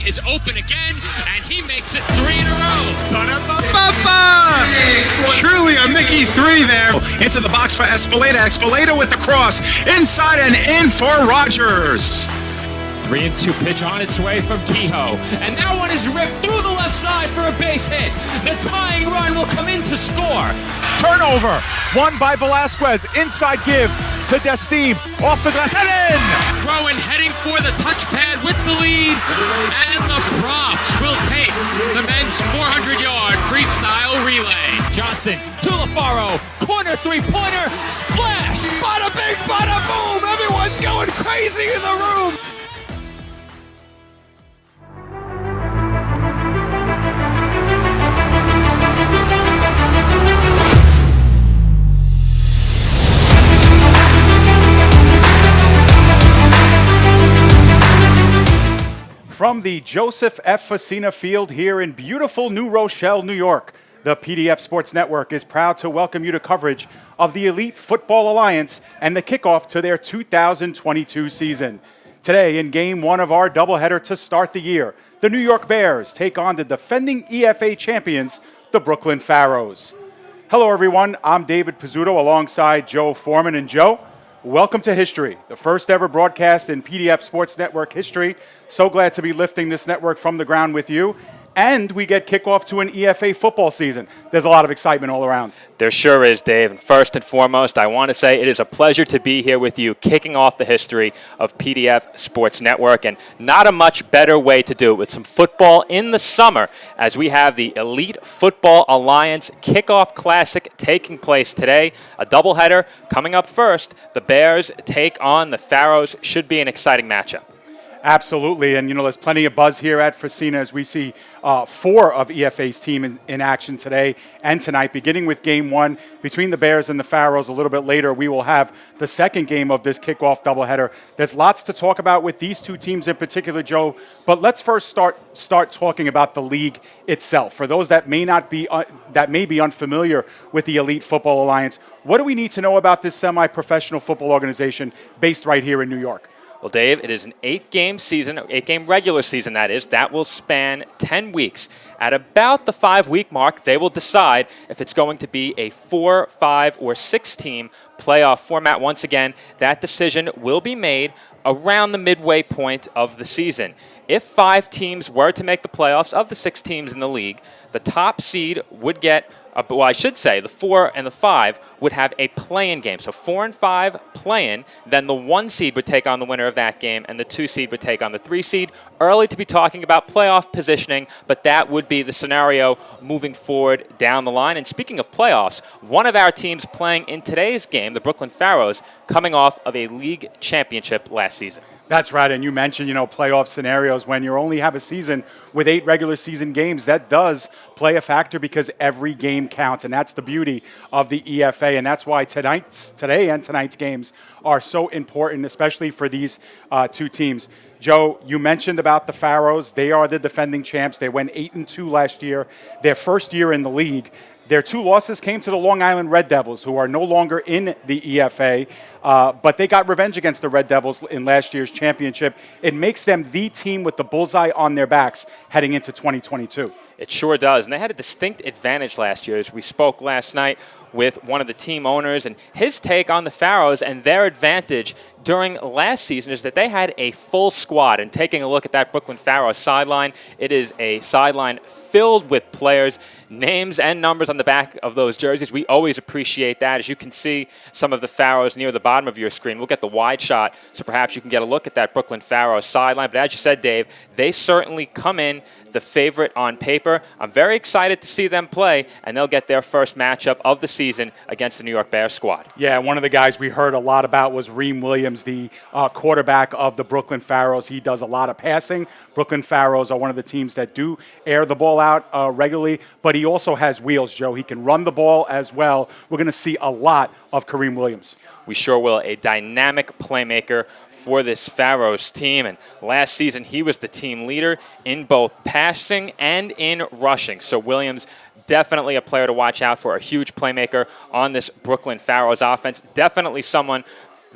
is open again, and he makes it 3 in a row. Truly a Mickey 3 there. Into the box for Espeleta. Espeleta with the cross. Inside and in for Rogers. 3-2 pitch on its way from Kehoe. And that one is ripped through the left side for a base hit. The tying run will come in to score. Turnover. Won by Velasquez. Inside give to Destime. Off the glass and in. Rowan heading for the touchpad with the lead. And the props will take the men's 400-yard freestyle relay. Johnson to LaFaro. Corner three-pointer. Splash. Bada bing, bada boom. Everyone's going crazy in the room. From the Joseph F. Facina Field here in beautiful New Rochelle, New York, the PDF Sports Network is proud to welcome you to coverage of the Elite Football Alliance and the kickoff to their 2022 season. Today, in Game 1 of our doubleheader to start the year, the New York Bears take on the defending EFA champions, the Brooklyn Pharaohs. Hello, everyone. I'm David Pizzuto alongside Joe Foreman. And Joe, welcome to history, the first ever broadcast in PDF Sports Network history. So glad to be lifting this network from the ground with you. And we get kickoff to an EFA football season. There's a lot of excitement all around. There sure is, Dave. And first and foremost, I want to say it is a pleasure to be here with you, kicking off the history of PDF Sports Network. And not a much better way to do it with some football in the summer, as we have the Elite Football Alliance Kickoff Classic taking place today. A doubleheader coming up first. The Bears take on the Pharaohs. Should be an exciting matchup. Absolutely, and there's plenty of buzz here at Facina as we see 4 of EFA's team in action today and tonight, beginning with Game 1 between the Bears and the Pharaohs. A little bit later, we will have the second game of this kickoff doubleheader. There's lots to talk about with these two teams in particular, Joe, but let's first start talking about the league itself. For those that may be unfamiliar with the Elite Football Alliance, what do we need to know about this semi-professional football organization based right here in New York? Well, Dave, it is an 8-game regular season, that is. That will span 10 weeks. At about the 5-week mark, they will decide if it's going to be a 4, 5, or 6-team playoff format. Once again, that decision will be made around the midway point of the season. If 5 teams were to make the playoffs of the 6 teams in the league, the top seed would get, the 4 and the 5 would have a play-in game. So 4 and 5 play-in, then the 1 seed would take on the winner of that game, and the 2 seed would take on the 3 seed. Early to be talking about playoff positioning, but that would be the scenario moving forward down the line. And speaking of playoffs, one of our teams playing in today's game, the Brooklyn Pharaohs, coming off of a league championship last season. That's right, and you mentioned, playoff scenarios. When you only have a season with 8 regular season games, that does play a factor because every game counts, and that's the beauty of the EFA, and that's why today and tonight's games are so important, especially for these 2 teams. Joe, you mentioned about the Pharaohs. They are the defending champs. They went 8-2 last year, their first year in the league. Their 2 losses came to the Long Island Red Devils, who are no longer in the EFA, but they got revenge against the Red Devils in last year's championship. It makes them the team with the bullseye on their backs heading into 2022. It sure does, and they had a distinct advantage last year. As we spoke last night with one of the team owners, and his take on the Pharaohs and their advantage during last season is that they had a full squad. And taking a look at that Brooklyn Pharaohs sideline, it is a sideline filled with players, names and numbers on the back of those jerseys. We always appreciate that. As you can see some of the Pharaohs near the bottom of your screen. We'll get the wide shot, so perhaps you can get a look at that Brooklyn Pharaohs sideline. But as you said, Dave, they certainly come in the favorite on paper. I'm very excited to see them play, and they'll get their first matchup of the season against the New York Bears squad. Yeah, one of the guys we heard a lot about was Reem Williams, the quarterback of the Brooklyn Pharaohs. He does a lot of passing. Brooklyn Pharaohs are one of the teams that do air the ball out regularly, but he also has wheels, Joe. He can run the ball as well. We're going to see a lot of Kareem Williams. We sure will. A dynamic playmaker for this Pharaohs team, and last season he was the team leader in both passing and in rushing. So Williams, definitely a player to watch out for, a huge playmaker on this Brooklyn Pharaohs offense. Definitely someone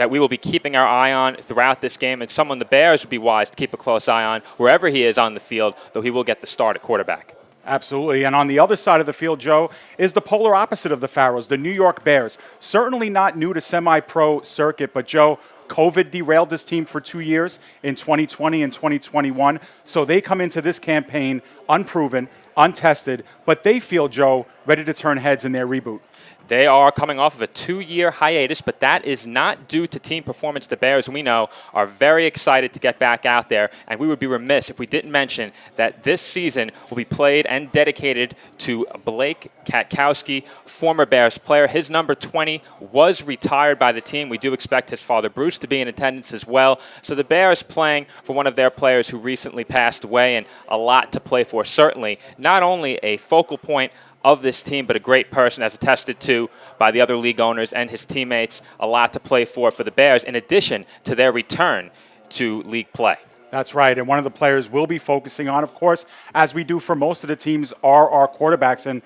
that we will be keeping our eye on throughout this game, and someone the Bears would be wise to keep a close eye on wherever he is on the field, though he will get the start at quarterback. Absolutely. And on the other side of the field, Joe, is the polar opposite of the Pharaohs, the New York Bears. Certainly not new to semi-pro circuit, but Joe, COVID derailed this team for 2 years in 2020 and 2021. So they come into this campaign unproven, untested, but they feel, Joe, ready to turn heads in their reboot. They are coming off of a 2-year hiatus, but that is not due to team performance. The Bears, we know, are very excited to get back out there, and we would be remiss if we didn't mention that this season will be played and dedicated to Blake Katkowski, former Bears player. His number 20 was retired by the team. We do expect his father, Bruce, to be in attendance as well. So the Bears playing for one of their players who recently passed away, and a lot to play for, certainly. Not only a focal point of this team, but a great person, as attested to by the other league owners and his teammates. A lot to play for the Bears, in addition to their return to league play. That's right, and one of the players we'll be focusing on, of course, as we do for most of the teams, are our quarterbacks. And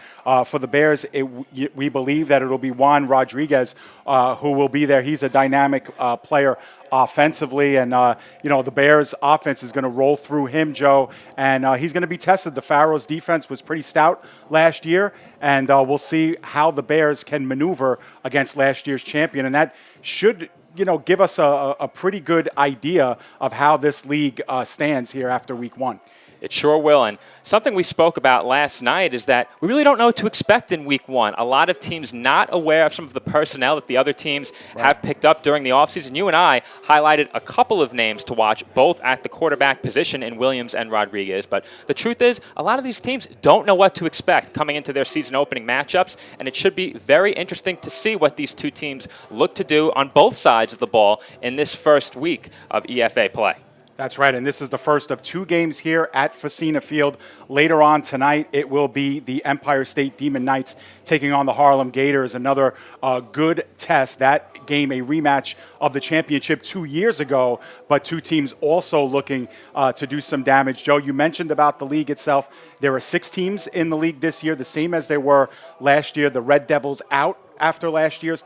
for the Bears, we believe that it'll be Juan Rodriguez who will be there. He's a dynamic player offensively, and the Bears' offense is going to roll through him, Joe, and he's going to be tested. The Pharaohs' defense was pretty stout last year, and we'll see how the Bears can maneuver against last year's champion, and that should give us a pretty good idea of how this league stands here after week 1. It sure will. And something we spoke about last night is that we really don't know what to expect in week 1. A lot of teams not aware of some of the personnel that the other teams have picked up during the offseason. You and I highlighted a couple of names to watch, both at the quarterback position in Williams and Rodriguez. But the truth is, a lot of these teams don't know what to expect coming into their season opening matchups. And it should be very interesting to see what these two teams look to do on both sides of the ball in this first week of EFA play. That's right, and this is the first of 2 games here at Facina Field. Later on tonight, it will be the Empire State Demon Knights taking on the Harlem Gators. Another good test. That game, a rematch of the championship 2 years ago, but 2 teams also looking to do some damage. Joe, you mentioned about the league itself. There are 6 teams in the league this year, the same as there were last year. The Red Devils out after last year's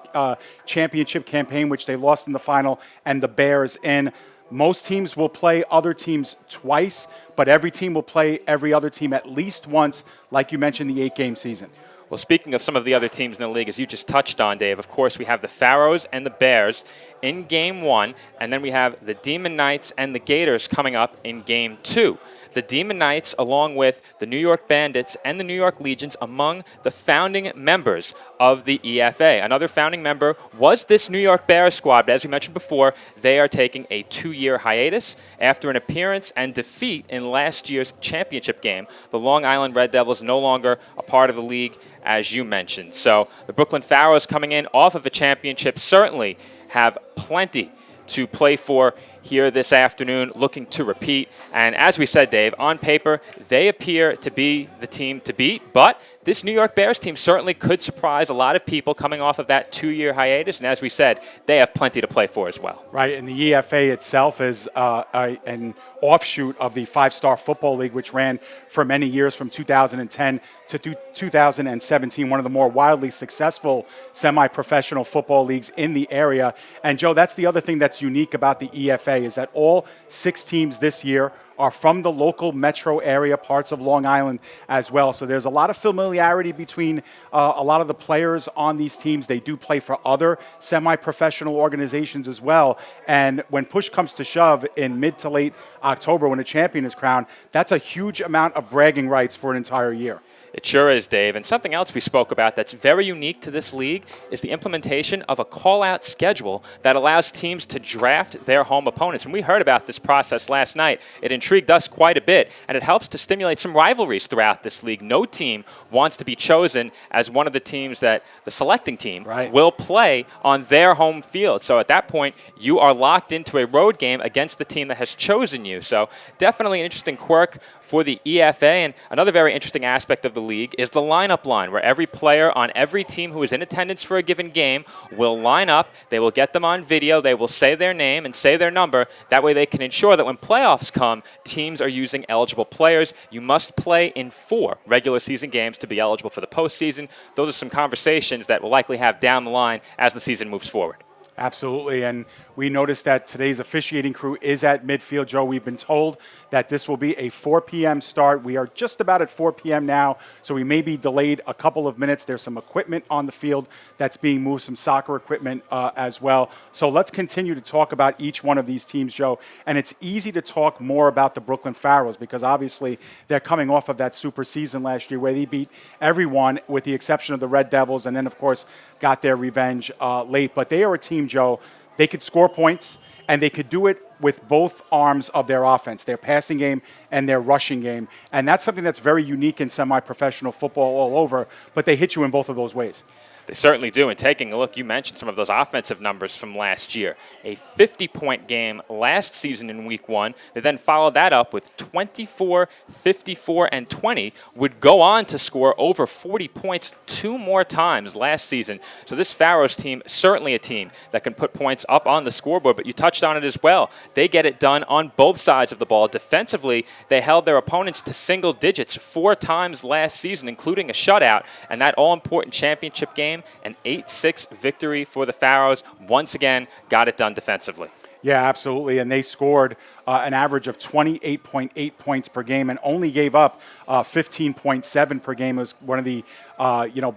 championship campaign, which they lost in the final, and the Bears in. Most teams will play other teams twice, but every team will play every other team at least once, like you mentioned, the 8-game season. Well, speaking of some of the other teams in the league, as you just touched on, Dave, of course, we have the Pharaohs and the Bears in Game 1, and then we have the Demon Knights and the Gators coming up in Game 2. The Demon Knights, along with the New York Bandits and the New York Legions, among the founding members of the EFA. Another founding member was this New York Bears squad, but as we mentioned before, they are taking a 2-year hiatus after an appearance and defeat in last year's championship game. The Long Island Red Devils no longer a part of the league, as you mentioned. So the Brooklyn Pharaohs, coming in off of a championship, certainly have plenty to play for here this afternoon, looking to repeat. And as we said, Dave, on paper, they appear to be the team to beat, but this New York Bears team certainly could surprise a lot of people coming off of that 2-year hiatus. And as we said, they have plenty to play for as well. Right, and the EFA itself is an offshoot of the 5-Star Football League, which ran for many years from 2010 to 2017, one of the more wildly successful semi-professional football leagues in the area. And, Joe, that's the other thing that's unique about the EFA is that all 6 teams this year are from the local metro area, parts of Long Island as well. So there's a lot of familiarity between a lot of the players on these teams. They do play for other semi-professional organizations as well. And when push comes to shove in mid to late October, when a champion is crowned, that's a huge amount of bragging rights for an entire year. It sure is, Dave. And something else we spoke about that's very unique to this league is the implementation of a call-out schedule that allows teams to draft their home opponents. When we heard about this process last night, it intrigued us quite a bit, and it helps to stimulate some rivalries throughout this league. No team wants to be chosen as one of the teams that the selecting team will play on their home field. So at that point, you are locked into a road game against the team that has chosen you. So definitely an interesting quirk for the EFA. And another very interesting aspect of the league is the lineup line, where every player on every team who is in attendance for a given game will line up. They will get them on video. They will say their name and say their number. That way they can ensure that when playoffs come, teams are using eligible players. You must play in 4 regular season games to be eligible for the postseason. Those are some conversations that we'll likely have down the line as the season moves forward. Absolutely, and we noticed that today's officiating crew is at midfield. Joe, we've been told that this will be a 4 p.m. start. We are just about at 4 p.m. now, so we may be delayed a couple of minutes. There's some equipment on the field that's being moved, some soccer equipment as well. So let's continue to talk about each one of these teams, Joe. And it's easy to talk more about the Brooklyn Pharaohs because obviously they're coming off of that super season last year where they beat everyone with the exception of the Red Devils and then, of course, got their revenge late. But they are a team, Joe, they could score points, and they could do it with both arms of their offense, their passing game and their rushing game. And that's something that's very unique in semi-professional football all over, but they hit you in both of those ways. They certainly do. And taking a look, you mentioned some of those offensive numbers from last year. A 50-point game last season in Week 1. They then followed that up with 24, 54, and 20. Would go on to score over 40 points 2 more times last season. So this Pharaohs team, certainly a team that can put points up on the scoreboard, but you touched on it as well. They get it done on both sides of the ball. Defensively, they held their opponents to single digits 4 times last season, including a shutout, and that all-important championship game, an 8-6 victory for the Pharaohs. Once again, got it done defensively. Yeah, absolutely. And they scored an average of 28.8 points per game and only gave up 15.7 per game. It was one of the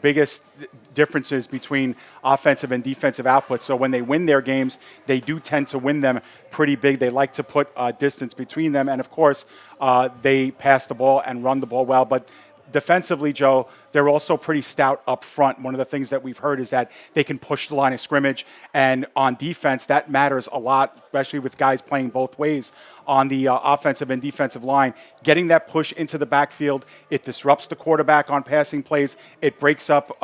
biggest differences between offensive and defensive output. So when they win their games, they do tend to win them pretty big. They like to put distance between them. And, of course, they pass the ball and run the ball well. But defensively, Joe, they're also pretty stout up front. One of the things that we've heard is that they can push the line of scrimmage. And on defense, that matters a lot, especially with guys playing both ways on the offensive and defensive line. Getting that push into the backfield, it disrupts the quarterback on passing plays. It breaks up,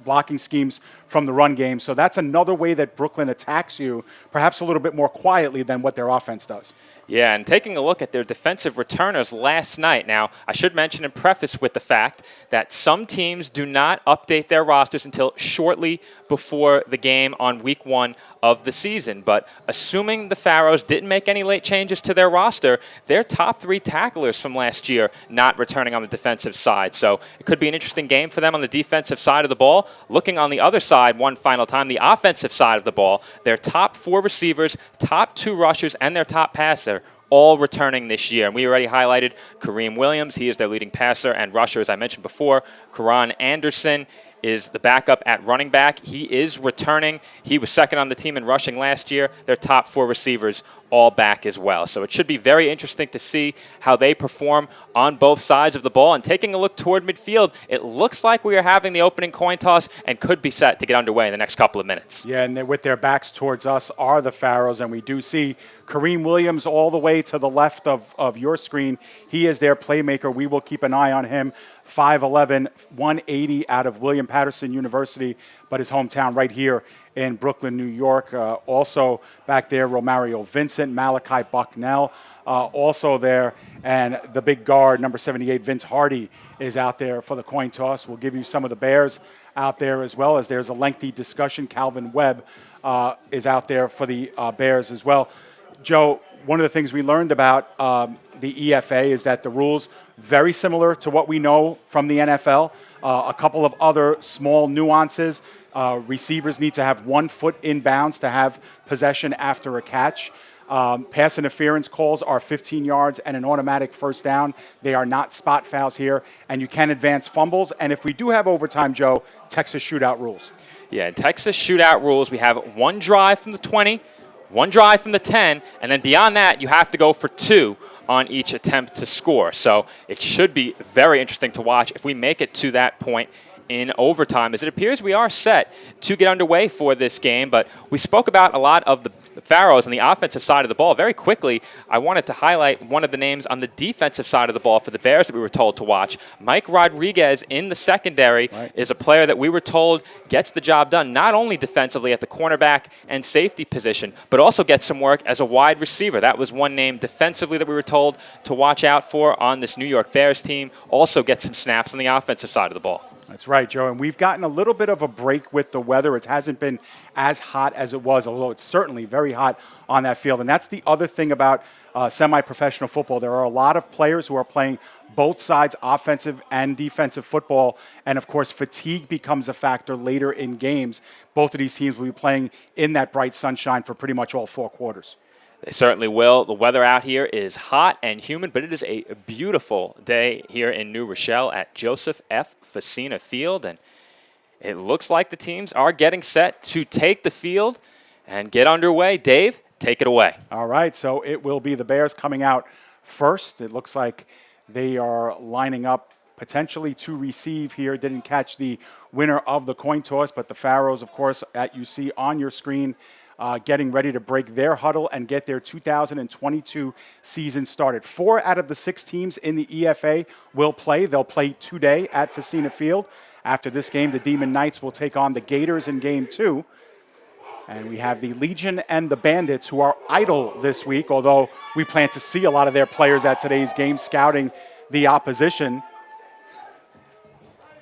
blocking schemes from the run game. So that's another way that Brooklyn attacks you, perhaps a little bit more quietly than what their offense does. Yeah, and taking a look at their defensive returners last night. Now, I should mention and preface with the fact that some teams do not update their rosters until shortly before the game on Week 1 of the season. But assuming the Pharaohs didn't make any late changes to their roster, their top 3 tacklers from last year not returning on the defensive side. So it could be an interesting game for them on the defensive side of the ball. Looking on the other side one final time, the offensive side of the ball, their top 4 receivers, top 2 rushers, and their top passer all returning this year. And we already highlighted Kareem Williams. He is their leading passer and rusher, as I mentioned before. Karan Anderson is the backup at running back. He is returning. He was second on the team in rushing last year. Their top 4 receivers all back as well. So it should be very interesting to see how they perform on both sides of the ball. And taking a look toward midfield, it looks like we are having the opening coin toss and could be set to get underway in the next couple of minutes. Yeah, and with their backs towards us are the Pharaohs, and we do see Kareem Williams all the way to the left of your screen. He is their playmaker. We will keep an eye on him. 5'11", 180 out of William Patterson University, but his hometown right here in Brooklyn, New York. Also back there, Romario Vincent, Malachi Bucknell, also there. And the big guard, number 78, Vince Hardy, is out there for the coin toss. We'll give you some of the Bears out there as well, as there's a lengthy discussion. Calvin Webb is out there for the Bears as well. Joe, one of the things we learned about the EFA is that the rules very similar to what we know from the NFL. A couple of other small nuances. Receivers need to have 1 foot in bounds to have possession after a catch. Pass interference calls are 15 yards and an automatic first down. They are not spot fouls here, and you can advance fumbles. And if we do have overtime, Joe, Texas shootout rules. Yeah, in Texas shootout rules, we have 1 drive from the 20, 1 drive from the 10, and then beyond that, you have to go for 2 on each attempt to score. So it should be very interesting to watch if we make it to that point in overtime, as it appears we are set to get underway for this game. But we spoke about a lot of the Pharaohs on the offensive side of the ball. Very quickly, I wanted to highlight one of the names on the defensive side of the ball for the Bears that we were told to watch. Mike Rodriguez in the secondary is a player that we were told gets the job done, not only defensively at the cornerback and safety position, but also gets some work as a wide receiver. That was one name defensively that we were told to watch out for on this New York Bears team. Also gets some snaps on the offensive side of the ball. That's right, Joe. And we've gotten a little bit of a break with the weather. It hasn't been as hot as it was, although it's certainly very hot on that field. And that's the other thing about semi-professional football. There are a lot of players who are playing both sides, offensive and defensive football. And, of course, fatigue becomes a factor later in games. Both of these teams will be playing in that bright sunshine for pretty much all 4 quarters. They certainly will. The weather out here is hot and humid, but it is a beautiful day here in New Rochelle at Joseph F. Facina Field. And it looks like the teams are getting set to take the field and get underway. Dave, take it away. All right, so it will be the Bears coming out first. It looks like they are lining up potentially to receive here. Didn't catch the winner of the coin toss, but the Pharaohs, of course, that you see on your screen, getting ready to break their huddle and get their 2022 season started. 4 out of the 6 teams in the EFA will play. They'll play today at Facina Field. After this game, the Demon Knights will take on the Gators in Game 2. And we have the Legion and the Bandits, who are idle this week, although we plan to see a lot of their players at today's game scouting the opposition,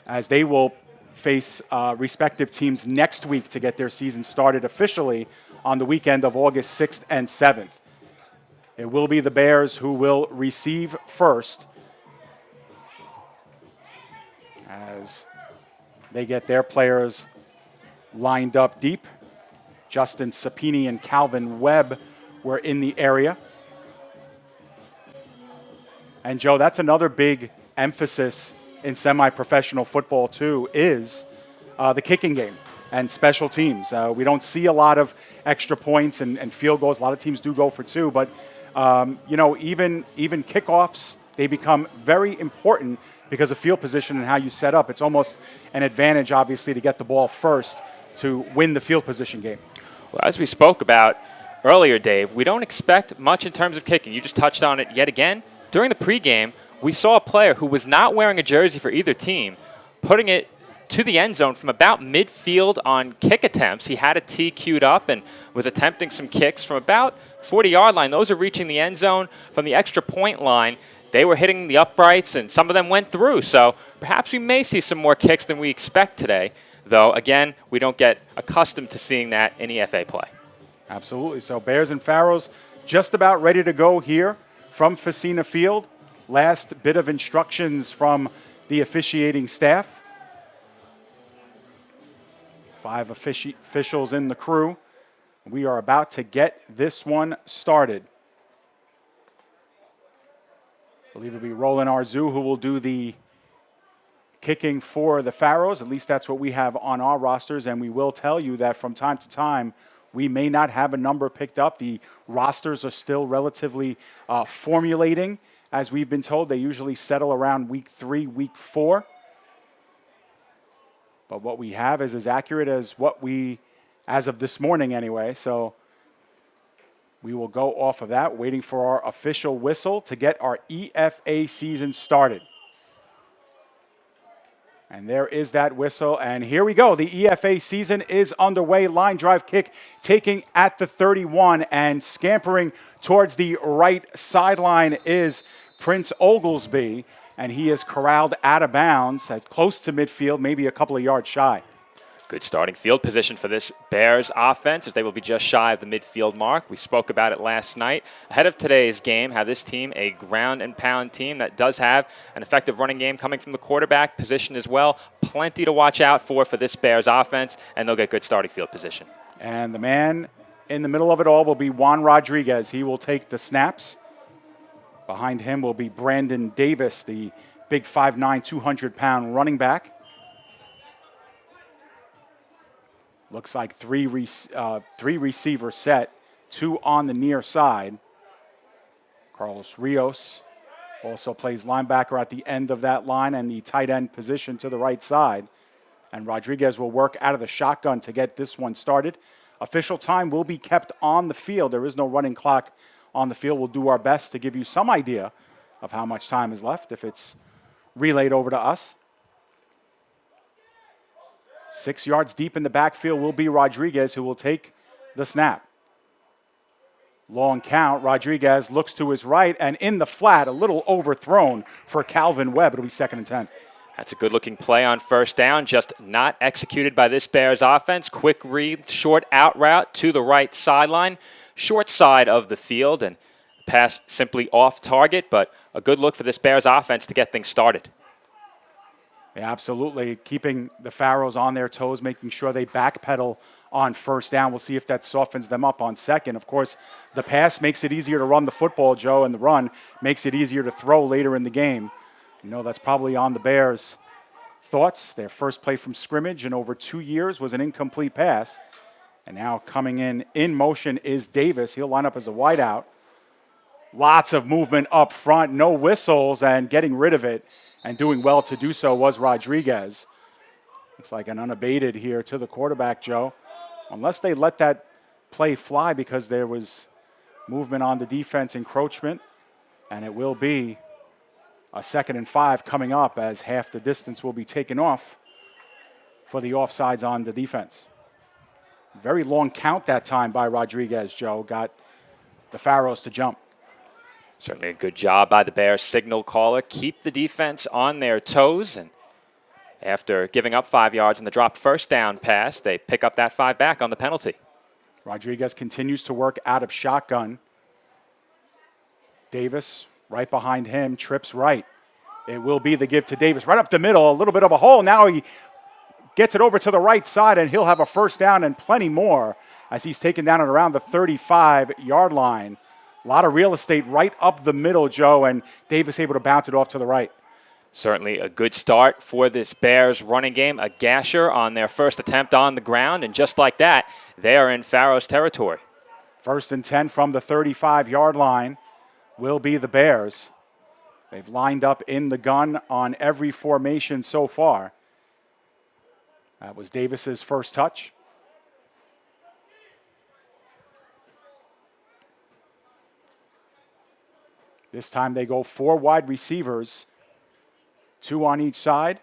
as they will face respective teams next week to get their season started officially on the weekend of August 6th and 7th. It will be the Bears who will receive first as they get their players lined up deep. Justin Sapini and Calvin Webb were in the area. And, Joe, that's another big emphasis in semi-professional football, too, is the kicking game and special teams. We don't see a lot of extra points and field goals. A lot of teams do go for 2, but, even kickoffs, they become very important because of field position and how you set up. It's almost an advantage, obviously, to get the ball first to win the field position game. Well, as we spoke about earlier, Dave, we don't expect much in terms of kicking. You just touched on it yet again. During the pregame, we saw a player who was not wearing a jersey for either team putting it to the end zone from about midfield on kick attempts. He had a tee queued up and was attempting some kicks from about 40-yard line. Those are reaching the end zone. From the extra point line, they were hitting the uprights, and some of them went through. So perhaps we may see some more kicks than we expect today. Though, again, we don't get accustomed to seeing that in EFA play. Absolutely. So Bears and Pharaohs just about ready to go here from Facina Field. Last bit of instructions from the officiating staff. 5 officials in the crew. We are about to get this one started. I believe it'll be Roland Arzu who will do the kicking for the Pharaohs. At least that's what we have on our rosters, and we will tell you that from time to time we may not have a number picked up. The rosters are still relatively formulating. As we've been told, they usually settle around week 3, week 4. But what we have is as accurate as as of this morning anyway. So we will go off of that, waiting for our official whistle to get our EFA season started. And there is that whistle, and here we go. The EFA season is underway. Line drive kick taking at the 31, and scampering towards the right sideline is Prince Oglesby, and he is corralled out of bounds at close to midfield, maybe a couple of yards shy. Good starting field position for this Bears offense, as they will be just shy of the midfield mark. We spoke about it last night. Ahead of today's game, have this team a ground and pound team that does have an effective running game coming from the quarterback position as well. Plenty to watch out for this Bears offense, and they'll get good starting field position. And the man in the middle of it all will be Juan Rodriguez. He will take the snaps. Behind him will be Brandon Davis, the big 5'9", 200-pound running back. Looks like three receiver set, 2 on the near side. Carlos Rios also plays linebacker at the end of that line and the tight end position to the right side. And Rodriguez will work out of the shotgun to get this one started. Official time will be kept on the field. There is no running clock on the field. We'll do our best to give you some idea of how much time is left if it's relayed over to us. 6 yards deep in the backfield will be Rodriguez, who will take the snap. Long count. Rodriguez looks to his right, and in the flat, a little overthrown for Calvin Webb. It'll be 2nd and 10. That's a good-looking play on first down, just not executed by this Bears offense. Quick read, short out route to the right sideline, short side of the field, and pass simply off target, but a good look for this Bears offense to get things started. Yeah, absolutely. Keeping the Pharaohs on their toes, making sure they backpedal on first down. We'll see if that softens them up on second. Of course, the pass makes it easier to run the football, Joe, and the run makes it easier to throw later in the game. You know, that's probably on the Bears' thoughts. Their first play from scrimmage in over 2 years was an incomplete pass. And now coming in motion is Davis. He'll line up as a wideout. Lots of movement up front, no whistles, and getting rid of it and doing well to do so was Rodriguez. Looks like an unabated here to the quarterback, Joe. Unless they let that play fly because there was movement on the defense, encroachment, and it will be a 2nd and 5 coming up as half the distance will be taken off for the offsides on the defense. Very long count that time by Rodriguez, Joe. Got the Pharaohs to jump. Certainly a good job by the Bears signal caller. Keep the defense on their toes, and after giving up 5 yards in the dropped first down pass, they pick up that 5 back on the penalty. Rodriguez continues to work out of shotgun. Davis right behind him, trips right. It will be the give to Davis. Right up the middle, a little bit of a hole. Now he gets it over to the right side, and he'll have a first down and plenty more as he's taken down at around the 35-yard line. A lot of real estate right up the middle, Joe, and Davis able to bounce it off to the right. Certainly a good start for this Bears running game. A gasher on their first attempt on the ground, and just like that, they are in Pharaohs territory. 1st and 10 from the 35-yard line will be the Bears. They've lined up in the gun on every formation so far. That was Davis's first touch. This time they go 4 wide receivers, 2 on each side.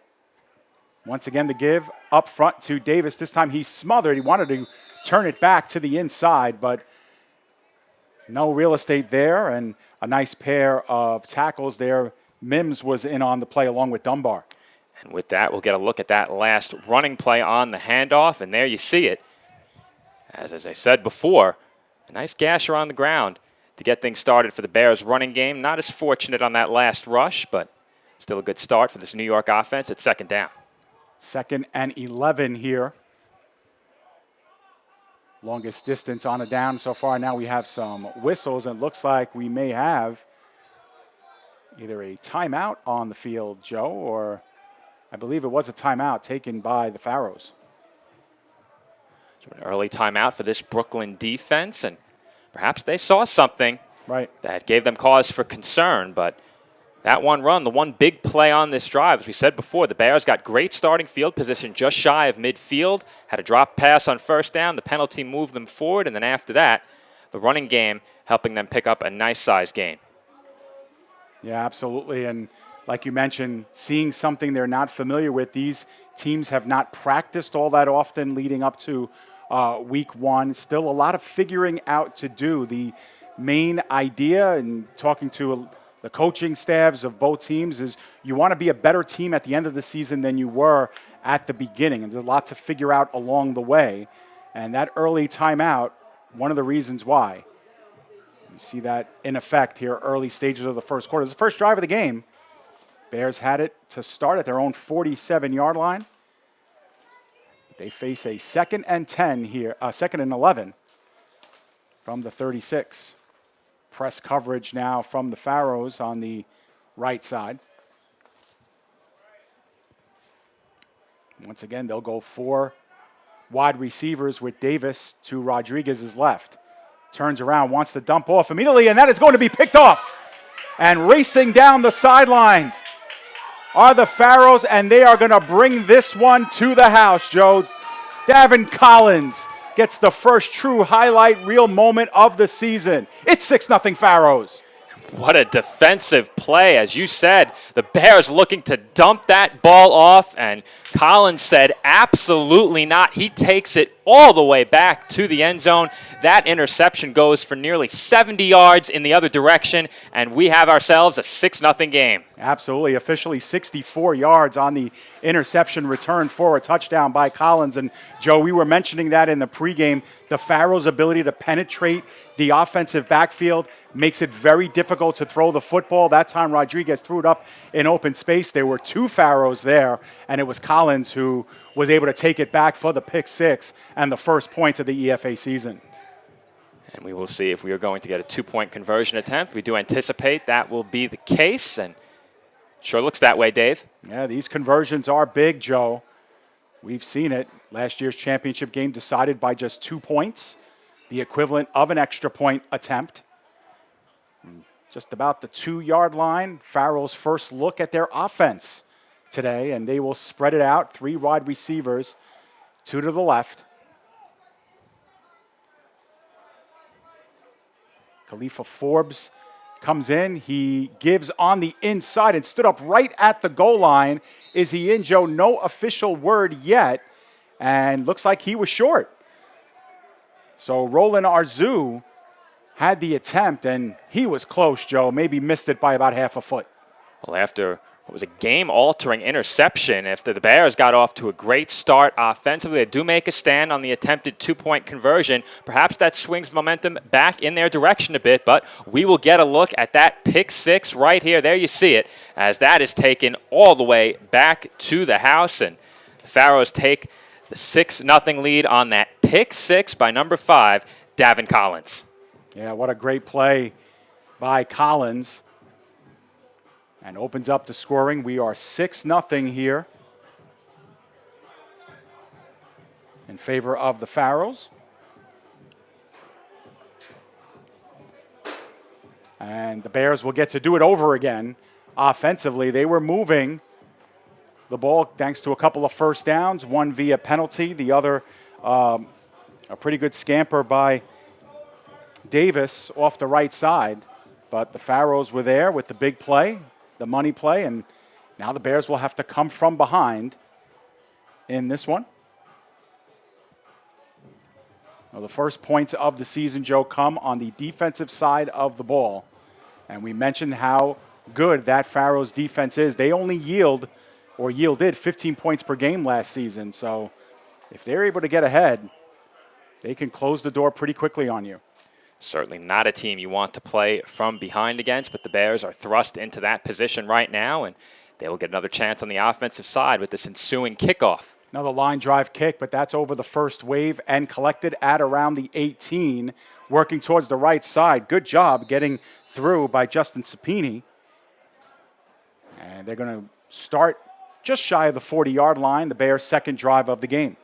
Once again, the give up front to Davis. This time he's smothered. He wanted to turn it back to the inside, but no real estate there, and a nice pair of tackles there. Mims was in on the play along with Dunbar. And with that, we'll get a look at that last running play on the handoff, and there you see it. As I said before, a nice gasher on the ground to get things started for the Bears running game. Not as fortunate on that last rush, but still a good start for this New York offense at 2nd down. 2nd and 11 here. Longest distance on a down so far. Now we have some whistles, and it looks like we may have either a timeout on the field, Joe, or I believe it was a timeout taken by the Pharaohs. So an early timeout for this Brooklyn defense, and perhaps they saw something that gave them cause for concern, but that one run, the one big play on this drive, as we said before, the Bears got great starting field position just shy of midfield, had a drop pass on first down, the penalty moved them forward, and then after that, the running game helping them pick up a nice-sized gain. Yeah, absolutely, and like you mentioned, seeing something they're not familiar with. These teams have not practiced all that often leading up to week 1. Still a lot of figuring out to do. The main idea, and talking to the coaching staffs of both teams, is you want to be a better team at the end of the season than you were at the beginning. And there's a lot to figure out along the way. And that early timeout, one of the reasons why. You see that in effect here, early stages of the first quarter. It's the first drive of the game. Bears had it to start at their own 47-yard line. They face a 2nd and 10 here, 2nd and 11 from the 36. Press coverage now from the Pharaohs on the right side. Once again, they'll go 4 wide receivers with Davis to Rodriguez's left. Turns around, wants to dump off immediately, and that is going to be picked off. And racing down the sidelines are the Pharaohs, and they are going to bring this one to the house, Joe. Davin Collins gets the first true highlight reel moment of the season. It's 6-0 Pharaohs. What a defensive play. As you said, the Bears looking to dump that ball off, and Collins said absolutely not. He takes it all the way back to the end zone. That interception goes for nearly 70 yards in the other direction, and we have ourselves a 6-0 game. Absolutely. Officially 64 yards on the interception return for a touchdown by Collins. And, Joe, we were mentioning that in the pregame. The Pharaohs' ability to penetrate the offensive backfield makes it very difficult to throw the football. That time Rodriguez threw it up in open space. There were two Pharaohs there, and it was Collins who was able to take it back for the pick six and the first points of the EFA season. And we will see if we are going to get a 2-point conversion attempt. We do anticipate that will be the case, and sure looks that way, Dave. Yeah, these conversions are big, Joe. We've seen it. Last year's championship game decided by just 2 points, the equivalent of an extra point attempt. Just about the 2-yard line. Pharaohs' first look at their offense today, and they will spread it out. 3 wide receivers, 2 to the left. Khalifa Forbes comes in. He gives on the inside and stood up right at the goal line. Is he in, Joe? No official word yet, and looks like he was short. So Roland Arzu had the attempt, and he was close, Joe. Maybe missed it by about half a foot. Well, after what was a game-altering interception, after the Bears got off to a great start offensively, they do make a stand on the attempted 2-point conversion. Perhaps that swings the momentum back in their direction a bit, but we will get a look at that pick six right here. There you see it, as that is taken all the way back to the house, and the Pharaohs take the 6-0 lead on that pick six by number 5, Davin Collins. Yeah, what a great play by Collins. And opens up the scoring. We are 6-0 here in favor of the Pharaohs. And the Bears will get to do it over again offensively. They were moving the ball thanks to a couple of first downs, one via penalty, the other a pretty good scamper by Davis off the right side. But the Pharaohs were there with the big play, the money play, and now the Bears will have to come from behind in this one. Well, the first points of the season, Joe, come on the defensive side of the ball. And we mentioned how good that Pharaohs defense is. They only yielded 15 points per game last season. So if they're able to get ahead, they can close the door pretty quickly on you. Certainly not a team you want to play from behind against, but the Bears are thrust into that position right now, and they will get another chance on the offensive side with this ensuing kickoff. Another line drive kick, but that's over the first wave and collected at around the 18, working towards the right side. Good job getting through by Justin Sapini. And they're going to start just shy of the 40-yard line, the Bears' second drive of the game.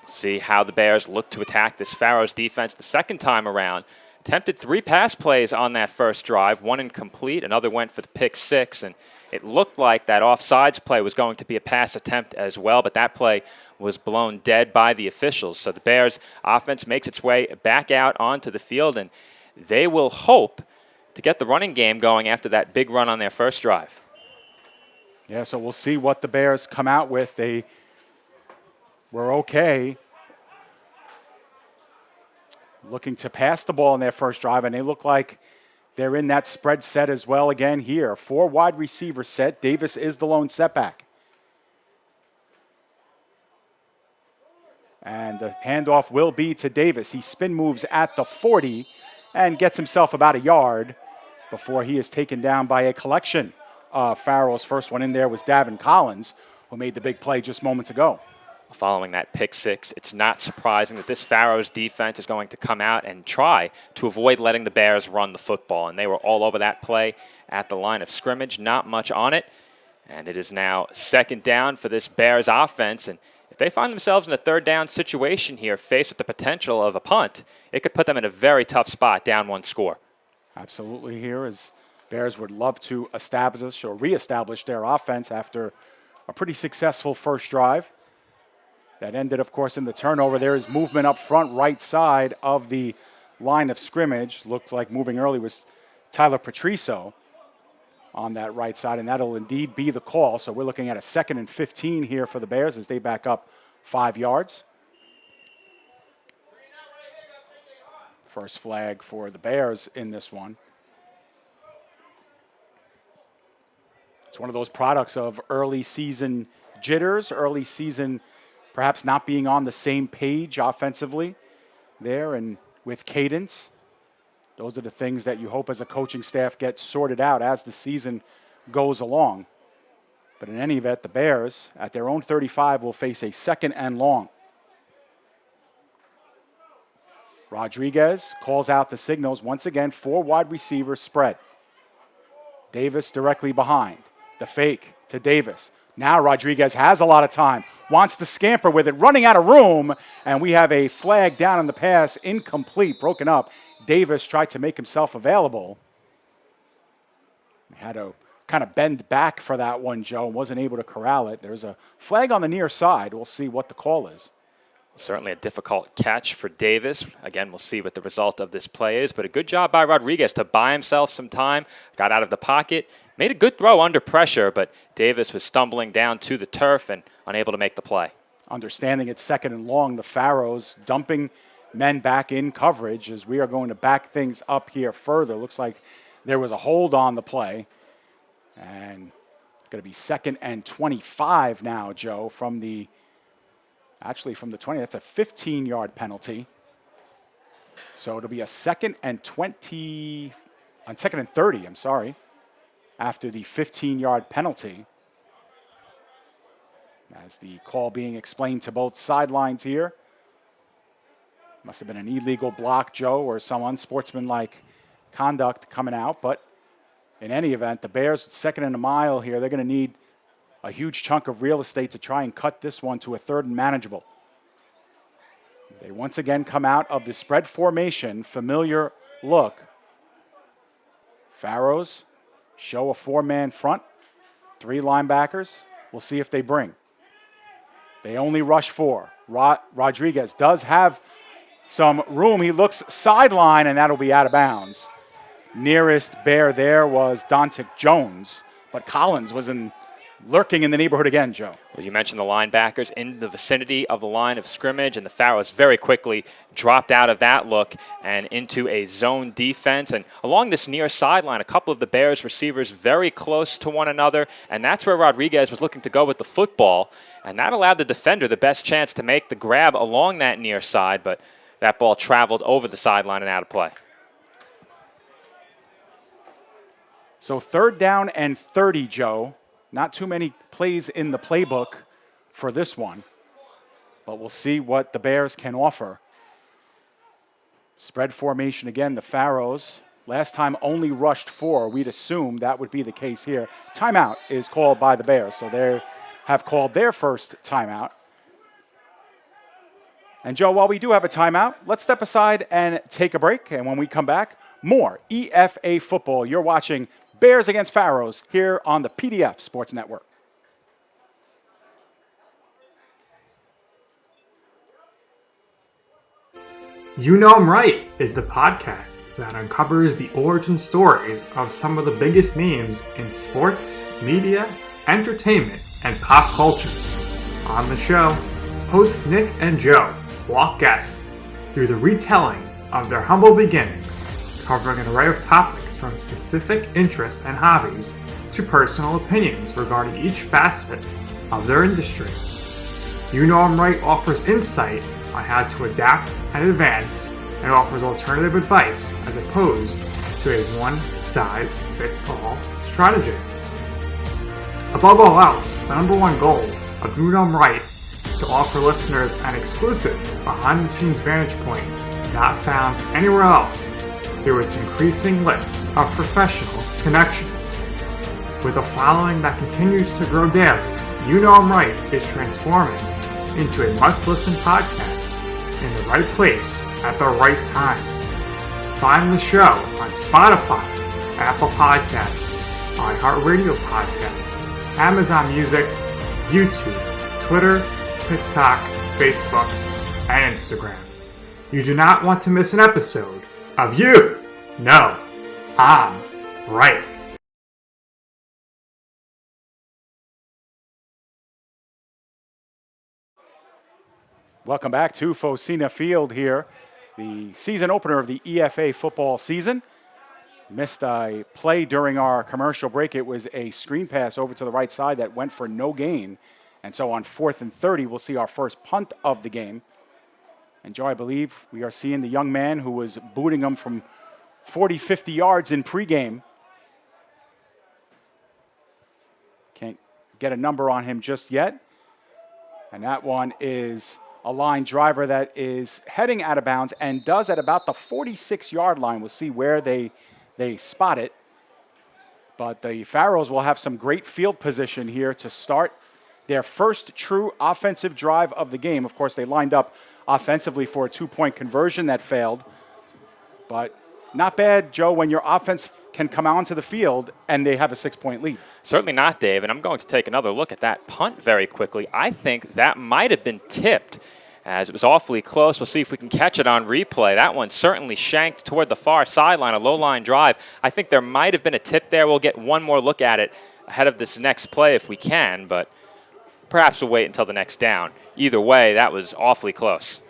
See how the Bears look to attack this Pharaohs defense the second time around. Attempted 3 pass plays on that first drive, one incomplete, another went for the pick six, and it looked like that offsides play was going to be a pass attempt as well, but that play was blown dead by the officials. So the Bears offense makes its way back out onto the field, and they will hope to get the running game going after that big run on their first drive. Yeah, so we'll see what the Bears come out with. They were okay looking to pass the ball in their first drive, and they look like they're in that spread set as well again here. 4 wide receiver set. Davis is the lone setback. And the handoff will be to Davis. He spin moves at the 40 and gets himself about a yard before he is taken down by a collection. Pharaohs' first one in there was Davin Collins, who made the big play just moments ago. Following that pick six, it's not surprising that this Pharaohs defense is going to come out and try to avoid letting the Bears run the football. And they were all over that play at the line of scrimmage, not much on it. And it is now second down for this Bears offense. And if they find themselves in a third down situation here, faced with the potential of a punt, it could put them in a very tough spot, down 1 score. Absolutely here, as Bears would love to establish or reestablish their offense after a pretty successful first drive. That ended, of course, in the turnover. There is movement up front, right side of the line of scrimmage. Looks like moving early was Tyler Patriso on that right side, and that'll indeed be the call. So we're looking at a 2nd and 15 here for the Bears as they back up 5 yards. First flag for the Bears in this one. It's one of those products of early season jitters, early season perhaps not being on the same page offensively there and with cadence. Those are the things that you hope as a coaching staff get sorted out as the season goes along. But in any event, the Bears at their own 35 will face a 2nd and long. Rodriguez calls out the signals once again, 4 wide receivers spread. Davis directly behind. The fake to Davis. Now Rodriguez has a lot of time, wants to scamper with it, running out of room, and we have a flag down on the pass, incomplete, broken up. Davis tried to make himself available. He had to kind of bend back for that one, Joe, and wasn't able to corral it. There's a flag on the near side. We'll see what the call is. Certainly a difficult catch for Davis. Again, we'll see what the result of this play is, but a good job by Rodriguez to buy himself some time, got out of the pocket, made a good throw under pressure, but Davis was stumbling down to the turf and unable to make the play. Understanding it's 2nd and long, the Pharaohs dumping men back in coverage as we are going to back things up here further. Looks like there was a hold on the play. And it's going to be 2nd and 25 now, Joe, from the 20. That's a 15-yard penalty. So it'll be a 2nd and 20, on 2nd and 30, I'm sorry, after the 15-yard penalty. As the call being explained to both sidelines here. Must have been an illegal block, Joe, or some unsportsmanlike conduct coming out. But in any event, the Bears, 2nd and a mile here, they're going to need a huge chunk of real estate to try and cut this one to a 3rd and manageable. They once again come out of the spread formation, familiar look. Pharaohs show a 4-man front, 3 linebackers. We'll see if they bring. They only rush 4. Rodriguez does have some room. He looks sideline, and that'll be out of bounds. Nearest Bear there was Dontic Jones, but Collins was lurking in the neighborhood again, Joe. Well, you mentioned the linebackers in the vicinity of the line of scrimmage, and the Pharaohs very quickly dropped out of that look and into a zone defense. And along this near sideline, a couple of the Bears receivers very close to one another, and that's where Rodriguez was looking to go with the football, and that allowed the defender the best chance to make the grab along that near side, but that ball traveled over the sideline and out of play. So 3rd down and 30, Joe. Not too many plays in the playbook for this one, but we'll see what the Bears can offer. Spread formation again, the Pharaohs. Last time only rushed 4. We'd assume that would be the case here. Timeout is called by the Bears, so they have called their first timeout. And Joe, while we do have a timeout, let's step aside and take a break. And when we come back, more EFA football. You're watching Bears against Pharaohs here on the PDF Sports Network. You Know 'Em Right is the podcast that uncovers the origin stories of some of the biggest names in sports, media, entertainment, and pop culture. On the show, hosts Nick and Joe walk guests through the retelling of their humble beginnings, covering an array of topics from specific interests and hobbies to personal opinions regarding each facet of their industry. You Know 'Em Right offers insight on how to adapt and advance, and offers alternative advice as opposed to a one-size-fits-all strategy. Above all else, the number one goal of You Know 'Em Right is to offer listeners an exclusive behind-the-scenes vantage point not found anywhere else through its increasing list of professional connections. With a following that continues to grow daily, You Know 'Em Right is transforming into a must-listen podcast in the right place at the right time. Find the show on Spotify, Apple Podcasts, iHeartRadio Podcasts, Amazon Music, YouTube, Twitter, TikTok, Facebook, and Instagram. You do not want to miss an episode of You Know 'Em Right. Welcome back to Phocina Field here, the season opener of the EFA football season. Missed a play during our commercial break. It was a screen pass over to the right side that went for no gain. And so on 4th and 30, we'll see our first punt of the game. And Joe, I believe we are seeing the young man who was booting them from 40, 50 yards in pregame. Can't get a number on him just yet. And that one is a line driver that is heading out of bounds and does at about the 46-yard line. We'll see where they spot it. But the Pharaohs will have some great field position here to start their first true offensive drive of the game. Of course, they lined up offensively for a 2-point conversion that failed. But not bad, Joe, when your offense can come onto the field and they have a 6-point lead. Certainly not, Dave. And I'm going to take another look at that punt very quickly. I think that might have been tipped, as it was awfully close. We'll see if we can catch it on replay. That one certainly shanked toward the far sideline, a low-line drive. I think there might have been a tip there. We'll get one more look at it ahead of this next play if we can, but perhaps we'll wait until the next down. Either way, that was awfully close.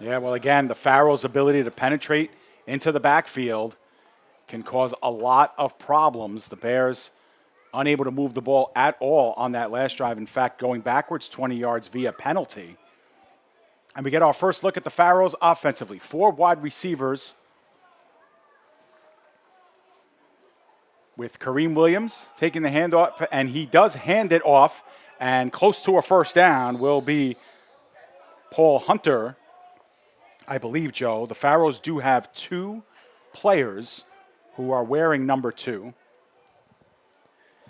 Yeah, well, again, the Pharaohs' ability to penetrate into the backfield can cause a lot of problems. The Bears unable to move the ball at all on that last drive. In fact, going backwards 20 yards via penalty. And we get our first look at the Pharaohs offensively. 4 wide receivers with Kareem Williams taking the handoff, and he does hand it off, and close to a first down will be Paul Hunter. I believe, Joe, the Pharaohs do have 2 players who are wearing number 2.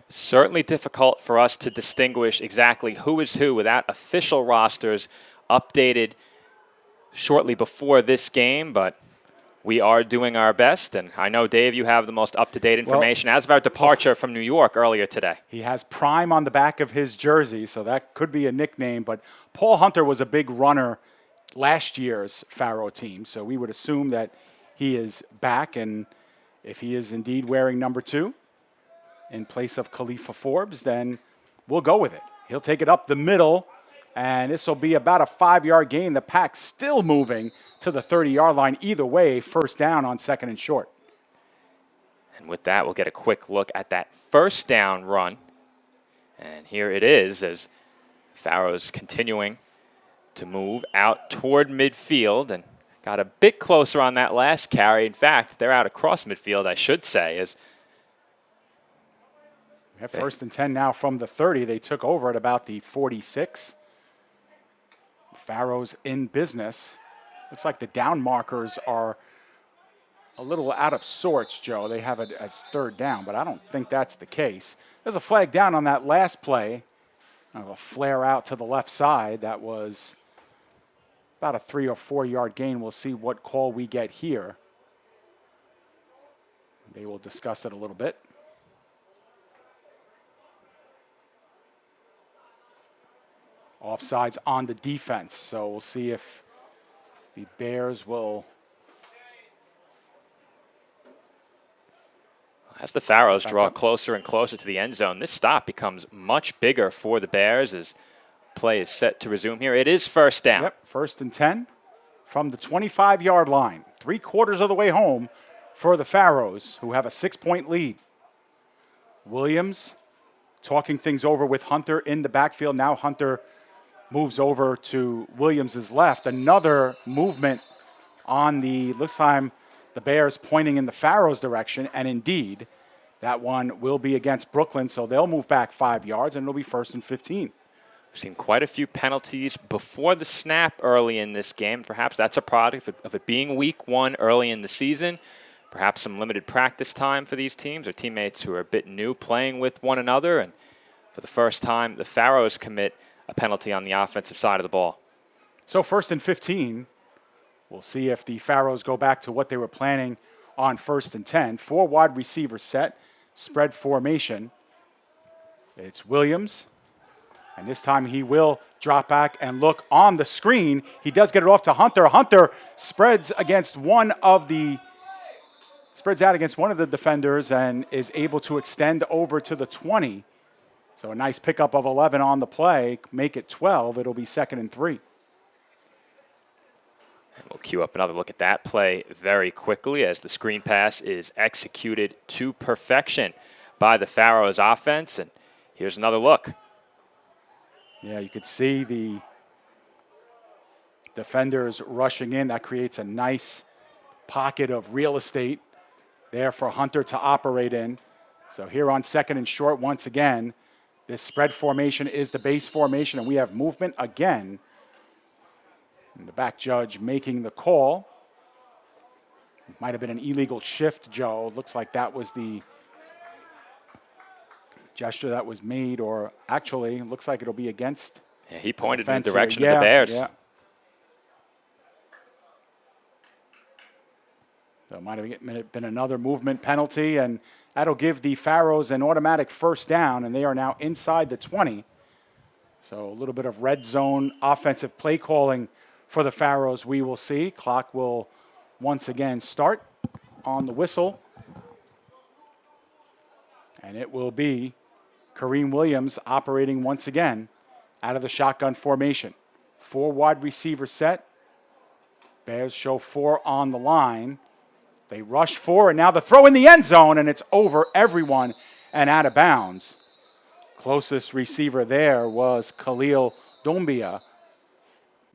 Certainly difficult for us to distinguish exactly who is who without official rosters updated shortly before this game, but we are doing our best. And I know, Dave, you have the most up-to-date information as of our departure from New York earlier today. He has Prime on the back of his jersey, so that could be a nickname. But Paul Hunter was a big runner last year's Pharaoh team, so we would assume that he is back. And if he is indeed wearing number 2 in place of Khalifa Forbes, then we'll go with it. He'll take it up the middle, and this will be about a 5-yard gain. The pack still moving to the 30-yard line. Either way, first down on 2nd and short. And with that, we'll get a quick look at that first down run. And here it is as Pharaohs continuing to move out toward midfield and got a bit closer on that last carry. In fact, they're out across midfield, I should say. As we have 1st and 10 now from the 30. They took over at about the 46. Pharaohs in business. Looks like the down markers are a little out of sorts, Joe. They have it as 3rd down, but I don't think that's the case. There's a flag down on that last play. A flare out to the left side. That was about a 3 or 4 yard gain. We'll see what call we get here. They will discuss it a little bit. Offsides on the defense, so we'll see if the Bears will. As the Pharaohs draw closer and closer to the end zone, this stop becomes much bigger for the Bears as play is set to resume here. It is first down. Yep, 1st and 10 from the 25-yard line. 3/4 of the way home for the Pharaohs, who have a 6-point lead. Williams talking things over with Hunter in the backfield. Now Hunter moves over to Williams' left. Another movement on the, looks like the Bears pointing in the Pharaohs' direction, and indeed, that one will be against Brooklyn, so they'll move back 5 yards, and it'll be 1st and 15. We've seen quite a few penalties before the snap early in this game. Perhaps that's a product of it being week 1 early in the season. Perhaps some limited practice time for these teams or teammates who are a bit new playing with one another. And for the first time, the Pharaohs commit a penalty on the offensive side of the ball. So 1st and 15. We'll see if the Pharaohs go back to what they were planning on 1st and 10. 4 wide receivers set, spread formation. It's Williams, and this time he will drop back and look on the screen. He does get it off to Hunter. Hunter spreads out against one of the defenders and is able to extend over to the 20. So a nice pickup of 11 on the play, make it 12. It'll be 2nd and 3. We'll cue up another look at that play very quickly as the screen pass is executed to perfection by the Pharaohs offense. And here's another look. Yeah, you could see the defenders rushing in. That creates a nice pocket of real estate there for Hunter to operate in. So here on second and short, once again, this spread formation is the base formation, and we have movement again. And the back judge making the call. It might have been an illegal shift, Joe. Looks like that was the gesture that was made, or actually, it looks like it'll be against. Yeah, he pointed in the here. direction of the Bears. Yeah. So it might have been another movement penalty, and that'll give the Pharaohs an automatic first down, and they are now inside the 20. So a little bit of red zone offensive play calling for the Pharaohs we will see. Clock will once again start on the whistle. And it will be Kareem Williams operating once again out of the shotgun formation. 4 wide receiver set. Bears show 4 on the line. They rush 4, and now the throw in the end zone, and it's over everyone and out of bounds. Closest receiver there was Khalil Doumbia.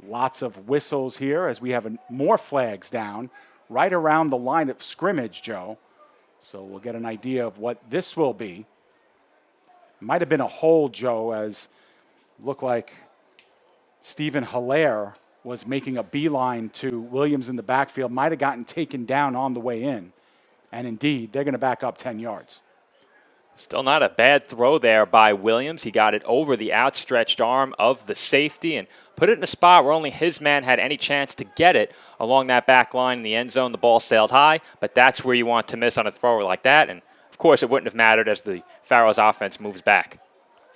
Lots of whistles here as we have more flags down right around the line of scrimmage, Joe. So we'll get an idea of what this will be. Might have been a hold, Joe, as looked like Stephen Hilaire was making a beeline to Williams in the backfield, might have gotten taken down on the way in. And indeed, they're going to back up 10 yards. Still not a bad throw there by Williams. He got it over the outstretched arm of the safety and put it in a spot where only his man had any chance to get it along that back line in the end zone. The ball sailed high, but that's where you want to miss on a thrower like that. And, of course, it wouldn't have mattered as the Pharaohs offense moves back.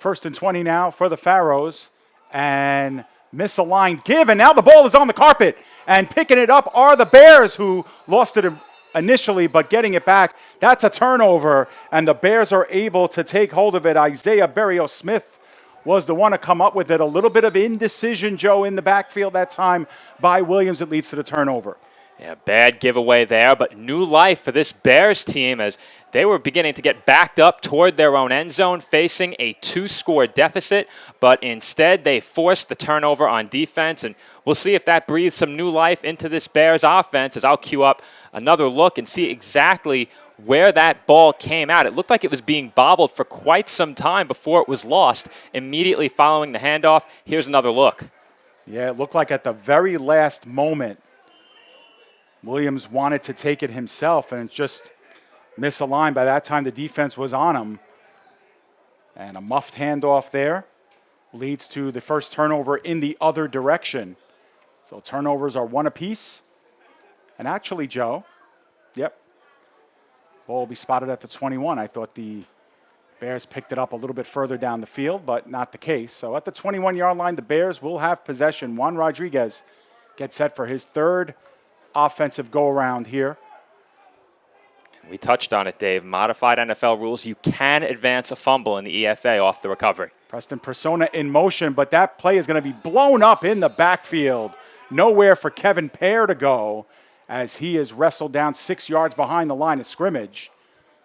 1st and 20 now for the Pharaohs. And misaligned give, and now the ball is on the carpet. And picking it up are the Bears, who lost it initially, but getting it back. That's a turnover, and the Bears are able to take hold of it. Isaiah Berrios-Smith was the one to come up with it. A little bit of indecision, Joe, in the backfield that time by Williams. It leads to the turnover. Yeah, bad giveaway there, but new life for this Bears team as they were beginning to get backed up toward their own end zone, facing a 2-score deficit, but instead they forced the turnover on defense, and we'll see if that breathes some new life into this Bears offense as I'll cue up another look and see exactly where that ball came out. It looked like it was being bobbled for quite some time before it was lost immediately following the handoff. Here's another look. Yeah, it looked like at the very last moment, Williams wanted to take it himself, and it's just misaligned. By that time, the defense was on him. And a muffed handoff there leads to the first turnover in the other direction. So turnovers are 1 apiece. And actually, Joe, yep, ball will be spotted at the 21. I thought the Bears picked it up a little bit further down the field, but not the case. So at the 21-yard line, the Bears will have possession. Juan Rodriguez gets set for his 3rd offensive go-around here. We touched on it, Dave. Modified NFL rules, you can advance a fumble in the EFA off the recovery. Preston Persona in motion, but that play is going to be blown up in the backfield. Nowhere for Kevin Pear to go as he is wrestled down 6 yards behind the line of scrimmage.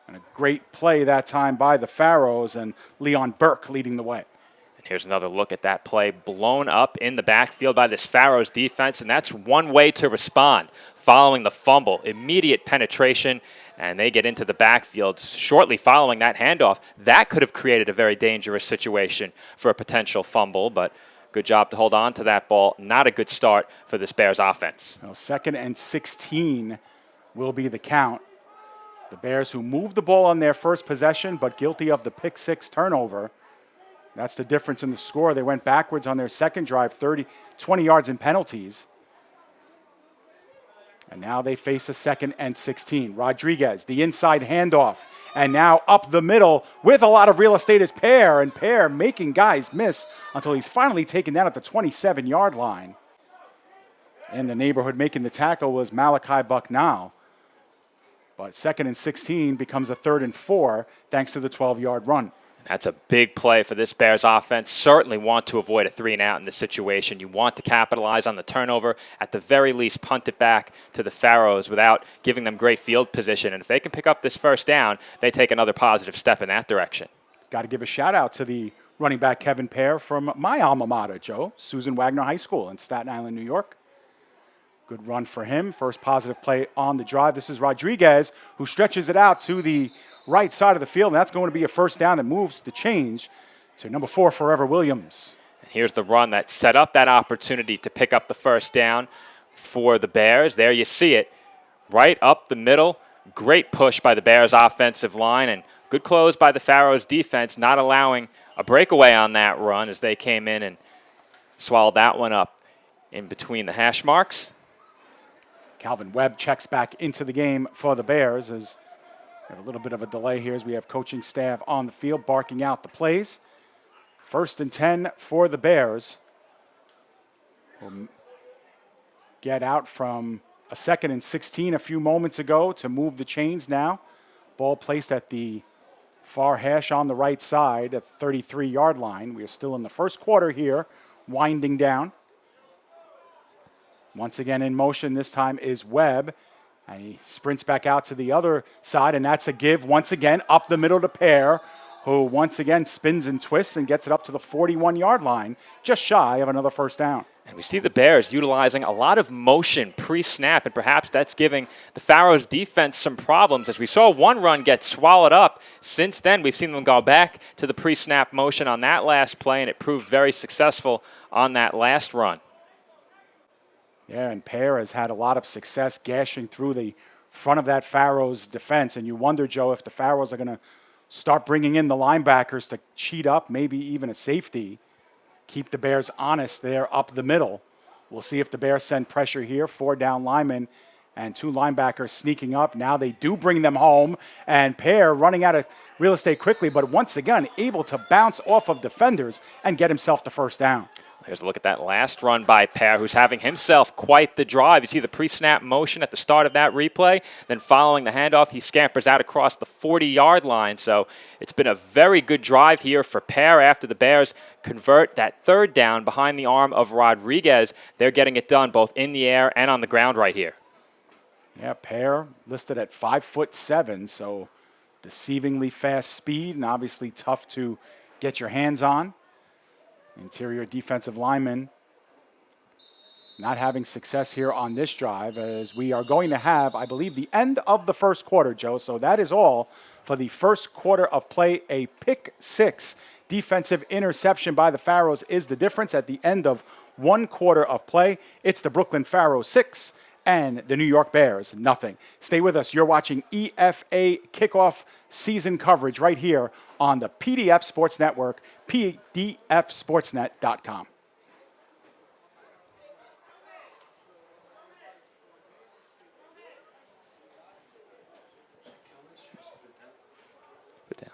And a great play that time by the Pharaohs, and Leon Burke leading the way. And here's another look at that play blown up in the backfield by this Pharaohs defense, and that's one way to respond following the fumble. Immediate penetration, and they get into the backfield shortly following that handoff. That could have created a very dangerous situation for a potential fumble, but good job to hold on to that ball. Not a good start for this Bears offense. 2nd and 16 will be the count. The Bears, who moved the ball on their first possession, but guilty of the pick 6 turnover. That's the difference in the score. They went backwards on their second drive, 20 yards in penalties. And now they face a 2nd and 16. Rodriguez, the inside handoff. And now up the middle with a lot of real estate is Pear. And Pear making guys miss until he's finally taken down at the 27-yard line. In the neighborhood making the tackle was Malachi Bucknell. But 2nd and 16 becomes a 3rd and 4 thanks to the 12-yard run. That's a big play for this Bears offense. Certainly want to avoid a 3-and-out in this situation. You want to capitalize on the turnover. At the very least, punt it back to the Pharaohs without giving them great field position. And if they can pick up this first down, they take another positive step in that direction. Got to give a shout out to the running back Kevin Pear from my alma mater, Joe, Susan Wagner High School in Staten Island, New York. Good run for him. First positive play on the drive. This is Rodriguez, who stretches it out to the right side of the field, and that's going to be a first down that moves the change to number 4, Forever Williams. And here's the run that set up that opportunity to pick up the first down for the Bears. There you see it, right up the middle. Great push by the Bears offensive line, and good close by the Pharaohs defense, not allowing a breakaway on that run as they came in and swallowed that one up in between the hash marks. Calvin Webb checks back into the game for the Bears as we have a little bit of a delay here as we have coaching staff on the field barking out the plays. 1st and 10 for the Bears. We'll get out from a 2nd and 16 a few moments ago to move the chains now. Ball placed at the far hash on the right side at the 33-yard line. We are still in the first quarter here, winding down. Once again in motion, this time is Webb. And he sprints back out to the other side, and that's a give once again up the middle to Pear, who once again spins and twists and gets it up to the 41-yard line, just shy of another first down. And we see the Bears utilizing a lot of motion pre-snap, and perhaps that's giving the Pharaohs defense some problems. As we saw one run get swallowed up, since then we've seen them go back to the pre-snap motion on that last play, and it proved very successful on that last run. Yeah, and Pear has had a lot of success gashing through the front of that Pharaohs defense, and you wonder, Joe, if the Pharaohs are going to start bringing in the linebackers to cheat up, maybe even a safety, keep the Bears honest there up the middle. We'll see if the Bears send pressure here. 4 down linemen and 2 linebackers sneaking up. Now they do bring them home, and Pear running out of real estate quickly, but once again able to bounce off of defenders and get himself the first down. Here's a look at that last run by Pear, who's having himself quite the drive. You see the pre-snap motion at the start of that replay. Then following the handoff, he scampers out across the 40-yard line. So it's been a very good drive here for Pear after the Bears convert that 3rd down behind the arm of Rodriguez. They're getting it done both in the air and on the ground right here. Yeah, Pear listed at 5'7", so deceivingly fast speed and obviously tough to get your hands on. Interior defensive lineman not having success here on this drive as we are going to have, I believe, the end of the first quarter, Joe. So that is all for the first quarter of play. A pick 6 defensive interception by the Pharaohs is the difference at the end of 1 quarter of play. It's the Brooklyn Pharaohs 6 and the New York Bears nothing. Stay with us. You're watching EFA kickoff season coverage right here on the PDF Sports Network, pdfsportsnet.com. Good down.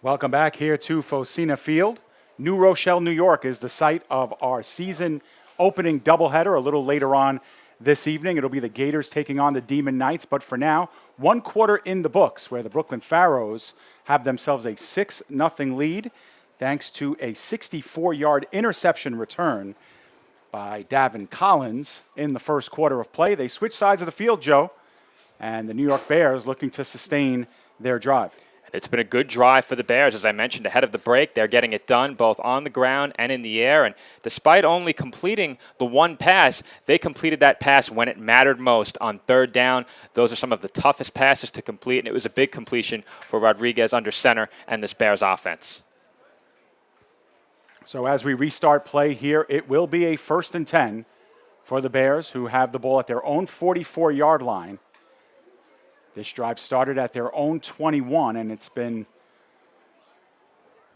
Welcome back here to Phocina Field. New Rochelle, New York is the site of our season opening doubleheader a little later on this evening. It'll be the Gators taking on the Demon Knights, but for now, 1 quarter in the books where the Brooklyn Pharaohs have themselves a 6-0 lead thanks to a 64-yard interception return by Davin Collins in the first quarter of play. They switch sides of the field, Joe, and the New York Bears looking to sustain their drive. It's been a good drive for the Bears. As I mentioned, ahead of the break, they're getting it done both on the ground and in the air. And despite only completing the 1 pass, they completed that pass when it mattered most on 3rd down. Those are some of the toughest passes to complete, and it was a big completion for Rodriguez under center and this Bears offense. So as we restart play here, it will be a 1st and 10 for the Bears, who have the ball at their own 44-yard line. This drive started at their own 21, and it's been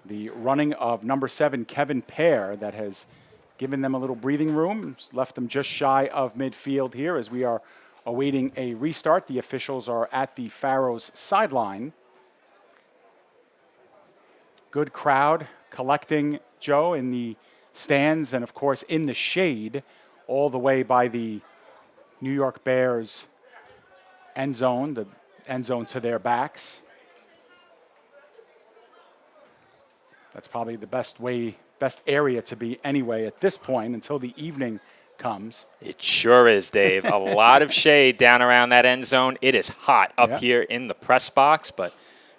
the running of number 7, Kevin Pear, that has given them a little breathing room, left them just shy of midfield here as we are awaiting a restart. The officials are at the Pharaohs sideline. Good crowd collecting, Joe, in the stands and, of course, in the shade all the way by the New York Bears end zone, the end zone to their backs. That's probably the best area to be anyway at this point until the evening comes. It sure is, Dave. A lot of shade down around that end zone. It is hot up here in the press box, but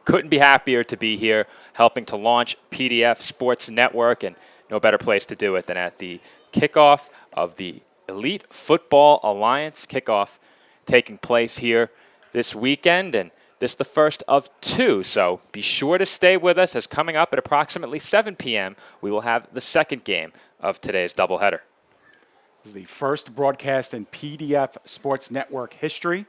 couldn't be happier to be here helping to launch PDF Sports Network, and no better place to do it than at the kickoff of the Elite Football Alliance. Kickoff taking place here this weekend, and this is the first of 2, so be sure to stay with us, as coming up at approximately 7 p.m., we will have the second game of today's doubleheader. This is the first broadcast in PDF Sports Network history.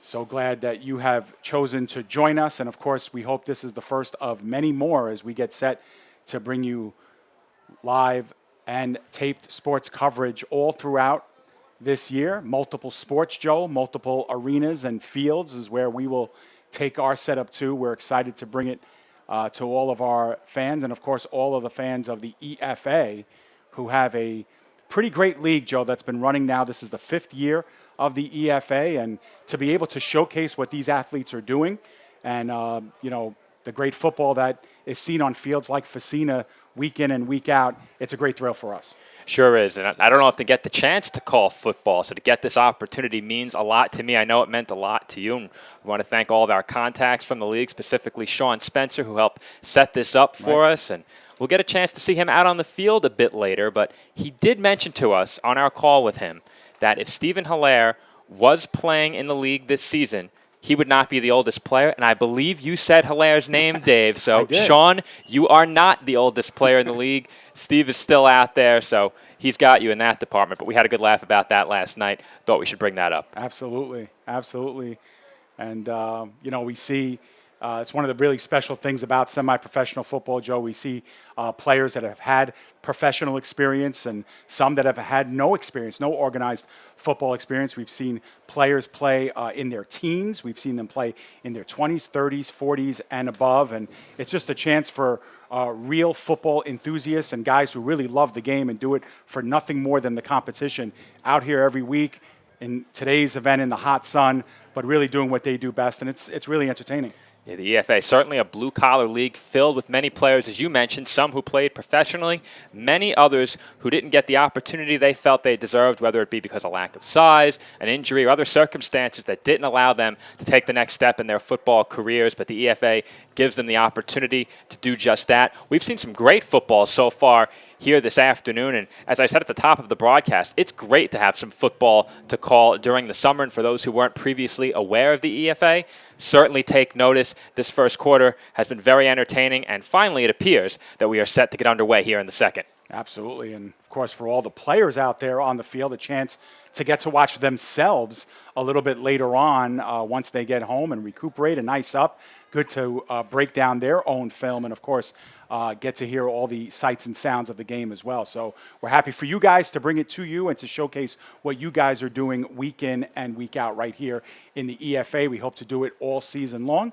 So glad that you have chosen to join us, and of course, we hope this is the first of many more as we get set to bring you live and taped sports coverage all throughout this year. Multiple sports, Joe, multiple arenas and fields is where we will take our setup to. We're excited to bring it to all of our fans and, of course, all of the fans of the EFA, who have a pretty great league, Joe, that's been running now. This is the 5th year of the EFA, and to be able to showcase what these athletes are doing and, the great football that is seen on fields like Facina week in and week out, it's a great thrill for us. Sure is, and I don't know if to get the chance to call football, so to get this opportunity means a lot to me. I know it meant a lot to you, and we want to thank all of our contacts from the league, specifically Sean Spencer, who helped set this up for us, and we'll get a chance to see him out on the field a bit later, but he did mention to us on our call with him that if Stephen Hilaire was playing in the league this season, he would not be the oldest player, and I believe you said Hilaire's name, Dave. So, Sean, you are not the oldest player in the league. Steve is still out there, so he's got you in that department. But we had a good laugh about that last night. Thought we should bring that up. Absolutely, absolutely. And, we see it's one of the really special things about semi-professional football, Joe. We see players that have had professional experience and some that have had no experience, no organized football experience. We've seen players play in their teens. We've seen them play in their 20s, 30s, 40s, and above. And it's just a chance for real football enthusiasts and guys who really love the game and do it for nothing more than the competition out here every week in today's event in the hot sun, but really doing what they do best. And it's really entertaining. Yeah, the EFA, certainly a blue-collar league filled with many players, as you mentioned, some who played professionally, many others who didn't get the opportunity they felt they deserved, whether it be because of lack of size, an injury, or other circumstances that didn't allow them to take the next step in their football careers. But the EFA gives them the opportunity to do just that. We've seen some great football so far here this afternoon, and as I said at the top of the broadcast, it's great to have some football to call during the summer, and for those who weren't previously aware of the EFA, certainly take notice. This first quarter has been very entertaining, and finally it appears that we are set to get underway here in the second. Absolutely, and of course for all the players out there on the field, a chance to get to watch themselves a little bit later on once they get home and recuperate and ice up. Good to break down their own film and, of course, get to hear all the sights and sounds of the game as well. So we're happy for you guys to bring it to you and to showcase what you guys are doing week in and week out right here in the EFA. We hope to do it all season long.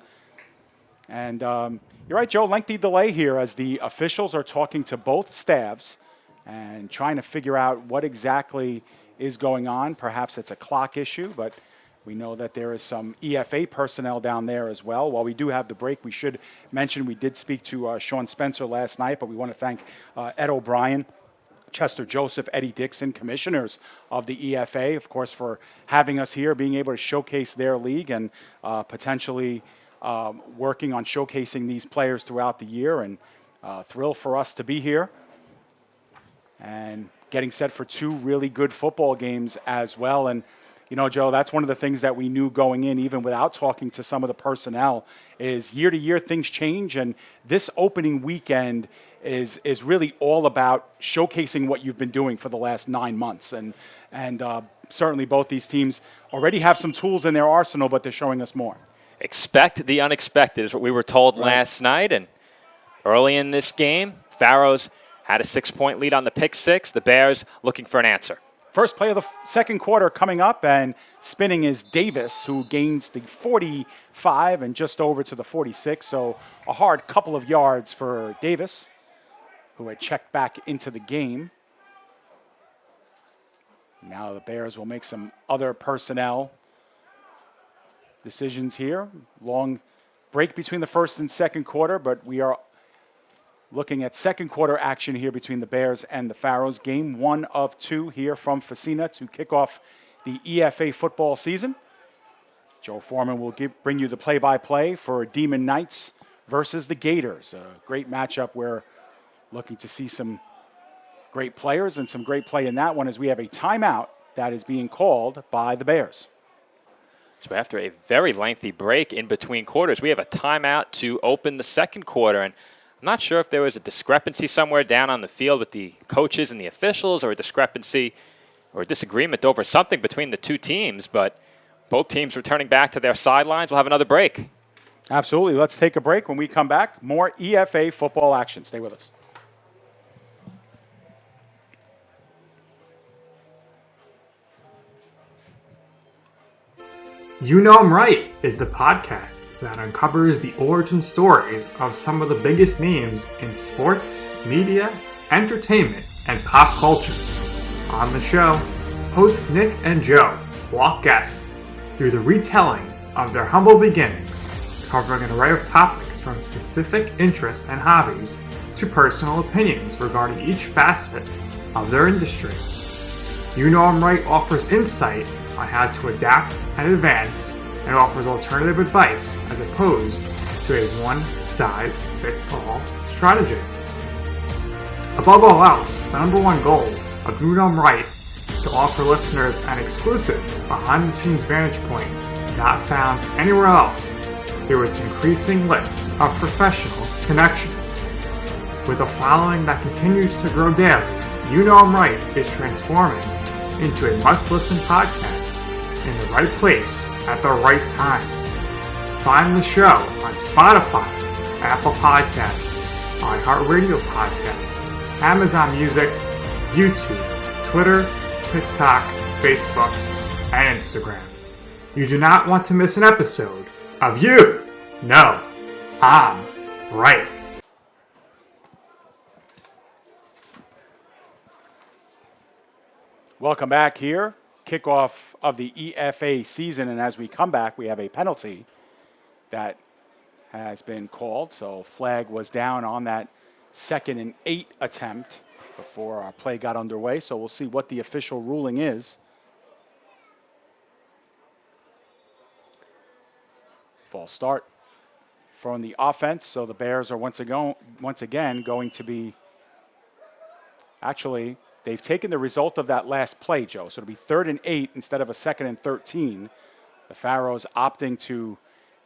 And you're right, Joe, lengthy delay here as the officials are talking to both staffs and trying to figure out what exactly is going on. Perhaps it's a clock issue, but we know that there is some EFA personnel down there as well. While we do have the break, we should mention we did speak to Sean Spencer last night, but we want to thank Ed O'Brien, Chester Joseph, Eddie Dixon, commissioners of the EFA, of course, for having us here, being able to showcase their league and potentially working on showcasing these players throughout the year. And thrill for us to be here and getting set for 2 really good football games as well. And You know, Joe, that's one of the things that we knew going in, even without talking to some of the personnel, is year to year things change. And this opening weekend is really all about showcasing what you've been doing for the last 9 months. And certainly both these teams already have some tools in their arsenal, but they're showing us more. Expect the unexpected is what we were told last night. And early in this game, Pharaohs had a 6-point lead on the pick six. The Bears looking for an answer. First play of the second quarter coming up, and spinning is Davis, who gains the 45 and just over to the 46. So a hard couple of yards for Davis, who had checked back into the game. Now the Bears will make some other personnel decisions here. Long break between the first and second quarter, but we are looking at second quarter action here between the Bears and the Pharaohs. Game 1 of 2 here from Facina to kick off the EFA football season. Joe Foreman will bring you the play-by-play for Demon Knights versus the Gators. A great matchup. We're looking to see some great players and some great play in that one as we have a timeout that is being called by the Bears. So after a very lengthy break in between quarters, we have a timeout to open the second quarter. And I'm not sure if there was a discrepancy somewhere down on the field with the coaches and the officials, or a discrepancy or a disagreement over something between the two teams, but both teams returning back to their sidelines. We'll have another break. Absolutely. Let's take a break. When we come back, more EFA football action. Stay with us. You Know 'em Right is the podcast that uncovers the origin stories of some of the biggest names in sports, media, entertainment, and pop culture. On the show, hosts Nick and Joe walk guests through the retelling of their humble beginnings, covering an array of topics from specific interests and hobbies to personal opinions regarding each facet of their industry. You Know 'em Right offers insight on how to adapt and advance, and offers alternative advice as opposed to a one-size-fits-all strategy. Above all else, the number one goal of You Know 'em Right is to offer listeners an exclusive behind-the-scenes vantage point not found anywhere else through its increasing list of professional connections. With a following that continues to grow daily, You Know 'em Right is transforming into a must-listen podcast in the right place at the right time. Find the show on Spotify, Apple Podcasts, iHeartRadio Podcasts, Amazon Music, YouTube, Twitter, TikTok, Facebook, and Instagram. You do not want to miss an episode of You Know 'em Right. Welcome back here. Kickoff of the EFA season. And as we come back, we have a penalty that has been called. So flag was down on that 2nd and 8 attempt before our play got underway. So we'll see what the official ruling is. False start from the offense. So the Bears are once again going to be actually. They've taken the result of that last play, Joe. So it'll be 3rd and 8 instead of a 2nd and 13. The Pharaohs opting to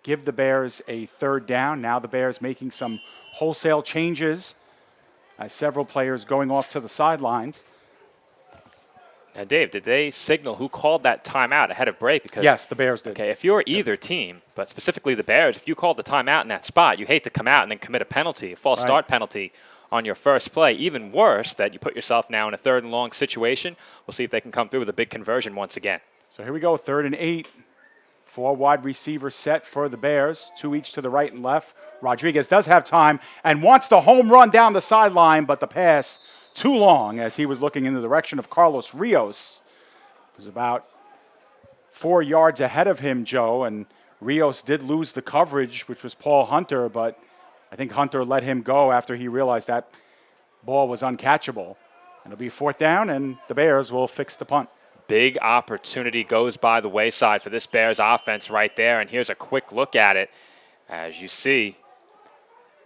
give the Bears a 3rd down. Now the Bears making some wholesale changes as several players going off to the sidelines. Now, Dave, did they signal who called that timeout ahead of break? Because, yes, the Bears did. Okay, if you're either team, but specifically the Bears, if you called the timeout in that spot, you hate to come out and then commit a penalty, a false start penalty on your first play. Even worse, that you put yourself now in a 3rd and long situation. We'll see if they can come through with a big conversion once again. So here we go, 3rd and 8. 4 wide receivers set for the Bears, 2 each to the right and left. Rodriguez does have time and wants the home run down the sideline, but the pass too long as he was looking in the direction of Carlos Rios. It was about 4 yards ahead of him, Joe, and Rios did lose the coverage, which was Paul Hunter, but I think Hunter let him go after he realized that ball was uncatchable. And it'll be 4th down, and the Bears will fix the punt. Big opportunity goes by the wayside for this Bears offense right there. And here's a quick look at it. As you see,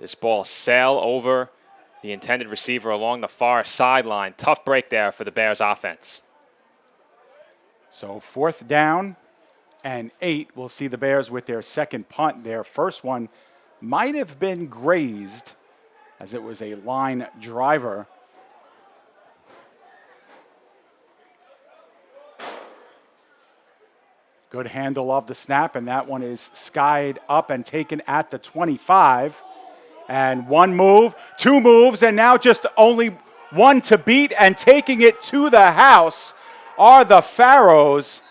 this ball sail over the intended receiver along the far sideline. Tough break there for the Bears offense. So 4th down and 8. We'll see the Bears with their second punt. Their first one might have been grazed as it was a line driver. Good handle of the snap, and that one is skied up and taken at the 25. And one move, two moves, and now just only one to beat, and taking it to the house are the Pharaohs,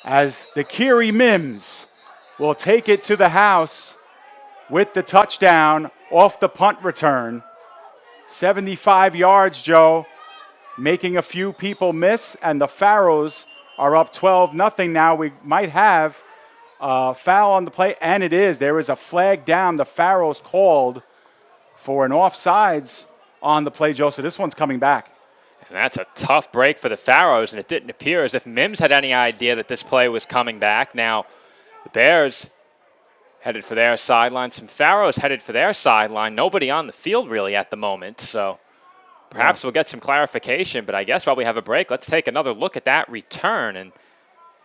as the Kiri Mims will take it to the house with the touchdown off the punt return. 75 yards, Joe, making a few people miss, and the Pharaohs are up 12-0 now. We might have a foul on the play, and it is. There is a flag down. The Pharaohs called for an offsides on the play, Joe, so this one's coming back. And that's a tough break for the Pharaohs, and it didn't appear as if Mims had any idea that this play was coming back. Now, the Bears headed for their sideline. Some Pharaohs headed for their sideline. Nobody on the field really at the moment, so perhaps we'll get some clarification. But I guess while we have a break, let's take another look at that return and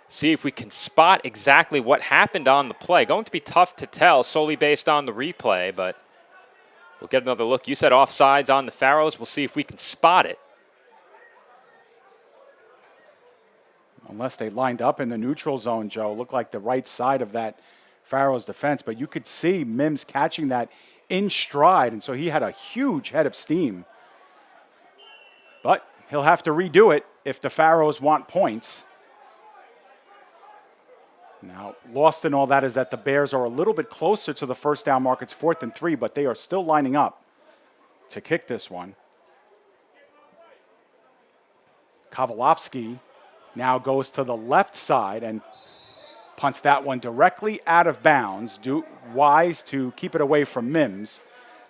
see if we can spot exactly what happened on the play. Going to be tough to tell solely based on the replay, but we'll get another look. You said offsides on the Pharaohs. We'll see if we can spot it. Unless they lined up in the neutral zone, Joe. Looked like the right side of that Pharaohs defense, but you could see Mims catching that in stride, and so he had a huge head of steam. But he'll have to redo it if the Pharaohs want points. Now, lost in all that is that the Bears are a little bit closer to the first down mark. It's 4th and 3, but they are still lining up to kick this one. Kovalovsky now goes to the left side and punts that one directly out of bounds. Wise to keep it away from Mims.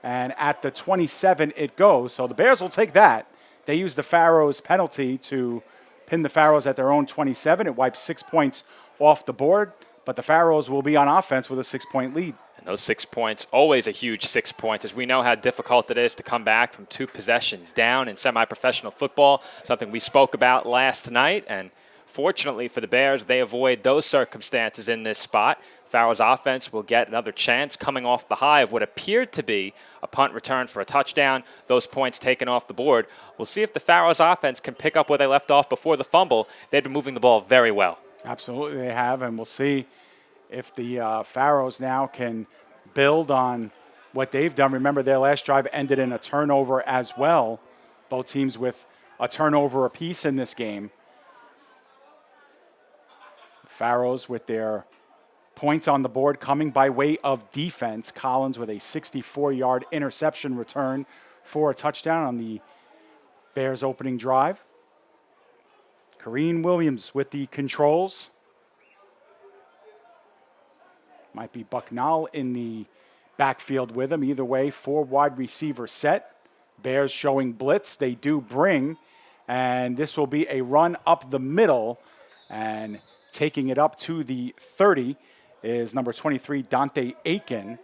And at the 27 it goes. So the Bears will take that. They use the Pharaohs penalty to pin the Pharaohs at their own 27. It wipes 6 points off the board, but the Pharaohs will be on offense with a 6-point lead. And those 6 points, always a huge 6 points, as we know how difficult it is to come back from 2 possessions down in semi-professional football, something we spoke about last night. And fortunately for the Bears, they avoid those circumstances in this spot. Pharaohs offense will get another chance coming off the high of what appeared to be a punt return for a touchdown. Those points taken off the board. We'll see if the Pharaohs offense can pick up where they left off before the fumble. They've been moving the ball very well. Absolutely they have, and we'll see if the Pharaohs now can build on what they've done. Remember, their last drive ended in a turnover as well. Both teams with a turnover apiece in this game. Pharaohs with their points on the board coming by way of defense. Collins with a 64-yard interception return for a touchdown on the Bears' opening drive. Kareem Williams with the controls. Might be Bucknell in the backfield with him. Either way, 4 wide receiver set. Bears showing blitz. They do bring. And this will be a run up the middle. And taking it up to the 30 is number 23, Dante Aiken,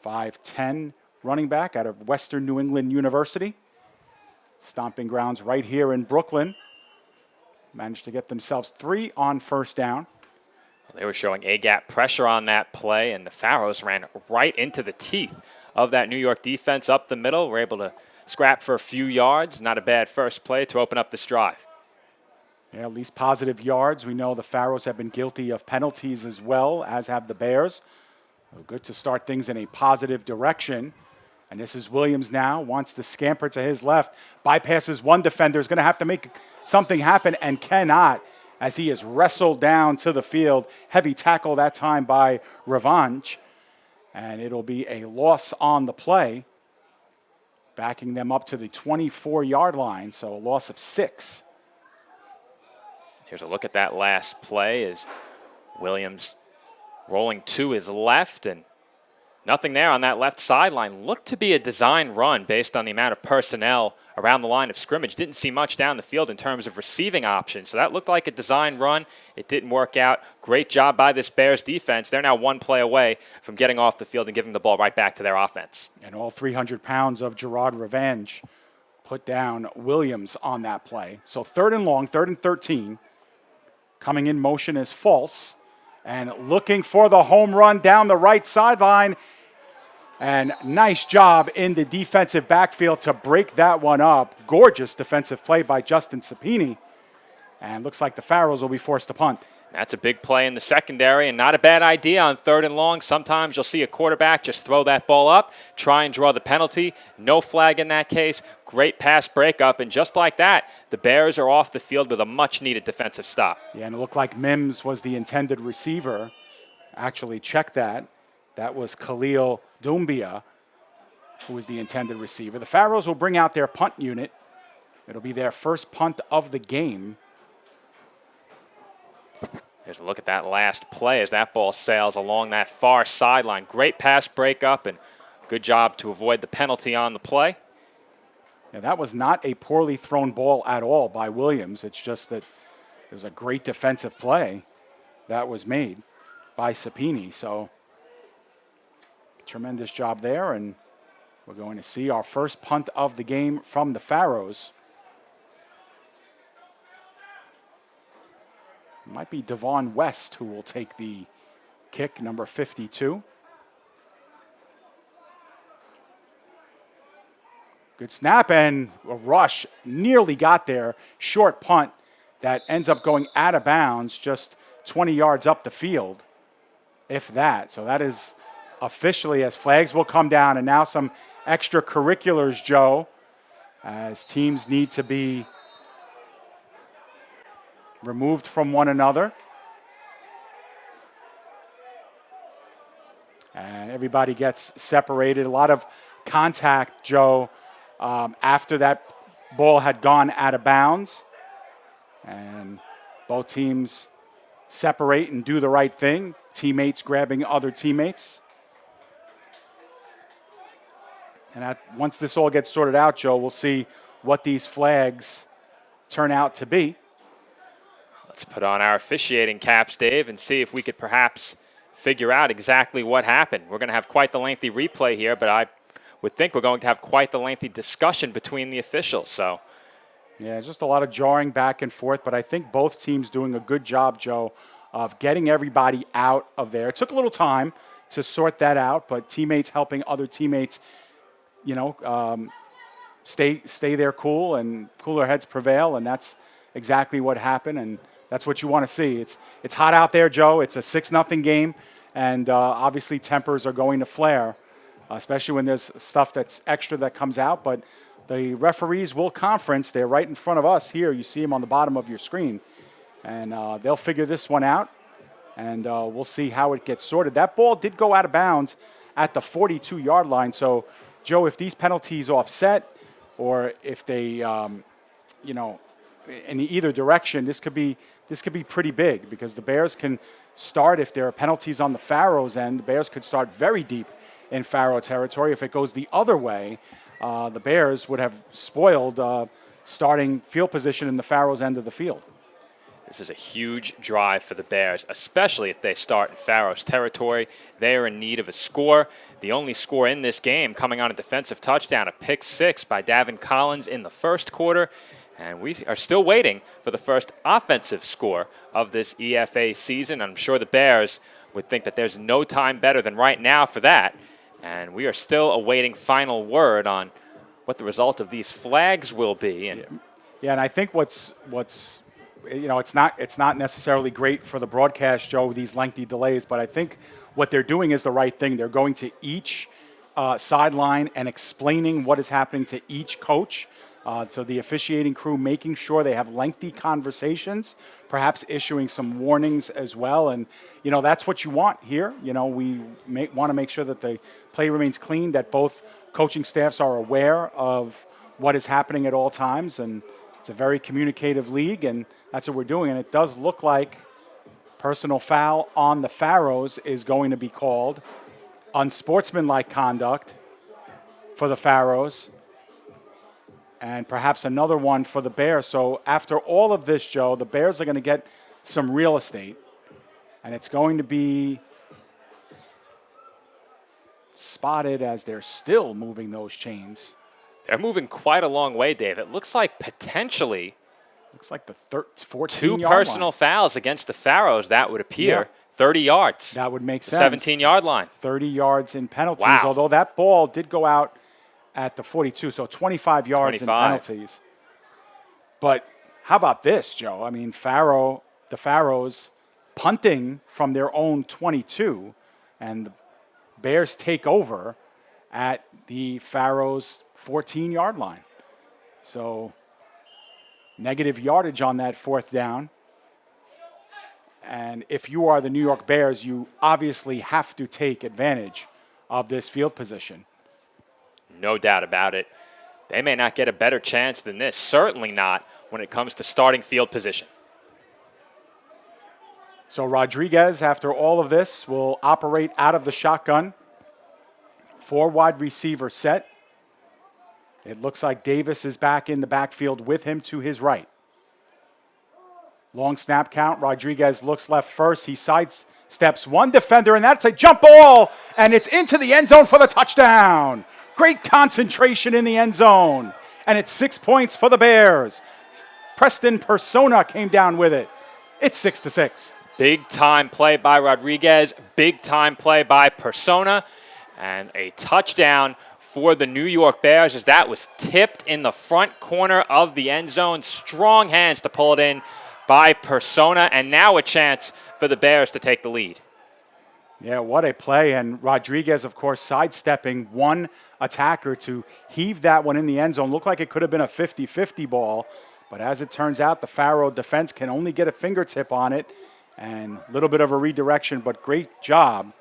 5'10", running back out of Western New England University. Stomping grounds right here in Brooklyn. Managed to get themselves 3 on first down. They were showing A-gap pressure on that play, and the Pharaohs ran right into the teeth of that New York defense up the middle. Were able to scrap for a few yards. Not a bad first play to open up this drive. Yeah, at least positive yards. We know the Pharaohs have been guilty of penalties as well, as have the Bears. So good to start things in a positive direction. And this is Williams now, wants to scamper to his left, bypasses one defender, is going to have to make something happen and cannot, as he is wrestled down to the field. Heavy tackle that time by Revanche. And it'll be a loss on the play, backing them up to the 24-yard line, so a loss of 6. Here's a look at that last play as Williams rolling to his left, and nothing there on that left sideline. Looked to be a design run based on the amount of personnel around the line of scrimmage. Didn't see much down the field in terms of receiving options. So that looked like a design run. It didn't work out. Great job by this Bears defense. They're now 1 play away from getting off the field and giving the ball right back to their offense. And all 300 pounds of Gerard Revenge put down Williams on that play. So 3rd and long, 3rd and 13. Coming in motion is false. And looking for the home run down the right sideline. And nice job in the defensive backfield to break that one up. Gorgeous defensive play by Justin Sapini. And looks like the Pharaohs will be forced to punt. That's a big play in the secondary and not a bad idea on 3rd and long. Sometimes you'll see a quarterback just throw that ball up, try and draw the penalty. No flag in that case. Great pass breakup. And just like that, the Bears are off the field with a much-needed defensive stop. Yeah, and it looked like Mims was the intended receiver. Actually, check that. That was Khalil Doumbia, who was the intended receiver. The Pharaohs will bring out their punt unit. It'll be their first punt of the game. Here's a look at that last play as that ball sails along that far sideline. Great pass breakup and good job to avoid the penalty on the play. Yeah, that was not a poorly thrown ball at all by Williams. It's just that it was a great defensive play that was made by Sapini. So tremendous job there, and we're going to see our first punt of the game from the Pharaohs. It might be Devon West who will take the kick, number 52. Good snap, and a rush nearly got there. Short punt that ends up going out of bounds just 20 yards up the field, if that. So that is officially, as flags will come down, and now some extracurriculars, Joe, as teams need to be removed from one another. And everybody gets separated. A lot of contact, Joe, after that ball had gone out of bounds. And both teams separate and do the right thing. Teammates grabbing other teammates. And once this all gets sorted out, Joe, we'll see what these flags turn out to be. Let's put on our officiating caps, Dave, and see if we could perhaps figure out exactly what happened. We're going to have quite the lengthy replay here, but I would think we're going to have quite the lengthy discussion between the officials. So, yeah, just a lot of jarring back and forth, but I think both teams doing a good job, Joe, of getting everybody out of there. It took a little time to sort that out, but teammates helping other teammates, stay there cool, and cooler heads prevail, and that's exactly what happened, and that's what you want to see. It's hot out there, Joe. It's a 6-0 game, and obviously tempers are going to flare, especially when there's stuff that's extra that comes out. But the referees will conference. They're right in front of us here. You see them on the bottom of your screen, and they'll figure this one out, and we'll see how it gets sorted. That ball did go out of bounds at the 42-yard line. So, Joe, if these penalties offset, or if they, in either direction, this could be pretty big, because the Bears can start, if there are penalties on the Pharaohs end, the Bears could start very deep in Pharaoh territory. If it goes the other way, the Bears would have spoiled starting field position in the Pharaohs end of the field. this is a huge drive for the Bears, especially if they start in Pharaohs territory. They are in need of a score. The only score in this game coming on a defensive touchdown, a pick six by Davin Collins in the first quarter. And we are still waiting for the first offensive score of this EFA season. I'm sure the Bears would think that there's no time better than right now for that. And we are still awaiting final word on what the result of these flags will be. And yeah, and I think what's it's not necessarily great for the broadcast, Joe, these lengthy delays, but I think what they're doing is the right thing. They're going to each sideline and explaining what is happening to each coach. So the officiating crew making sure they have lengthy conversations, perhaps issuing some warnings as well. And, that's what you want here. We want to make sure that the play remains clean, that both coaching staffs are aware of what is happening at all times. And it's a very communicative league, and that's what we're doing. And it does look like personal foul on the Pharaohs is going to be called. Unsportsmanlike conduct for the Pharaohs. And perhaps another one for the Bears. So after all of this, Joe, the Bears are going to get some real estate. And it's going to be spotted as they're still moving those chains. they're moving quite a long way, Dave. It looks like potentially Looks like the 14-yard Two personal fouls against the Pharaohs, that would appear. Yeah. 30 yards. That would make sense. 17-yard line. 30 yards in penalties, Wow. although that ball did go out at the 42, so 25 yards 25. in penalties. But how about this, Joe? I mean, the Pharaohs punting from their own 22, and the Bears take over at the Pharaohs' 14-yard line. So negative yardage on that fourth down. And if you are the New York Bears, you obviously have to take advantage of this field position. No doubt about it. They may not get a better chance than this. Certainly not when it comes to starting field position. So Rodriguez, after all of this, will operate out of the shotgun. 4 wide receiver set. It looks like Davis is back in the backfield with him to his right. Long snap count. Rodriguez looks left first. He sidesteps one defender, and that's a jump ball, and it's into the end zone for the touchdown. Great concentration in the end zone, and it's 6 points for the Bears. Preston Persona came down with it. It's 6-6. Big time play by Rodriguez. Big time play by Persona. And a touchdown for the New York Bears as that was tipped in the front corner of the end zone. Strong hands to pull it in by Persona, and now a chance for the Bears to take the lead. Yeah, what a play. And Rodriguez, of course, sidestepping one attacker to heave that one in the end zone. Looked like it could have been a 50-50 ball, but as it turns out, the Pharaoh defense can only get a fingertip on it, and a little bit of a redirection, but great job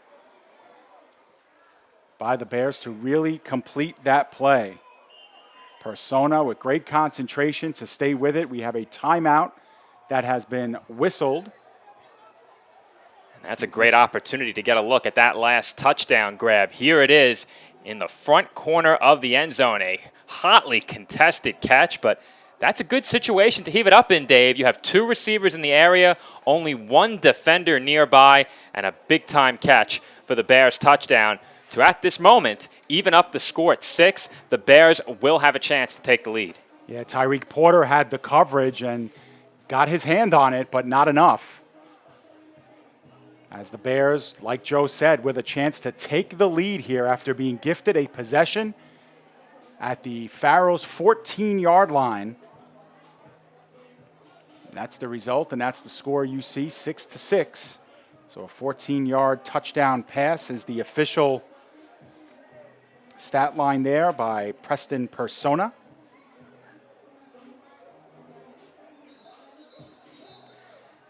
by the Bears to really complete that play. Persona with great concentration to stay with it. We have a timeout that has been whistled. And that's a great opportunity to get a look at that last touchdown grab. Here it is in the front corner of the end zone. A hotly contested catch, but that's a good situation to heave it up in, Dave. You have 2 receivers in the area, only 1 defender nearby, and a big-time catch for the Bears touchdown to, at this moment, even up the score at 6. The Bears will have a chance to take the lead. Yeah, Tyreek Porter had the coverage and got his hand on it, but not enough. As the Bears, like Joe said, with a chance to take the lead here after being gifted a possession at the Pharaohs' 14-yard line. That's the result, and that's the score you see, 6-6. So a 14-yard touchdown pass is the official stat line there by Preston Persona.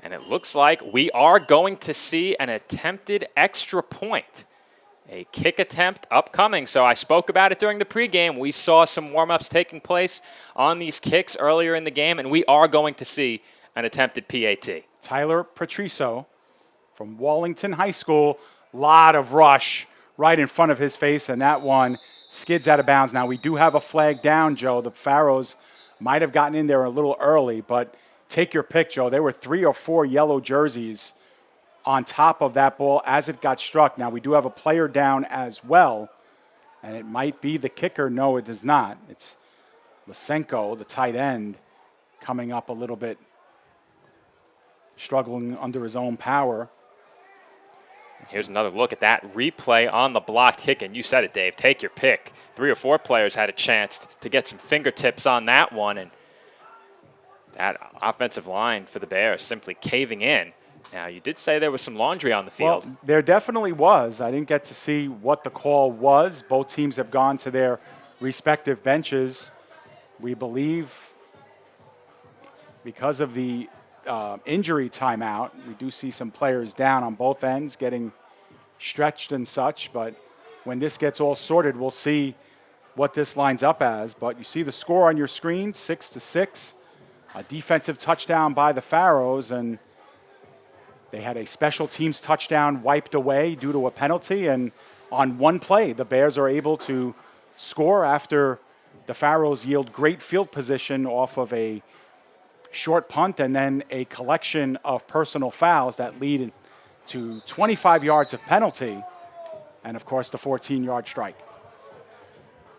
And it looks like we are going to see an attempted extra point. A kick attempt upcoming. So I spoke about it during the pregame. We saw some warm-ups taking place on these kicks earlier in the game, and we are going to see an attempted PAT. Tyler Patriso from Wallington High School. Lot of rush right in front of his face, and that one skids out of bounds. Now, we do have a flag down, Joe. The Pharaohs might have gotten in there a little early, but take your pick, Joe. There were 3 or 4 yellow jerseys on top of that ball as it got struck. Now, we do have a player down as well, and it might be the kicker. No, it does not. It's Lysenko, the tight end, coming up a little bit, struggling under his own power. Here's another look at that replay on the blocked kick, and you said it, Dave. Take your pick. 3 or 4 players had a chance to get some fingertips on that one, and that offensive line for the Bears simply caving in. Now, you did say there was some laundry on the field. Well, there definitely was. I didn't get to see what the call was. Both teams have gone to their respective benches. We believe because of the injury timeout, we do see some players down on both ends getting stretched and such. But when this gets all sorted, we'll see what this lines up as. But you see the score on your screen, 6-6. A defensive touchdown by the Pharaohs, and they had a special teams touchdown wiped away due to a penalty. And on one play, the Bears are able to score after the Pharaohs yield great field position off of a short punt and then a collection of personal fouls that lead to 25 yards of penalty and, of course, the 14-yard strike.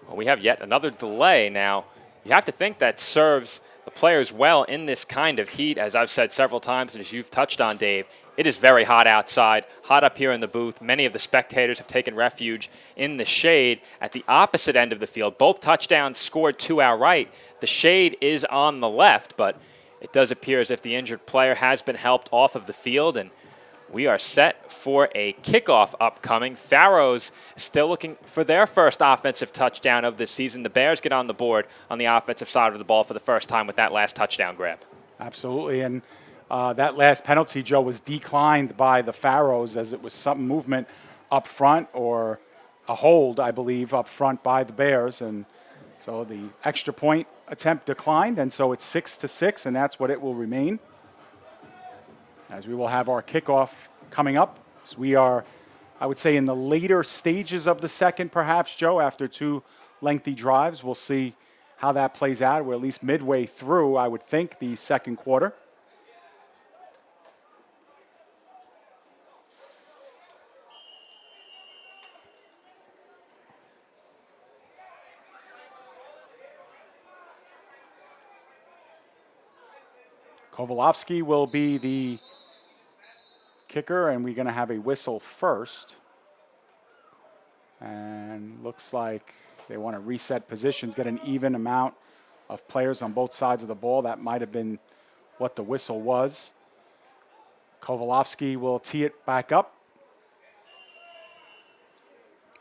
Well, we have yet another delay now. You have to think that serves the players well in this kind of heat. As I've said several times, and as you've touched on, Dave, it is very hot outside, hot up here in the booth. Many of the spectators have taken refuge in the shade at the opposite end of the field. Both touchdowns scored to our right. The shade is on the left, but it does appear as if the injured player has been helped off of the field, and we are set for a kickoff upcoming. Pharaohs still looking for their first offensive touchdown of this season. The Bears get on the board on the offensive side of the ball for the first time with that last touchdown grab. Absolutely, and that last penalty, Joe, was declined by the Pharaohs as it was some movement up front or a hold, I believe, up front by the Bears. And so the extra point attempt declined, and so it's 6-6, and that's what it will remain. As we will have our kickoff coming up. So we are, I would say, in the later stages of the second, perhaps, Joe, after 2 lengthy drives. We'll see how that plays out. We're at least midway through, I would think, the second quarter. Kovalovsky will be the kicker, and we're going to have a whistle first. And looks like they want to reset positions, get an even amount of players on both sides of the ball. That might have been what the whistle was. Kovalovsky will tee it back up.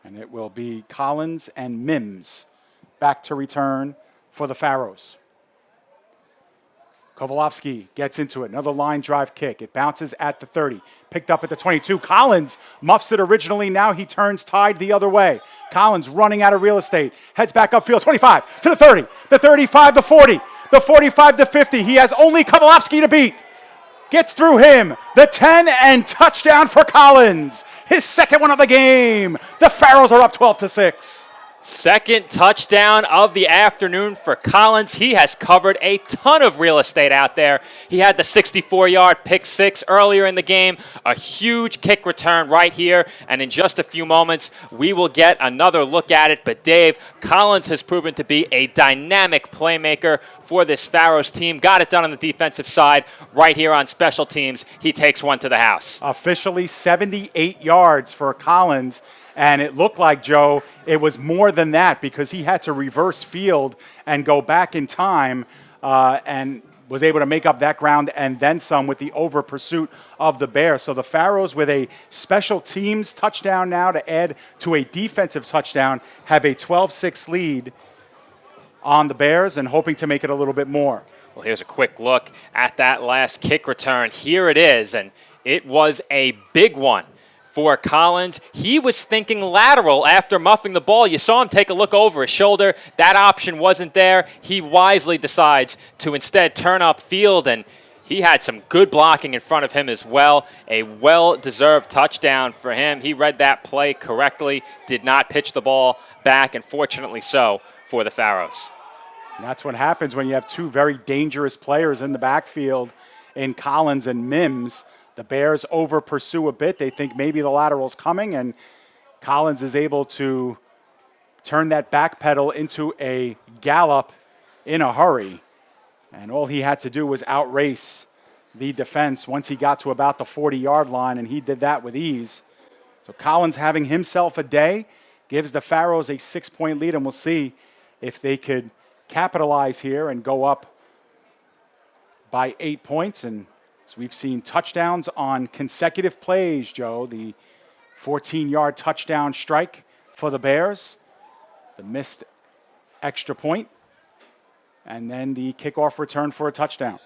And it will be Collins and Mims back to return for the Pharaohs. Kovalovsky gets into it. Another line drive kick. It bounces at the 30. Picked up at the 22. Collins muffs it originally. Now he turns tied the other way. Collins running out of real estate. Heads back upfield. 25 to the 30. The 35, the 40. The 45 to 50. He has only Kovalovsky to beat. Gets through him. The 10 and touchdown for Collins. His second one of the game. The Pharaohs are up 12-6. Second touchdown of the afternoon for Collins. He has covered a ton of real estate out there. He had the 64-yard pick six earlier in the game, a huge kick return right here, and in just a few moments, we will get another look at it. But Dave, Collins has proven to be a dynamic playmaker for this Pharaohs team. Got it done on the defensive side. Right here on special teams, he takes one to the house. Officially 78 yards for Collins. And it looked like, Joe, it was more than that because he had to reverse field and go back in time and was able to make up that ground and then some with the over pursuit of the Bears. So the Pharaohs, with a special teams touchdown now to add to a defensive touchdown, have a 12-6 lead on the Bears and hoping to make it a little bit more. Well, here's a quick look at that last kick return. Here it is, and it was a big one for Collins. He was thinking lateral after muffing the ball. You saw him take a look over his shoulder. That option wasn't there. He wisely decides to instead turn upfield, and he had some good blocking in front of him as well. A well-deserved touchdown for him. He read that play correctly, did not pitch the ball back, and fortunately so for the Pharaohs. And that's what happens when you have two very dangerous players in the backfield in Collins and Mims. The Bears over pursue a bit. They think maybe the lateral's coming, and Collins is able to turn that back pedal into a gallop in a hurry. And all he had to do was outrace the defense once he got to about the 40-yard line, and he did that with ease. So Collins having himself a day gives the Pharaohs a 6-point lead, and we'll see if they could capitalize here and go up by 8 points. And so we've seen touchdowns on consecutive plays, Joe. The 14-yard touchdown strike for the Bears, the missed extra point, and then the kickoff return for a touchdown.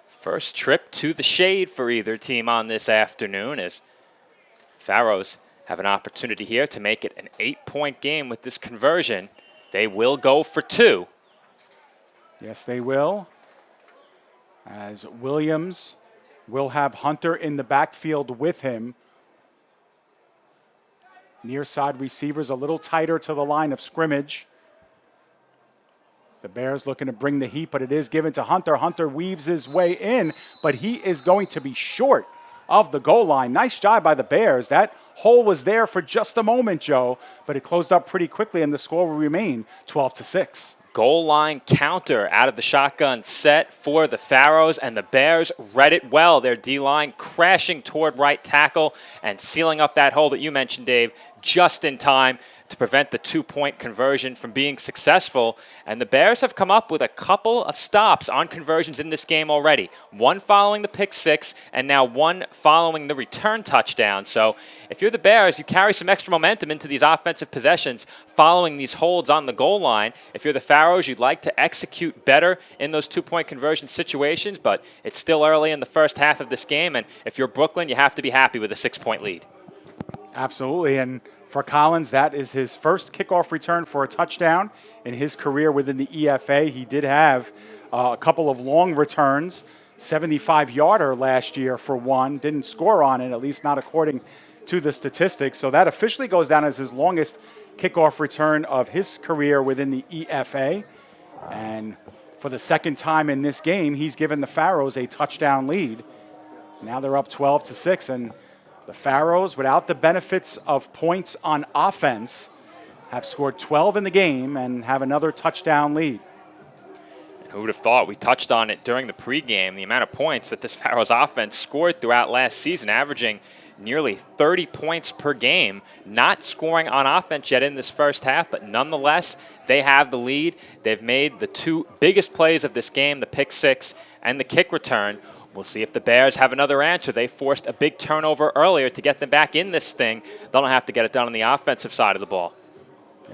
First trip to the shade for either team on this afternoon as Pharaohs have an opportunity here to make it an 8-point game with this conversion. They will go for 2. Yes, they will. As Williams will have Hunter in the backfield with him. Near side receivers a little tighter to the line of scrimmage. The Bears looking to bring the heat, but it is given to Hunter. Hunter weaves his way in, but he is going to be short of the goal line. Nice job by the Bears. That hole was there for just a moment, Joe, but it closed up pretty quickly, and the score will remain 12-6. goal line counter out of the shotgun set for the Pharaohs, and the Bears read it well. Their D-line crashing toward right tackle and sealing up that hole that you mentioned, Dave, just in time to prevent the two-point conversion from being successful. And the Bears have come up with a couple of stops on conversions in this game already. One following the pick six, and now one following the return touchdown. So if you're the Bears, you carry some extra momentum into these offensive possessions following these holds on the goal line. If you're the Pharaohs, you'd like to execute better in those two-point conversion situations, but it's still early in the first half of this game, and if you're Brooklyn, you have to be happy with a 6-point lead. Absolutely, and for Collins, that is his first kickoff return for a touchdown in his career within the EFA. He did have a couple of long returns, 75-yarder last year for one. Didn't score on it, at least not according to the statistics. So that officially goes down as his longest kickoff return of his career within the EFA. And for the second time in this game, he's given the Pharaohs a touchdown lead. Now they're up 12-6, and the Pharaohs, without the benefits of points on offense, have scored 12 in the game and have another touchdown lead. Who would have thought? We touched on it during the pregame, the amount of points that this Pharaohs offense scored throughout last season, averaging nearly 30 points per game, not scoring on offense yet in this first half, but nonetheless, they have the lead. They've made the two biggest plays of this game, the pick six and the kick return. We'll see if the Bears have another answer. They forced a big turnover earlier to get them back in this thing. They'll have to get it done on the offensive side of the ball.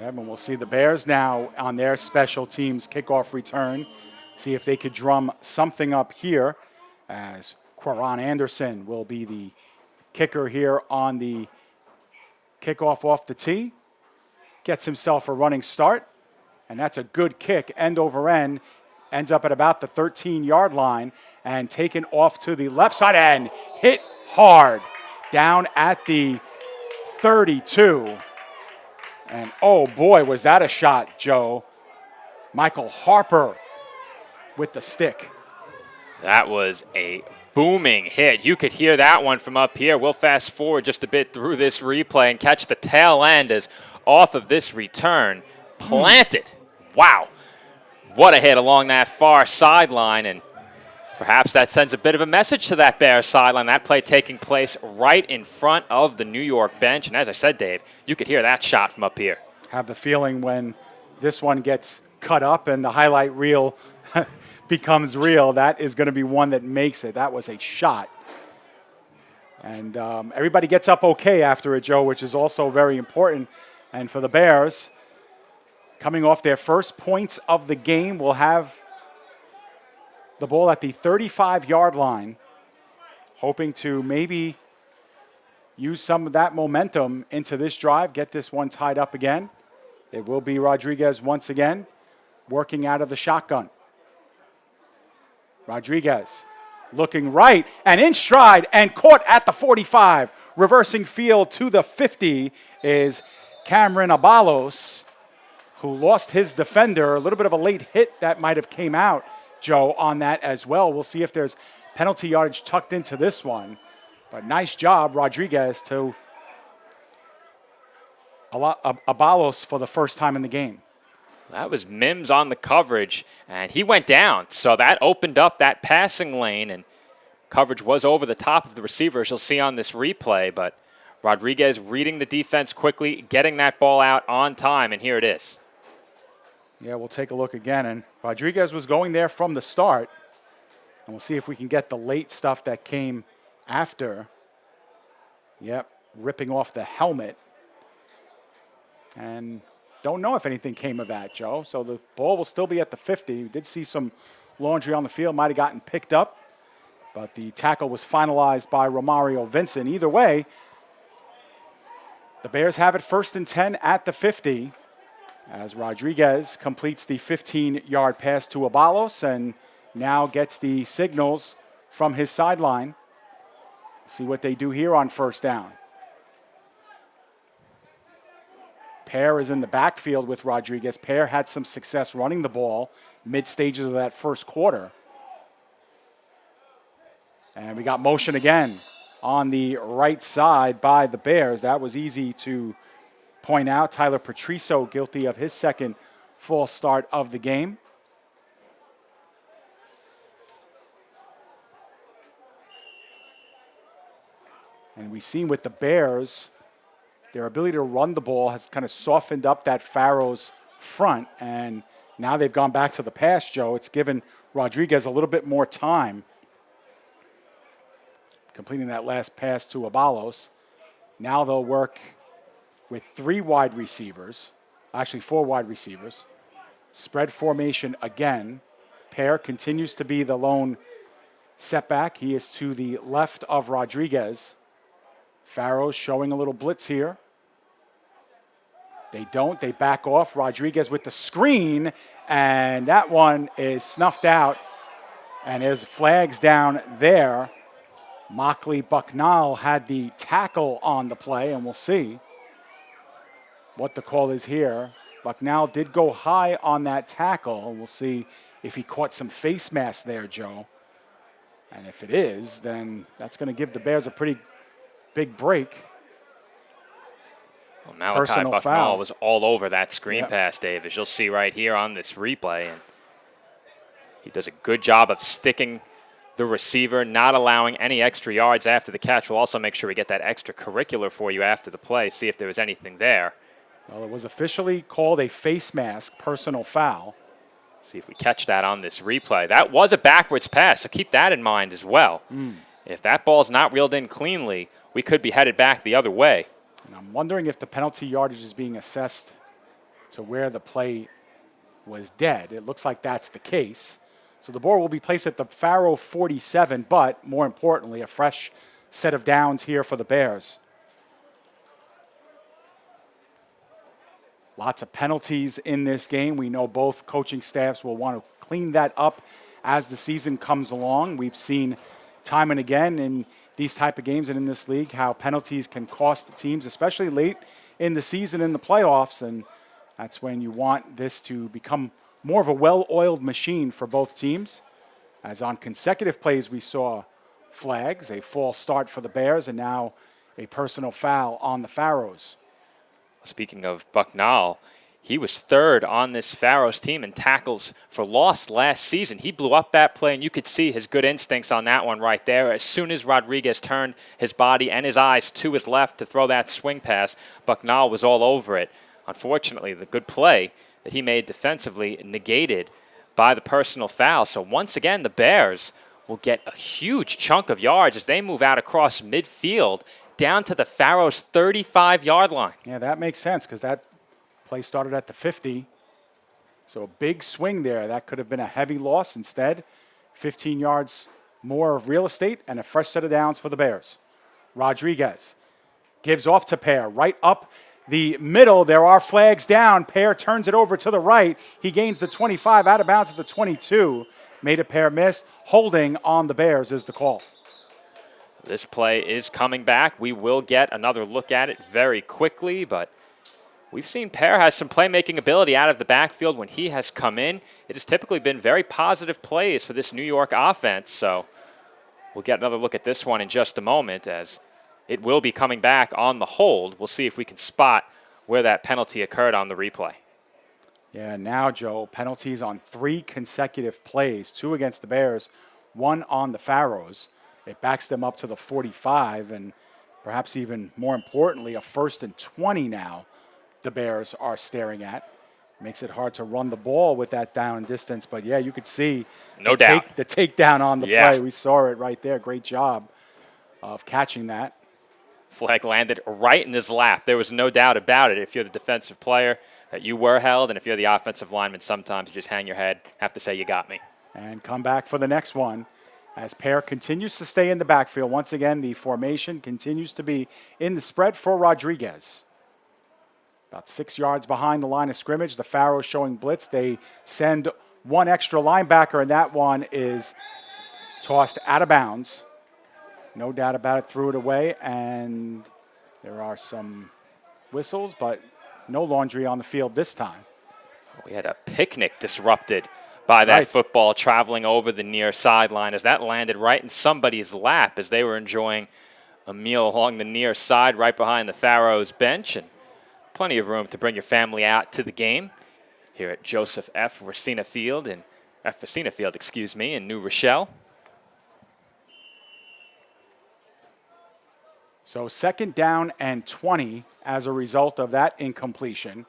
Yeah, but we'll see the Bears now on their special teams kickoff return. See if they could drum something up here, as Quaron Anderson will be the kicker here on the kickoff off the tee. Gets himself a running start, and that's a good kick, end over end. Ends up at about the 13-yard line and taken off to the left side and hit hard down at the 32. And oh boy, was that a shot, Joe. Michael Harper with the stick. That was a booming hit. You could hear that one from up here. We'll fast forward just a bit through this replay and catch the tail end as off of this return. Planted. Wow. What a hit along that far sideline, and perhaps that sends a bit of a message to that Bears sideline. That play taking place right in front of the New York bench. And as I said, Dave, you could hear that shot from up here. Have the feeling when this one gets cut up and the highlight reel becomes real, that is going to be one that makes it. That was a shot. And everybody gets up okay after it, Joe, which is also very important. And for the Bears, coming off their first points of the game, will have the ball at the 35-yard line, hoping to maybe use some of that momentum into this drive, get this one tied up again. It will be Rodriguez once again working out of the shotgun. Rodriguez looking right and in stride and caught at the 45. Reversing field to the 50 is Cameron Abalos, who lost his defender. A little bit of a late hit that might have came out, Joe, on that as well. We'll see if there's penalty yardage tucked into this one. But nice job, Rodriguez, to Abalos for the first time in the game. That was Mims on the coverage, and he went down. So that opened up that passing lane, and coverage was over the top of the receivers. You'll see on this replay, but Rodriguez reading the defense quickly, getting that ball out on time, and here it is. Yeah, we'll take a look again. And Rodriguez was going there from the start. And we'll see if we can get the late stuff that came after. Yep, ripping off the helmet. And don't know if anything came of that, Joe. So the ball will still be at the 50. We did see some laundry on the field. Might have gotten picked up. But the tackle was finalized by Romario Vincent. Either way, the Bears have it 1st and 10 at the 50 as Rodriguez completes the 15-yard pass to Abalos and now gets the signals from his sideline. See what they do here on 1st down. Pear is in the backfield with Rodriguez. Pear had some success running the ball mid-stages of that first quarter. And we got motion again on the right side by the Bears. That was easy to point out. Tyler Patriso guilty of his second false start of the game. And we've seen with the Bears, their ability to run the ball has kind of softened up that Pharaohs front. And now they've gone back to the pass, Joe. It's given Rodriguez a little bit more time completing that last pass to Abalos. Now they'll work with 3 wide receivers, actually 4 wide receivers. Spread formation again. Pear continues to be the lone setback. He is to the left of Rodriguez. Pharaohs showing a little blitz here. They don't. They back off. Rodriguez with the screen, and that one is snuffed out. And there's flags down there. Mockley Bucknell had the tackle on the play, and we'll see what the call is here. Bucknell did go high on that tackle. We'll see if he caught some face mask there, Joe. And if it is, then that's going to give the Bears a pretty big break. Well, Malachi Personal Bucknell foul. was all over that screen Yep. pass, Dave, as you'll see right here on this replay. And he does a good job of sticking the receiver, not allowing any extra yards after the catch. We'll also make sure we get that extracurricular for you after the play, see if there was anything there. Well, it was officially called a face mask personal foul. See if we catch that on this replay. That was a backwards pass, so keep that in mind as well. If that ball's not reeled in cleanly, we could be headed back the other way. And I'm wondering if the penalty yardage is being assessed to where the play was dead. It looks like that's the case. So the ball will be placed at the Pharaoh 47, but more importantly, a fresh set of downs here for the Bears. Lots of penalties in this game. We know both coaching staffs will want to clean that up as the season comes along. We've seen time and again in these type of games and in this league how penalties can cost teams, especially late in the season in the playoffs, and that's when you want this to become more of a well-oiled machine for both teams. As on consecutive plays we saw flags, a false start for the Bears, and now a personal foul on the Pharaohs. Speaking of Bucknell, he was third on this Pharaohs team in tackles for loss last season. He blew up that play, and you could see his good instincts on that one right there. As soon as Rodriguez turned his body and his eyes to his left to throw that swing pass, Bucknell was all over it. Unfortunately, the good play that he made defensively negated by the personal foul. So once again, the Bears will get a huge chunk of yards as they move out across midfield down to the Pharaohs' 35-yard line. Yeah, that makes sense because that play started at the 50. So a big swing there. That could have been a heavy loss. Instead, 15 yards more of real estate and a fresh set of downs for the Bears. Rodriguez gives off to Pear. Right up the middle. There are flags down. Pear turns it over to the right. He gains the 25 out of bounds at the 22. Made a Pear miss. Holding on the Bears is the call. This play is coming back. We will get another look at it very quickly, but we've seen Pear has some playmaking ability out of the backfield when he has come in. It has typically been very positive plays for this New York offense, so we'll get another look at this one in just a moment as it will be coming back on the hold. We'll see if we can spot where that penalty occurred on the replay. Yeah, now, Joe, penalties on 3 consecutive plays, 2 against the Bears, 1 on the Pharaohs. It backs them up to the 45, and perhaps even more importantly, a 1st and 20 now the Bears are staring at. Makes it hard to run the ball with that down distance, but yeah, you could see No doubt. the takedown on the Yeah. play. We saw it right there. Great job of catching that. Flag landed right in his lap. There was no doubt about it. If you're the defensive player, that you were held, and if you're the offensive lineman, sometimes you just hang your head, have to say you got me. And come back for the next one. As Pear continues to stay in the backfield, once again, the formation continues to be in the spread for Rodriguez. About 6 yards behind the line of scrimmage. The Pharaohs showing blitz. They send one extra linebacker, and that one is tossed out of bounds. No doubt about it, threw it away, and there are some whistles, but no laundry on the field this time. We had a picnic disrupted by that Right. football traveling over the near sideline as that landed right in somebody's lap as they were enjoying a meal along the near side right behind the Pharaohs bench, and plenty of room to bring your family out to the game. here at Joseph F. Facina Field in New Rochelle. So 2nd down and 20 as a result of that incompletion.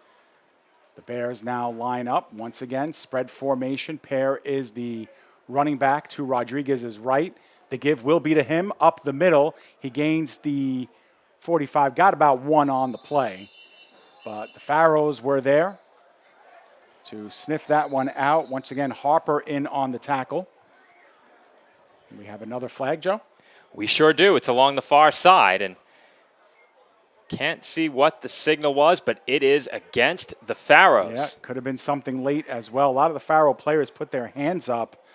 The Bears now line up once again, spread formation. Pair is the running back to Rodriguez's right. The give will be to him up the middle. He gains the 45, got about 1 on the play. But the Pharaohs were there to sniff that one out. Once again, Harper in on the tackle. We have another flag, Joe. We sure do. It's along the far side, and can't see what the signal was, but it is against the Pharaohs. Yeah, could have been something late as well. A lot of the Pharaoh players put their hands up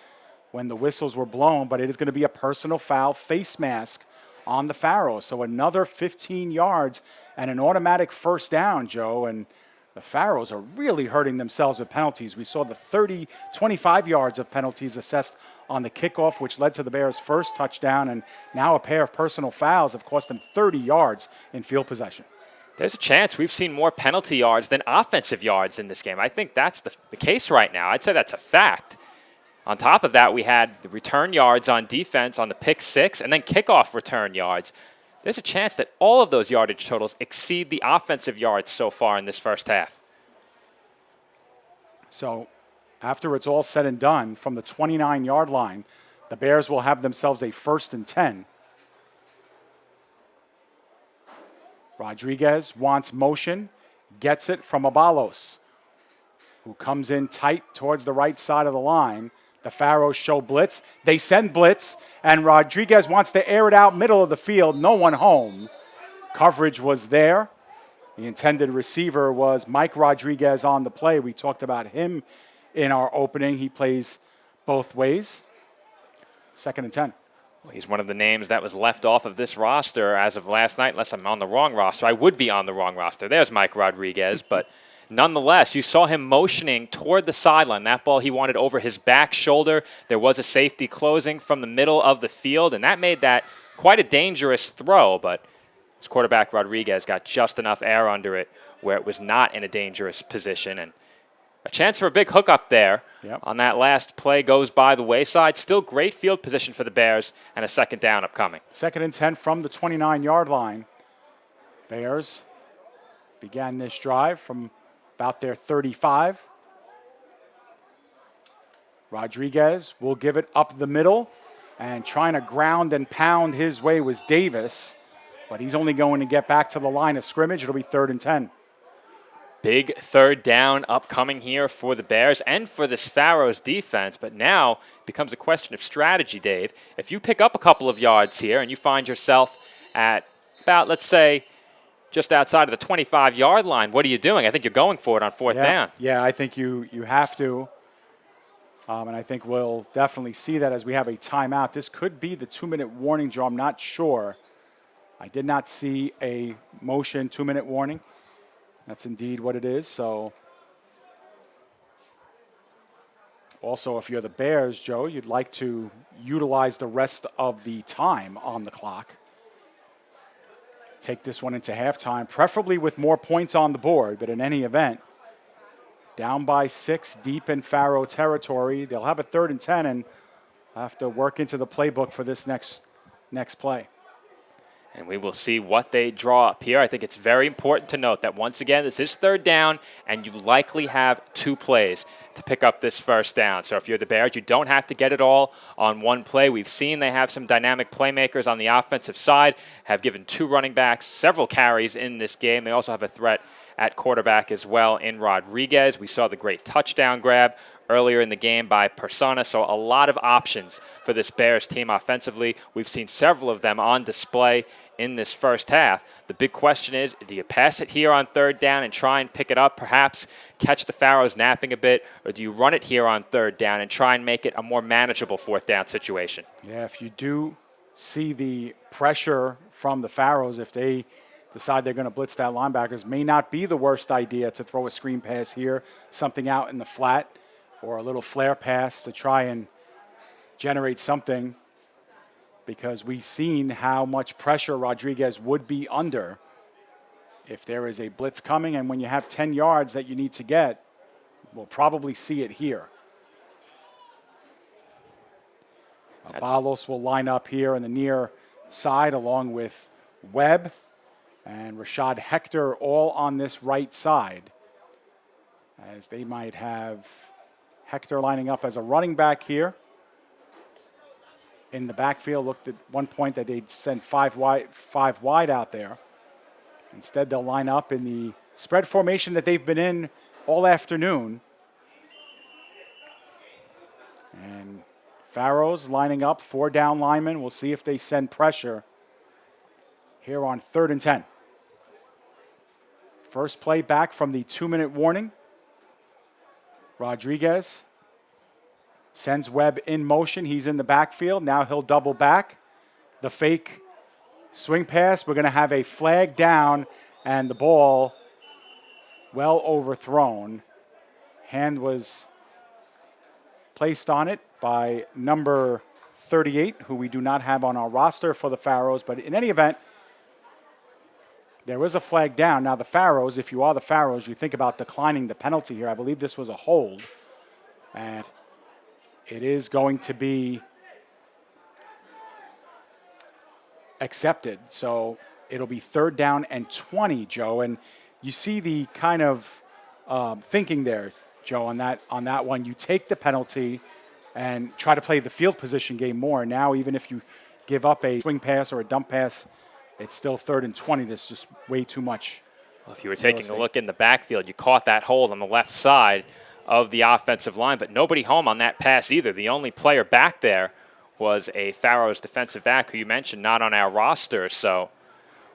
when the whistles were blown, but it is going to be a personal foul, face mask on the Pharaohs. So another 15 yards and an automatic first down, Joe, and the Pharaohs are really hurting themselves with penalties. We saw the 25 yards of penalties assessed on the kickoff, which led to the Bears' first touchdown, and now a pair of personal fouls have cost them 30 yards in field possession. There's a chance we've seen more penalty yards than offensive yards in this game. I think that's the case right now. I'd say that's a fact. On top of that, we had the return yards on defense on the pick 6 and then kickoff return yards. There's a chance that all of those yardage totals exceed the offensive yards so far in this first half. So after it's all said and done, from the 29-yard line, the Bears will have themselves a 1st and 10. Rodriguez wants motion, gets it from Abalos, who comes in tight towards the right side of the line. The Pharaohs show blitz. They send blitz, and Rodriguez wants to air it out middle of the field. No one home. Coverage was there. The intended receiver was Mike Rodriguez on the play. We talked about him in our opening. He plays both ways. 2nd and 10. Well, he's one of the names that was left off of this roster as of last night, unless I'm on the wrong roster. I would be on the wrong roster. There's Mike Rodriguez, but nonetheless, you saw him motioning toward the sideline. That ball he wanted over his back shoulder. There was a safety closing from the middle of the field, and that made that quite a dangerous throw, but his quarterback Rodriguez got just enough air under it where it was not in a dangerous position, and a chance for a big hookup there. Yep. On that last play goes by the wayside. Still great field position for the Bears, and a 2nd down upcoming. 2nd and 10 from the 29-yard line. Bears began this drive from about their 35. Rodriguez will give it up the middle, and trying to ground and pound his way was Davis, but he's only going to get back to the line of scrimmage. It'll be 3rd and 10. Big 3rd down upcoming here for the Bears and for this Pharaohs defense, but now it becomes a question of strategy, Dave. If you pick up a couple of yards here and you find yourself at about, let's say, just outside of the 25-yard line, what are you doing? I think you're going for it on 4th down. Yeah, I think you have to. And I think we'll definitely see that as we have a timeout. This could be the 2-minute warning, Joe. I'm not sure. I did not see a motion 2-minute warning. That's indeed what it is. So also, if you're the Bears, Joe, you'd like to utilize the rest of the time on the clock. Take this one into halftime, preferably with more points on the board. But in any event, down by 6, deep in Pharaoh territory. They'll have a 3rd and 10 and have to work into the playbook for this next play. And we will see what they draw up here. I think it's very important to note that, once again, this is 3rd down, and you likely have 2 plays to pick up this 1st down. So if you're the Bears, you don't have to get it all on one play. We've seen they have some dynamic playmakers on the offensive side, have given 2 running backs several carries in this game. They also have a threat at quarterback as well in Rodriguez. We saw the great touchdown grab earlier in the game by Persona, so a lot of options for this Bears team offensively. We've seen several of them on display in this first half. The big question is, do you pass it here on 3rd down and try and pick it up, perhaps catch the Pharaohs napping a bit, or do you run it here on 3rd down and try and make it a more manageable 4th down situation? Yeah, if you do see the pressure from the Pharaohs, if they decide they're going to blitz that linebackers, may not be the worst idea to throw a screen pass here, something out in the flat, or a little flare pass to try and generate something, because we've seen how much pressure Rodriguez would be under if there is a blitz coming. And when you have 10 yards that you need to get, we'll probably see it here. Abalos will line up here on the near side along with Webb and Rashad Hector all on this right side, as they might have Hector lining up as a running back here. In the backfield, looked at one point that they'd send five wide out there. Instead, they'll line up in the spread formation that they've been in all afternoon. And Pharaohs lining up, 4 down linemen. We'll see if they send pressure here on 3rd and 10. First play back from the 2-minute warning. Rodriguez sends Webb in motion. He's in the backfield. Now he'll double back. The fake swing pass. We're going to have a flag down and the ball well overthrown. Hand was placed on it by number 38, who we do not have on our roster for the Pharaohs. But in any event, there was a flag down. Now the Pharaohs, if you are the Pharaohs, you think about declining the penalty here. I believe this was a hold. And it is going to be accepted. So it'll be 3rd down and 20, Joe. And you see the kind of thinking there, Joe, on that one. You take the penalty and try to play the field position game more. Now, even if you give up a swing pass or a dump pass, it's still 3rd and 20. That's just way too much. Well, if you were taking a look in the backfield, you caught that hold on the left side of the offensive line, but nobody home on that pass either. The only player back there was a Pharaohs defensive back who you mentioned not on our roster. So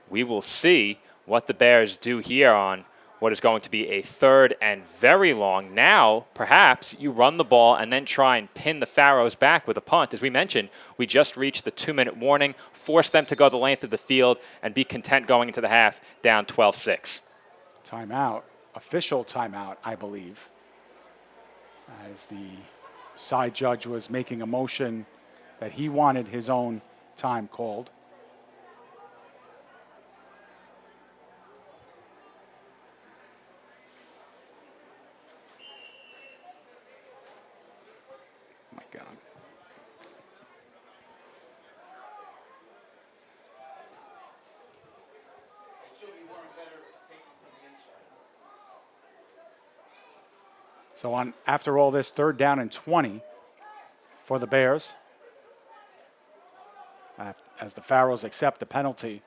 we will see what the Bears do here on what is going to be a 3rd and very long. Now, perhaps you run the ball and then try and pin the Pharaohs back with a punt. As we mentioned, we just reached the 2-minute warning, force them to go the length of the field and be content going into the half down 12-6. Timeout, official timeout, I believe, as the side judge was making a motion that he wanted his own time called. My God. So on after all this, 3rd down and 20 for the Bears, as the Pharaohs accept the penalty.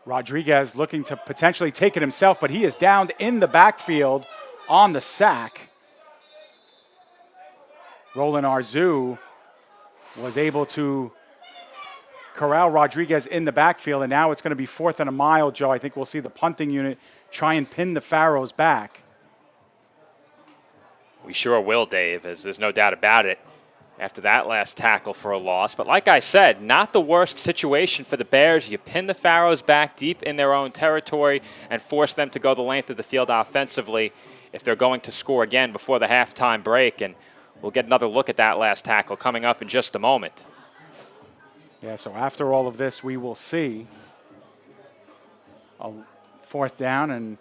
Rodriguez looking to potentially take it himself, but he is downed in the backfield on the sack. Roland Arzu was able to corral Rodriguez in the backfield, and now it's going to be 4th and a mile, Joe. I think we'll see the punting unit try and pin the Pharaohs back. We sure will, Dave, as there's no doubt about it after that last tackle for a loss. But like I said, not the worst situation for the Bears. You pin the Pharaohs back deep in their own territory and force them to go the length of the field offensively if they're going to score again before the halftime break. And we'll get another look at that last tackle coming up in just a moment. Yeah, so after all of this, we will see a 4th down, and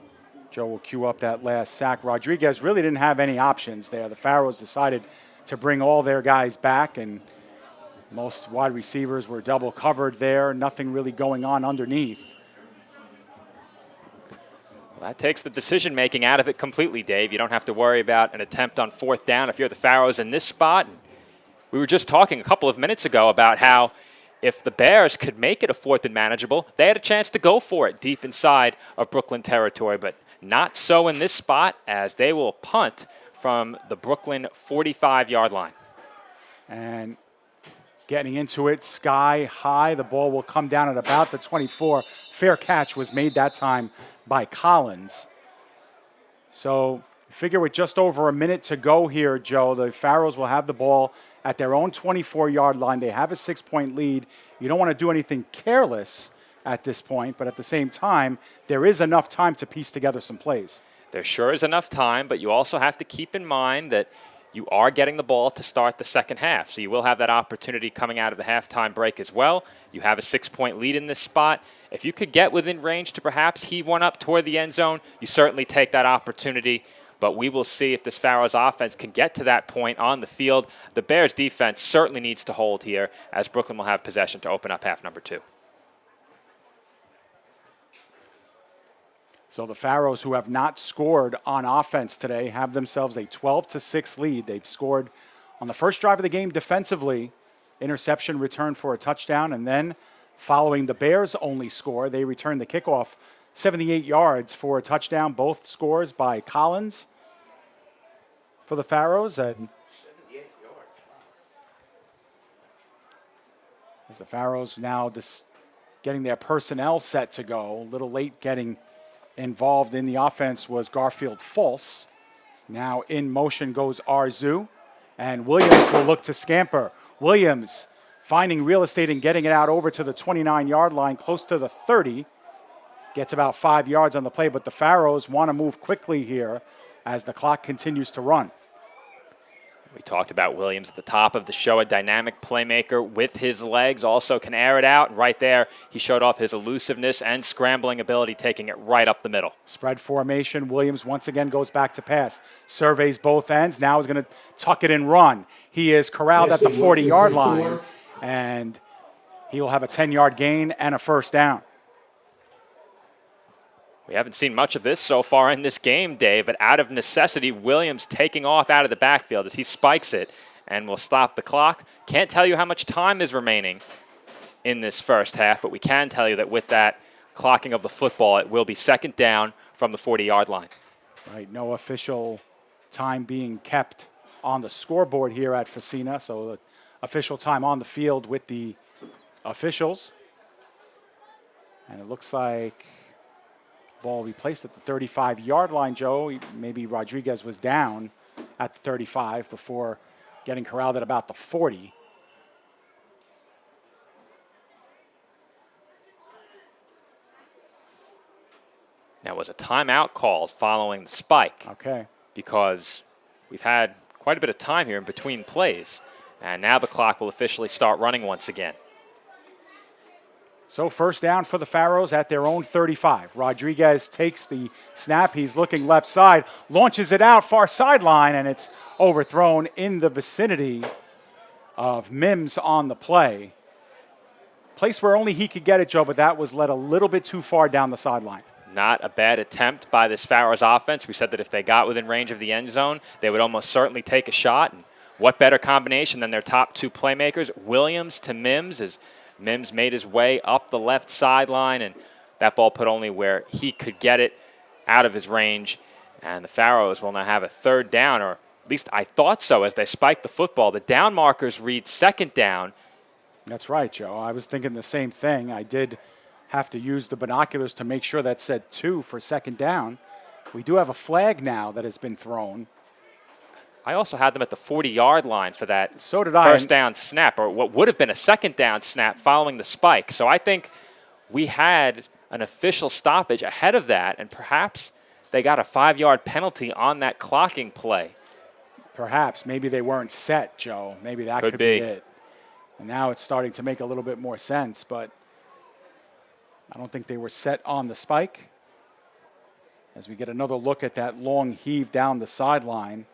Joe will cue up that last sack. Rodriguez really didn't have any options there. The Pharaohs decided to bring all their guys back, and most wide receivers were double covered there. Nothing really going on underneath. Well, that takes the decision-making out of it completely, Dave. You don't have to worry about an attempt on 4th down if you're the Pharaohs in this spot. We were just talking a couple of minutes ago about how if the Bears could make it a 4th and manageable, they had a chance to go for it deep inside of Brooklyn territory, but not so in this spot, as they will punt from the Brooklyn 45-yard line. And getting into it sky high, the ball will come down at about the 24. Fair catch was made that time by Collins. So figure with just over a minute to go here, Joe, the Pharaohs will have the ball at their own 24-yard line. They have a 6-point lead. You don't want to do anything careless at this point, but at the same time, there is enough time to piece together some plays. There sure is enough time, but you also have to keep in mind that you are getting the ball to start the second half. So you will have that opportunity coming out of the halftime break as well. You have a 6-point lead in this spot. If you could get within range to perhaps heave one up toward the end zone, you certainly take that opportunity. But we will see if this Pharaohs offense can get to that point on the field. The Bears defense certainly needs to hold here, as Brooklyn will have possession to open up half number 2. So the Pharaohs, who have not scored on offense today, have themselves a 12-6 lead. They've scored on the first drive of the game defensively, interception return for a touchdown, and then following the Bears' only score, they returned the kickoff 78 yards for a touchdown. Both scores by Collins for the Pharaohs. And as the Pharaohs now just getting their personnel set to go, a little late getting involved in the offense was Garfield False. Now in motion goes Arzu, and Williams will look to scamper. Williams finding real estate and getting it out over to the 29-yard line, close to the 30. Gets about 5 yards on the play, but the Pharaohs want to move quickly here as the clock continues to run. We talked about Williams at the top of the show, a dynamic playmaker with his legs, also can air it out. And right there, he showed off his elusiveness and scrambling ability, taking it right up the middle. Spread formation. Williams once again goes back to pass. Surveys both ends. Now he's going to tuck it and run. He is corralled at the 40-yard line, and he will have a 10-yard gain and a first down. We haven't seen much of this so far in this game, Dave, but out of necessity, Williams taking off out of the backfield as he spikes it and will stop the clock. Can't tell you how much time is remaining in this first half, but we can tell you that with that clocking of the football, it will be second down from the 40-yard line. Right, no official time being kept on the scoreboard here at Facina, so the official time on the field with the officials. And it looks like ball will be placed at the 35-yard line, Joe. Maybe Rodriguez was down at the 35 before getting corralled at about the 40. Now, was a timeout called following the spike? Okay. Because we've had quite a bit of time here in between plays, and now the clock will officially start running once again. So first down for the Pharaohs at their own 35. Rodriguez takes the snap. He's looking left side, launches it out far sideline, and it's overthrown in the vicinity of Mims on the play. Place where only he could get it, Joe, but that was led a little bit too far down the sideline. Not a bad attempt by this Pharaohs offense. We said that if they got within range of the end zone, they would almost certainly take a shot. And what better combination than their top two playmakers, Williams to Mims, as Mims made his way up the left sideline, and that ball put only where he could get it out of his range. And the Pharaohs will now have a third down, or at least I thought so as they spiked the football. The down markers read second down. That's right, Joe. I was thinking the same thing. I did have to use the binoculars to make sure that said 2 for second down. We do have a flag now that has been thrown. I also had them at the 40-yard line for that So did I. first down snap, or what would have been a second down snap following the spike. So I think we had an official stoppage ahead of that, and perhaps they got a 5-yard penalty on that clocking play. Perhaps. Maybe they weren't set, Joe. Maybe that could be it. And now it's starting to make a little bit more sense, but I don't think they were set on the spike. As we get another look at that long heave down the sideline.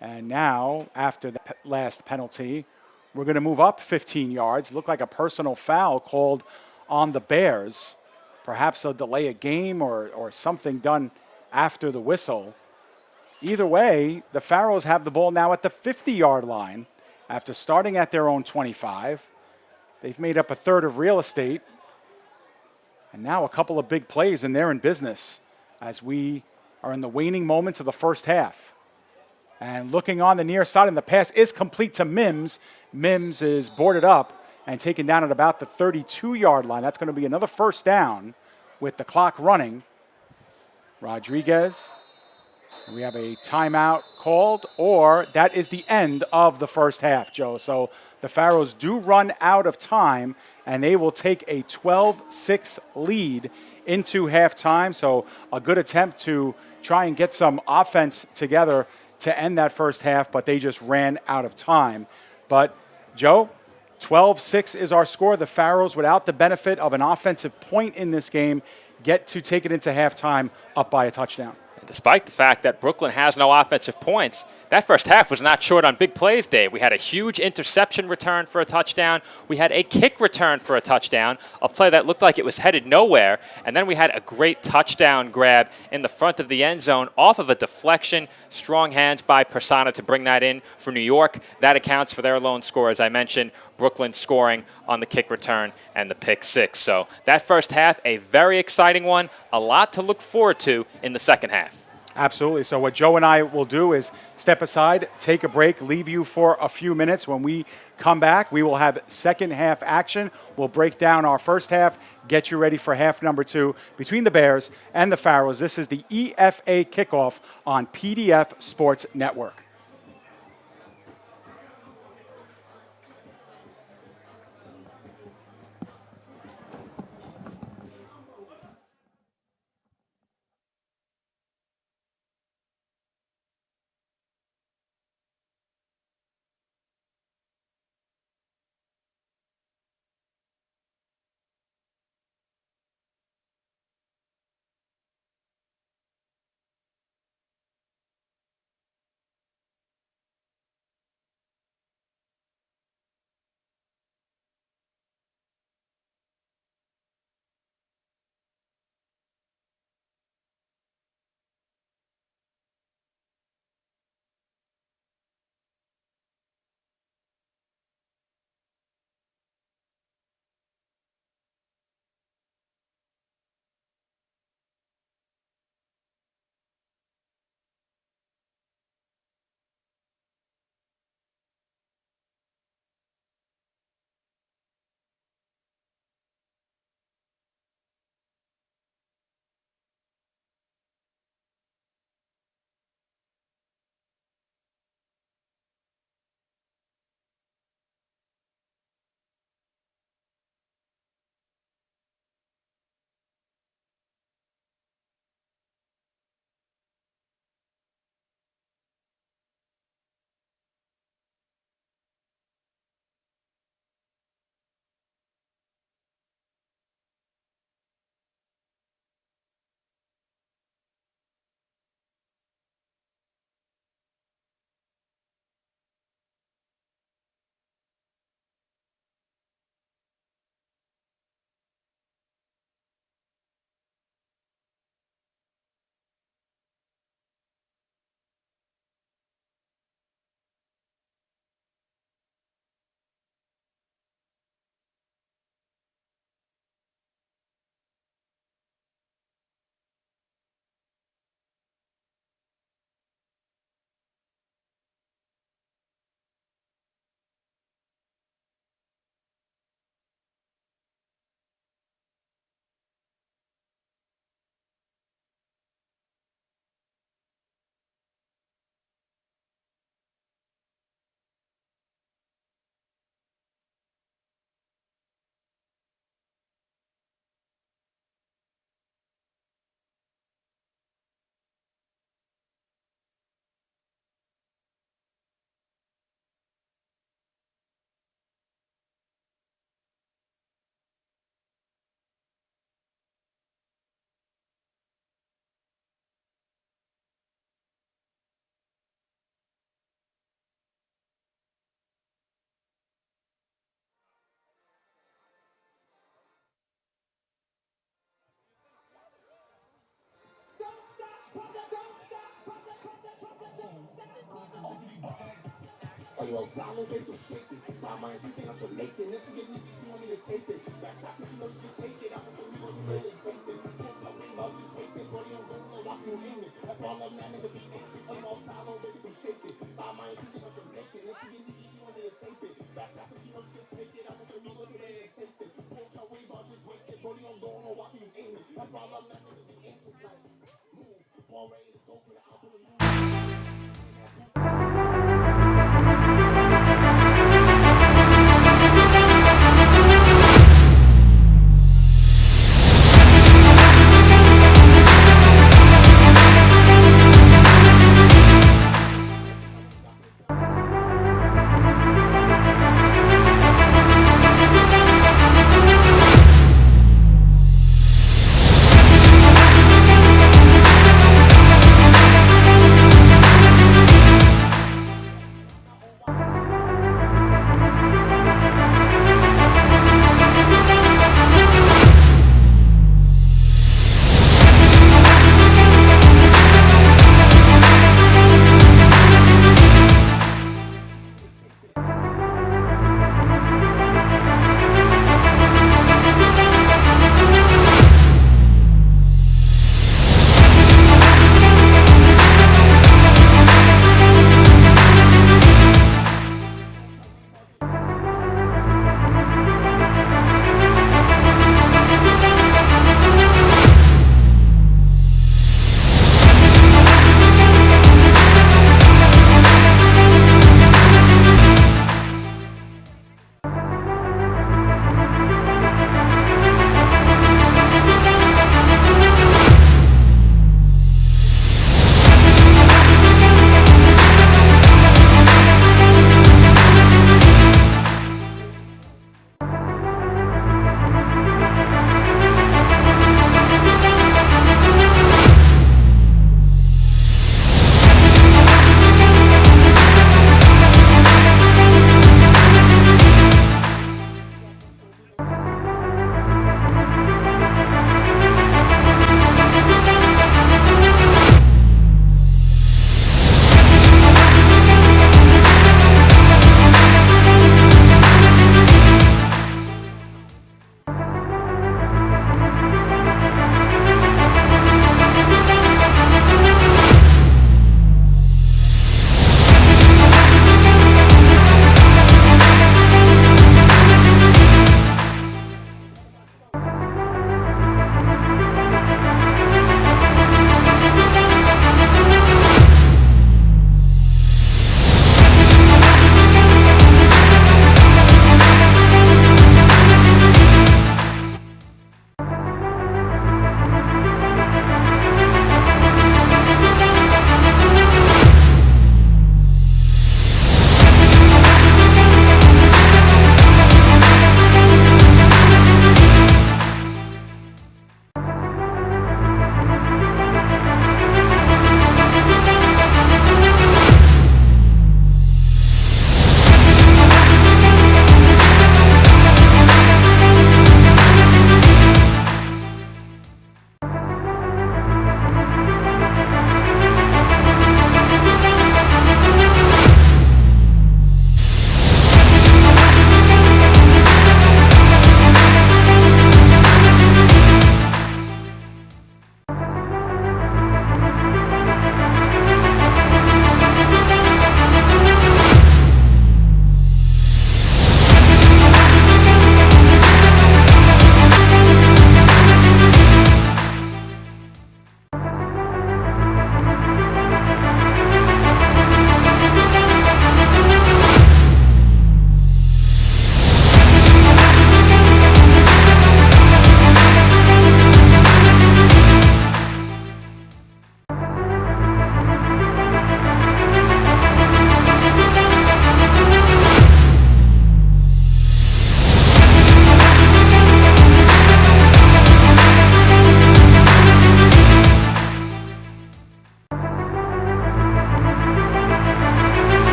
And now, after the last penalty, we're going to move up 15 yards. Look like a personal foul called on the Bears. Perhaps a delay a game or something done after the whistle. Either way, the Pharaohs have the ball now at the 50-yard line after starting at their own 25. They've made up a third of real estate. And now a couple of big plays, and they're in business as we are in the waning moments of the first half. And looking on the near side, and the pass is complete to Mims. Mims is boarded up and taken down at about the 32-yard line. That's going to be another first down with the clock running. Rodriguez. We have a timeout called, or that is the end of the first half, Joe. So the Pharaohs do run out of time, and they will take a 12-6 lead into halftime. So a good attempt to try and get some offense together to end that first half, but they just ran out of time. But, Joe, 12-6 is our score. The Pharaohs, without the benefit of an offensive point in this game, get to take it into halftime up by a touchdown. Despite the fact that Brooklyn has no offensive points, that first half was not short on big plays, Dave. We had a huge interception return for a touchdown. We had a kick return for a touchdown, a play that looked like it was headed nowhere. And then we had a great touchdown grab in the front of the end zone off of a deflection. Strong hands by Persona to bring that in for New York. That accounts for their lone score, as I mentioned. Brooklyn scoring on the kick return and the pick six. So that first half, a very exciting one. A lot to look forward to in the second half. Absolutely. So what Joe and I will do is step aside, take a break, leave you for a few minutes. When we come back, we will have second half action. We'll break down our first half, get you ready for half number 2 between the Bears and the Pharaohs. This is the EFA kickoff on PDF Sports Network.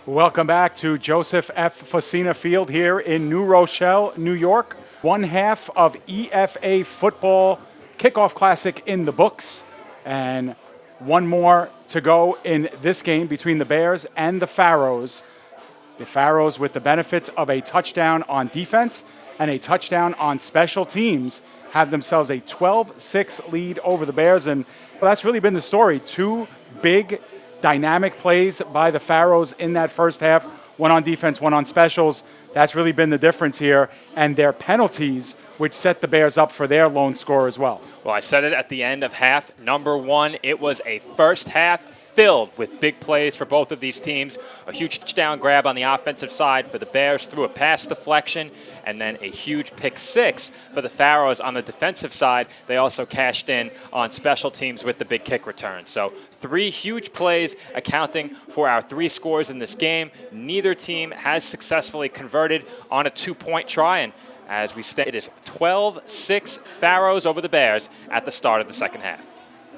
Welcome back to Joseph F. Facina Field here in New Rochelle, New York. One half of EFA football kickoff classic in the books, and one more to go in this game between the Bears and the Pharaohs. The Pharaohs with the benefits of a touchdown on defense and a touchdown on special teams have themselves a 12-6 lead over the Bears, and that's really been the story. Two big dynamic plays by the Pharaohs in that first half, one on defense, one on specials. That's really been the difference here, and their penalties, which set the Bears up for their lone score as well. Well, I said it at the end of half number one. It was a first half filled with big plays for both of these teams. A huge touchdown grab on the offensive side for the Bears through a pass deflection, and then a huge pick six for the Pharaohs on the defensive side. They also cashed in on special teams with the big kick return. So 3 huge plays accounting for our 3 scores in this game. Neither team has successfully converted on a 2-point try, and as we state, it is 12-6 Pharaohs over the Bears at the start of the second half.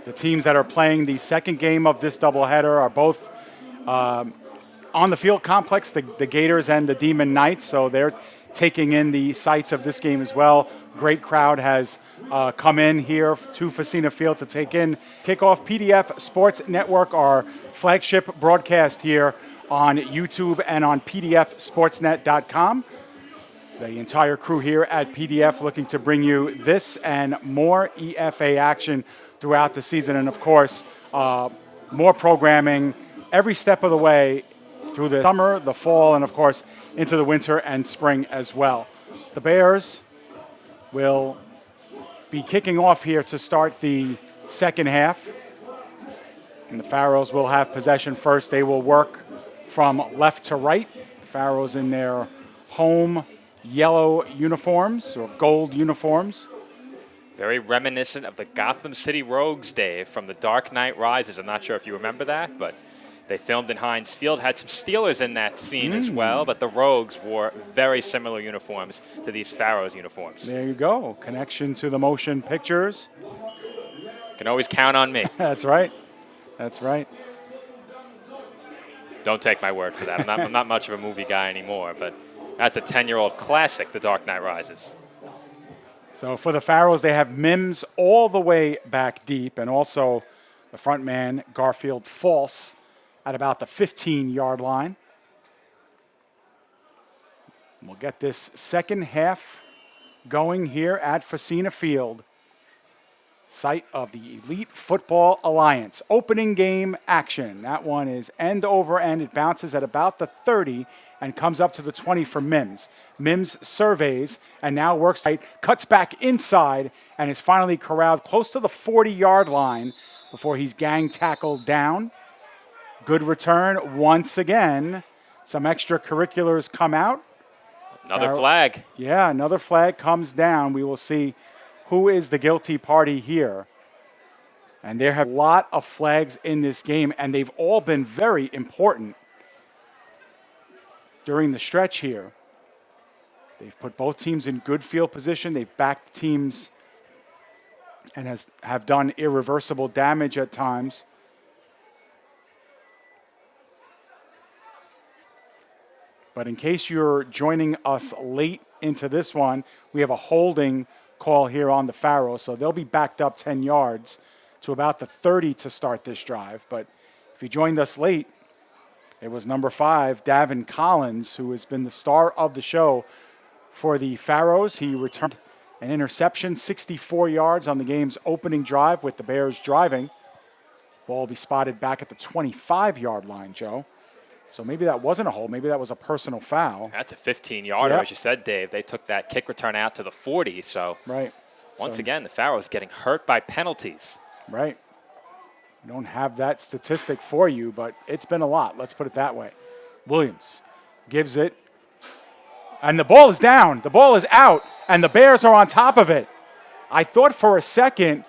The teams that are playing the second game of this doubleheader are both on the field complex, the Gators and the Demon Knights, so they're taking in the sights of this game as well. Great crowd has come in here to Facina Field to take in kickoff. PDF Sports Network, our flagship broadcast here on YouTube and on pdfsportsnet.com. The entire crew here at PDF looking to bring you this and more EFA action throughout the season. And, of course, more programming every step of the way through the summer, the fall, and, of course, into the winter and spring as well. The Bears will be kicking off here to start the second half. And the Pharaohs will have possession first. They will work from left to right. Pharaohs in their home yellow uniforms or gold uniforms. Very reminiscent of the Gotham City Rogues, Dave, from The Dark Knight Rises. I'm not sure if you remember that, but they filmed in Heinz Field, had some Steelers in that scene as well, but the Rogues wore very similar uniforms to these Pharaohs uniforms. There you go. Connection to the motion pictures. Can always count on me. That's right. That's right. Don't take my word for that. I'm not much of a movie guy anymore, but that's a 10-year-old classic, The Dark Knight Rises. So for the Pharaohs, they have Mims all the way back deep, and also the front man, Garfield False, at about the 15-yard line. We'll get this second half going here at Facina Field, site of the Elite Football Alliance. Opening game action. That one is end over end. It bounces at about the 30 and comes up to the 20 for Mims. Mims surveys and now works tight, cuts back inside, and is finally corralled close to the 40-yard line before he's gang tackled down. Good return once again. Some extracurriculars come out. Another flag. Yeah, another flag comes down. We will see who is the guilty party here. And there have a lot of flags in this game, and they've all been very important during the stretch here. They've put both teams in good field position. They've backed teams and have done irreversible damage at times. But in case you're joining us late into this one, we have a holding call here on the Pharaohs, so they'll be backed up 10 yards to about the 30 to start this drive. But if you joined us late, it was number 5, Davin Collins, who has been the star of the show for the Pharaohs. He returned an interception, 64 yards on the game's opening drive with the Bears driving. Ball will be spotted back at the 25-yard line, Joe. So maybe that wasn't a hold. Maybe that was a personal foul. That's a 15-yarder, Yep. as you said, Dave. They took that kick return out to the 40. So Right. once again, the Pharaohs getting hurt by penalties. Right. We don't have that statistic for you, but it's been a lot. Let's put it that way. Williams gives it. And the ball is down. The ball is out. And the Bears are on top of it. I thought for a second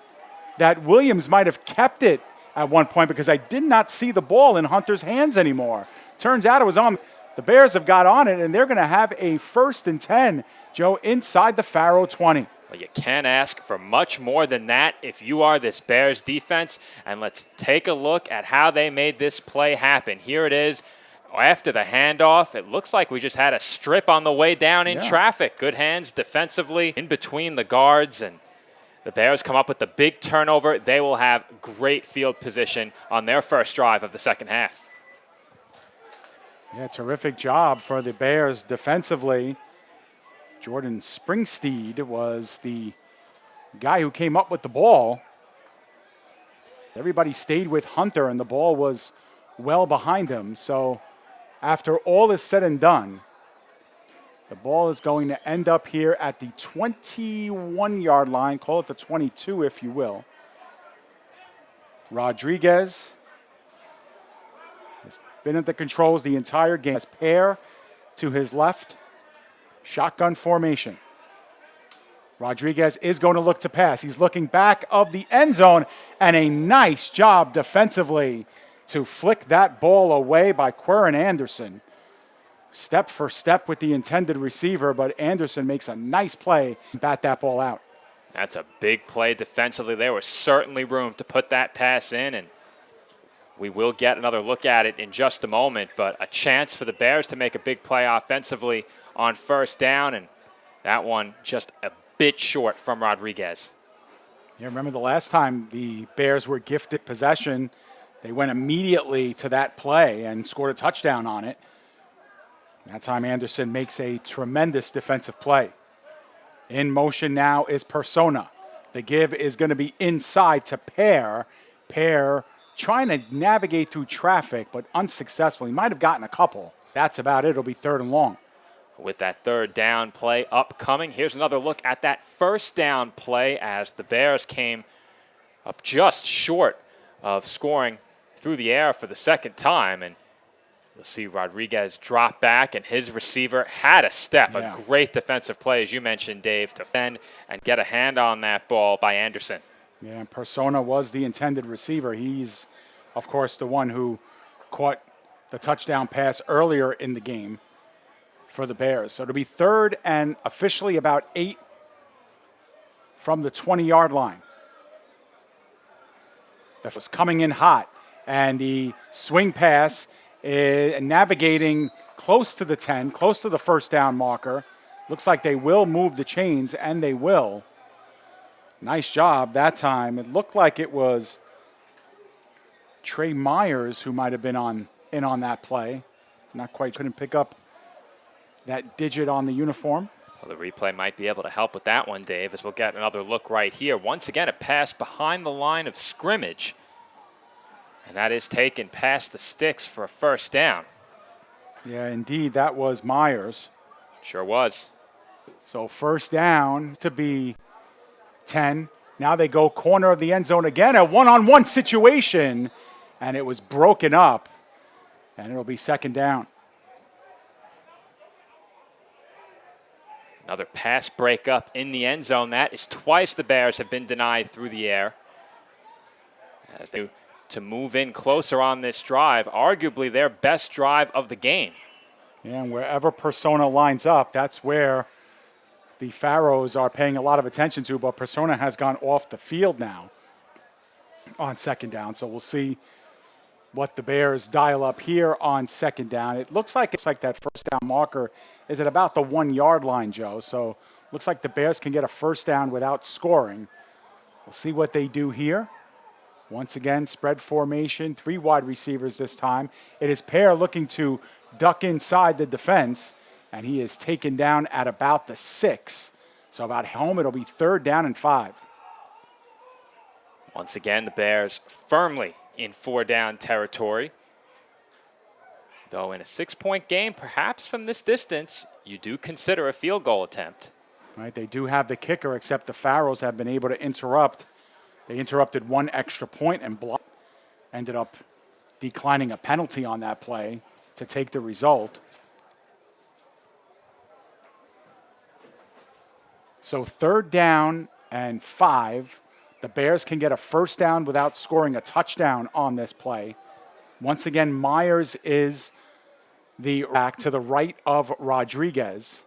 that Williams might have kept it at one point because I did not see the ball in Hunter's hands anymore. Turns out it was on. The Bears have got on it, and they're going to have a 1st and 10, Joe, inside the Pharaoh 20. Well, you can't ask for much more than that if you are this Bears defense. And let's take a look at how they made this play happen. Here it is. After the handoff, it looks like we just had a strip on the way down in traffic. Good hands defensively in between the guards, and the Bears come up with the big turnover. They will have great field position on their first drive of the second half. Yeah, terrific job for the Bears defensively. Jordan Springsteed was the guy who came up with the ball. Everybody stayed with Hunter, and the ball was well behind him. So after all is said and done, the ball is going to end up here at the 21-yard line. Call it the 22, if you will. Rodriguez has been at the controls the entire game. Has Pear to his left. Shotgun formation. Rodriguez is going to look to pass. He's looking back of the end zone, and a nice job defensively to flick that ball away by Quirrin Anderson. Step for step with the intended receiver, but Anderson makes a nice play and bat that ball out. That's a big play defensively. There was certainly room to put that pass in, and we will get another look at it in just a moment, but a chance for the Bears to make a big play offensively on first down, and that one just a bit short from Rodriguez. Yeah, remember the last time the Bears were gifted possession, they went immediately to that play and scored a touchdown on it. That time Anderson makes a tremendous defensive play. In motion now is Persona. The give is going to be inside to Pear. Pear trying to navigate through traffic, but unsuccessful. He might have gotten a couple. That's about it. It'll be 3rd and long. With that third down play upcoming, here's another look at that first down play as the Bears came up just short of scoring through the air for the second time. And you'll see Rodriguez drop back, and his receiver had a step. A great defensive play, as you mentioned, Dave, to defend and get a hand on that ball by Anderson. Yeah, and Persona was the intended receiver. He's, of course, the one who caught the touchdown pass earlier in the game for the Bears. So it'll be 3rd and officially about 8 from the 20-yard line. That was coming in hot, and the swing pass navigating close to the 10, close to the first down marker. Looks like they will move the chains, and they will. Nice job that time. It looked like it was Trey Myers who might have been in on that play. Not quite, couldn't pick up that digit on the uniform. Well, the replay might be able to help with that one, Dave, as we'll get another look right here. Once again, a pass behind the line of scrimmage. And that is taken past the sticks for a first down. Yeah, indeed, that was Myers. Sure was. So first down to be 10. Now they go corner of the end zone again, a one-on-one situation, and it was broken up, and it'll be 2nd down. Another pass breakup in the end zone. That is twice the Bears have been denied through the air. As they to move in closer on this drive, arguably their best drive of the game. And wherever Persona lines up, that's where the Pharaohs are paying a lot of attention to, but Persona has gone off the field now on 2nd down. So we'll see what the Bears dial up here on 2nd down. It looks like that first down marker is at about the 1-yard line, Joe. So looks like the Bears can get a first down without scoring. We'll see what they do here. Once again, spread formation, 3 wide receivers this time. It is Pear looking to duck inside the defense, and he is taken down at about the 6. So about home, it'll be 3rd down and 5. Once again, the Bears firmly in 4-down territory. Though in a 6-point game, perhaps from this distance, you do consider a field goal attempt. Right, they do have the kicker, except the Pharaohs have been able to interrupt. They interrupted 1 extra point and ended up declining a penalty on that play to take the result. So 3rd down and 5. The Bears can get a first down without scoring a touchdown on this play. Once again, Myers is the back to the right of Rodriguez.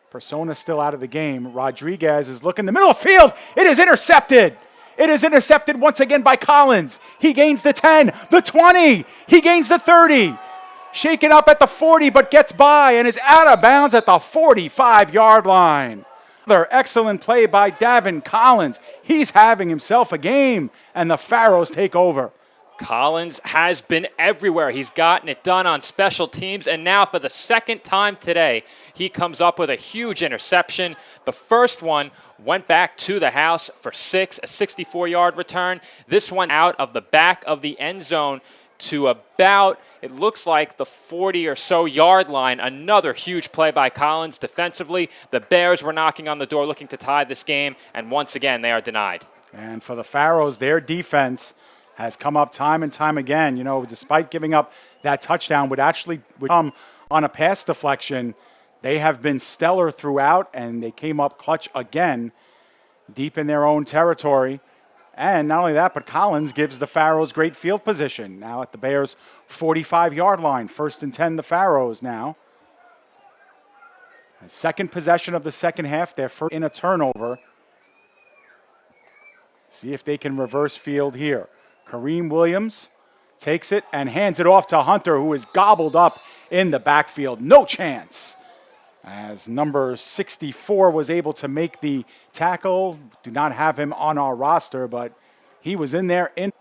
Persona still out of the game. Rodriguez is looking in the middle of the field. It is intercepted. It is intercepted once again by Collins. He gains the 10, the 20. He gains the 30. Shaken up at the 40, but gets by and is out of bounds at the 45-yard line. Another excellent play by Davin Collins. He's having himself a game, and the Pharaohs take over. Collins has been everywhere. He's gotten it done on special teams, and now for the second time today, he comes up with a huge interception. The first one went back to the house for 6, a 64-yard return. This one out of the back of the end zone to about, it looks like, the 40 or so yard line. Another huge play by Collins defensively. The Bears were knocking on the door looking to tie this game, and once again, they are denied. And for the Pharaohs, their defense has come up time and time again. You know, despite giving up that touchdown, would come on a pass deflection. They have been stellar throughout, and they came up clutch again deep in their own territory. And not only that, but Collins gives the Pharaohs great field position. Now at the Bears' 45-yard line, 1st and 10, the Pharaohs now. Second possession of the second half, they're first in a turnover. See if they can reverse field here. Kareem Williams takes it and hands it off to Hunter, who is gobbled up in the backfield. No chance. As number 64 was able to make the tackle. Do not have him on our roster, but he was in there. And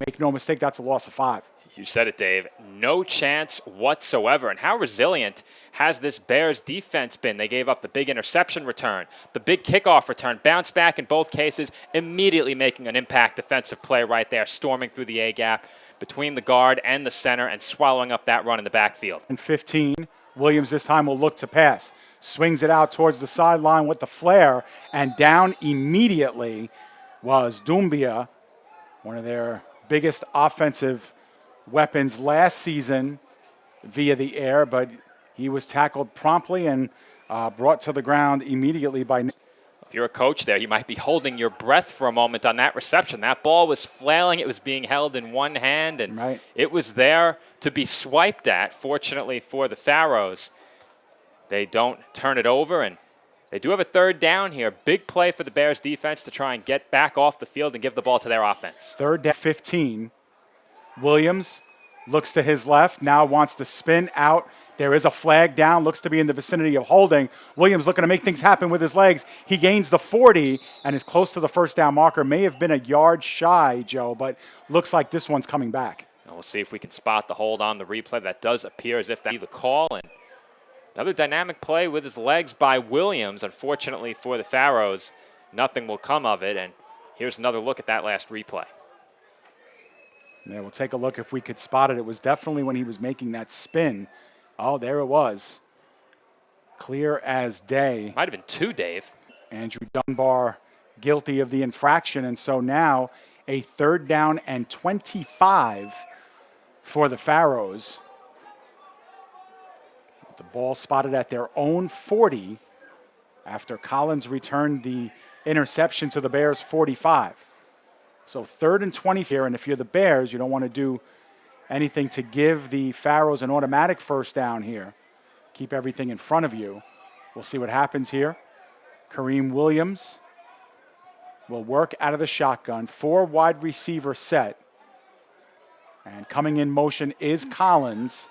make no mistake, that's a loss of 5. You said it, Dave. No chance whatsoever. And how resilient has this Bears defense been? They gave up the big interception return, the big kickoff return, bounced back in both cases, immediately making an impact defensive play right there, storming through the A-gap between the guard and the center and swallowing up that run in the backfield. And 15, Williams this time will look to pass. Swings it out towards the sideline with the flare, and down immediately was Doumbia, one of their biggest offensive weapons last season via the air, but he was tackled promptly and brought to the ground immediately by. If you're a coach there, you might be holding your breath for a moment on that reception. That ball was flailing. It was being held in one hand, and It was there to be swiped at. Fortunately for the Pharaohs, they don't turn it over, and they do have a 3rd down here. Big play for the Bears defense to try and get back off the field and give the ball to their offense. 3rd down, 15. Williams looks to his left, now wants to spin out. There is a flag down, looks to be in the vicinity of holding. Williams looking to make things happen with his legs. He gains the 40 and is close to the 1st down marker. May have been a yard shy, Joe, but looks like this one's coming back. And we'll see if we can spot the hold on the replay. That does appear as if that's the call. And another dynamic play with his legs by Williams. Unfortunately for the Pharaohs, nothing will come of it. And here's another look at that last replay. Yeah, we'll take a look if we could spot it. It was definitely when he was making that spin. Oh, there it was. Clear as day. Might have been 2, Dave. Andrew Dunbar guilty of the infraction, and so now a 3rd down and 25 for the Pharaohs. The ball spotted at their own 40 after Collins returned the interception to the Bears' 45. So 3rd and 20 here, and if you're the Bears, you don't want to do anything to give the Pharaohs an automatic 1st down here. Keep everything in front of you. We'll see what happens here. Kareem Williams will work out of the shotgun. 4 wide receiver set. And coming in motion is Collins.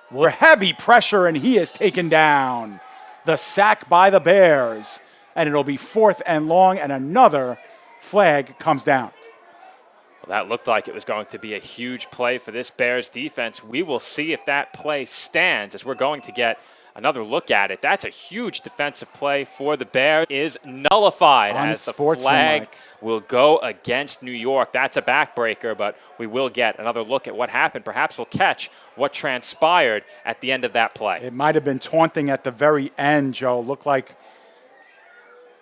Heavy pressure, and he is taken down. The sack by the Bears. And it'll be 4th and long, and another flag comes down. Well, that looked like it was going to be a huge play for this Bears defense. We will see if that play stands as we're going to get another look at it. That's a huge defensive play for the Bears. Is nullified as the flag will go against New York. That's a backbreaker, but we will get another look at what happened. Perhaps we'll catch what transpired at the end of that play. It might have been taunting at the very end, Joe. Looked like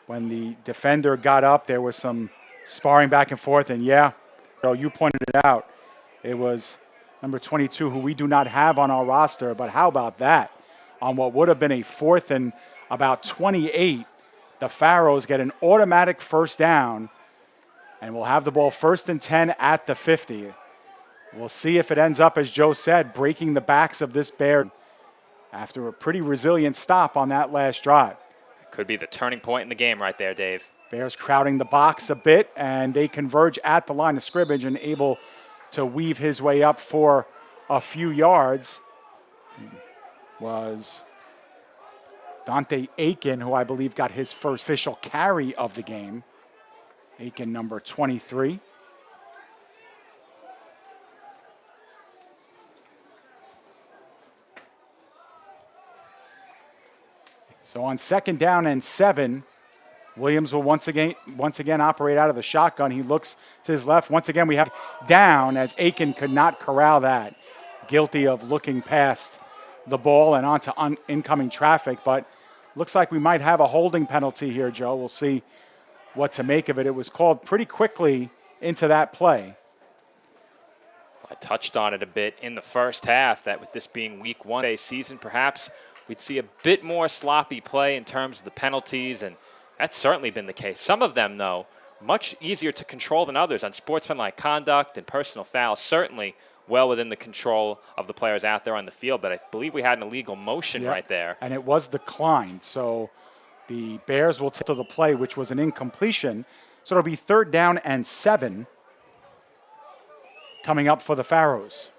when the defender got up, there was some sparring back and forth. And yeah, Joe, you pointed it out. It was number 22, who we do not have on our roster. But how about that? On what would have been a 4th and about 28, the Pharaohs get an automatic 1st down. And we'll have the ball 1st and 10 at the 50. We'll see if it ends up, as Joe said, breaking the backs of this Bear after a pretty resilient stop on that last drive. Could be the turning point in the game right there, Dave. Bears crowding the box a bit, and they converge at the line of scrimmage and able to weave his way up for a few yards. was Dante Aiken, who I believe got his first official carry of the game. Aiken, number 23. So on 2nd down and 7, Williams will once again operate out of the shotgun. He looks to his left. Once again, we have down as Aiken could not corral that. Guilty of looking past the ball and onto incoming traffic, but looks like we might have a holding penalty here, Joe. We'll see what to make of it. It was called pretty quickly into that play. I touched on it a bit in the first half, that with this being week 1 of a season, perhaps we'd see a bit more sloppy play in terms of the penalties, and that's certainly been the case. Some of them, though, much easier to control than others on sportsmanlike conduct and personal fouls, certainly well within the control of the players out there on the field, but I believe we had an illegal motion right there. And it was declined, so the Bears will take to the play, which was an incompletion. So it'll be 3rd down and 7 coming up for the Pharaohs.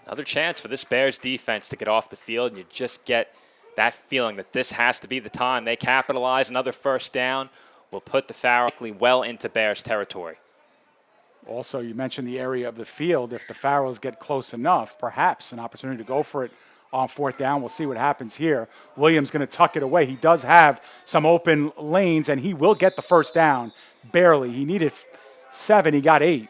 Another chance for this Bears defense to get off the field, and you just get that feeling that this has to be the time they capitalize. Another 1st down will put the Pharaohs well into Bears territory. Also, you mentioned the area of the field. If the Pharaohs get close enough, perhaps an opportunity to go for it on 4th down. We'll see what happens here. Williams going to tuck it away. He does have some open lanes, and he will get the 1st down. Barely. He needed 7. He got 8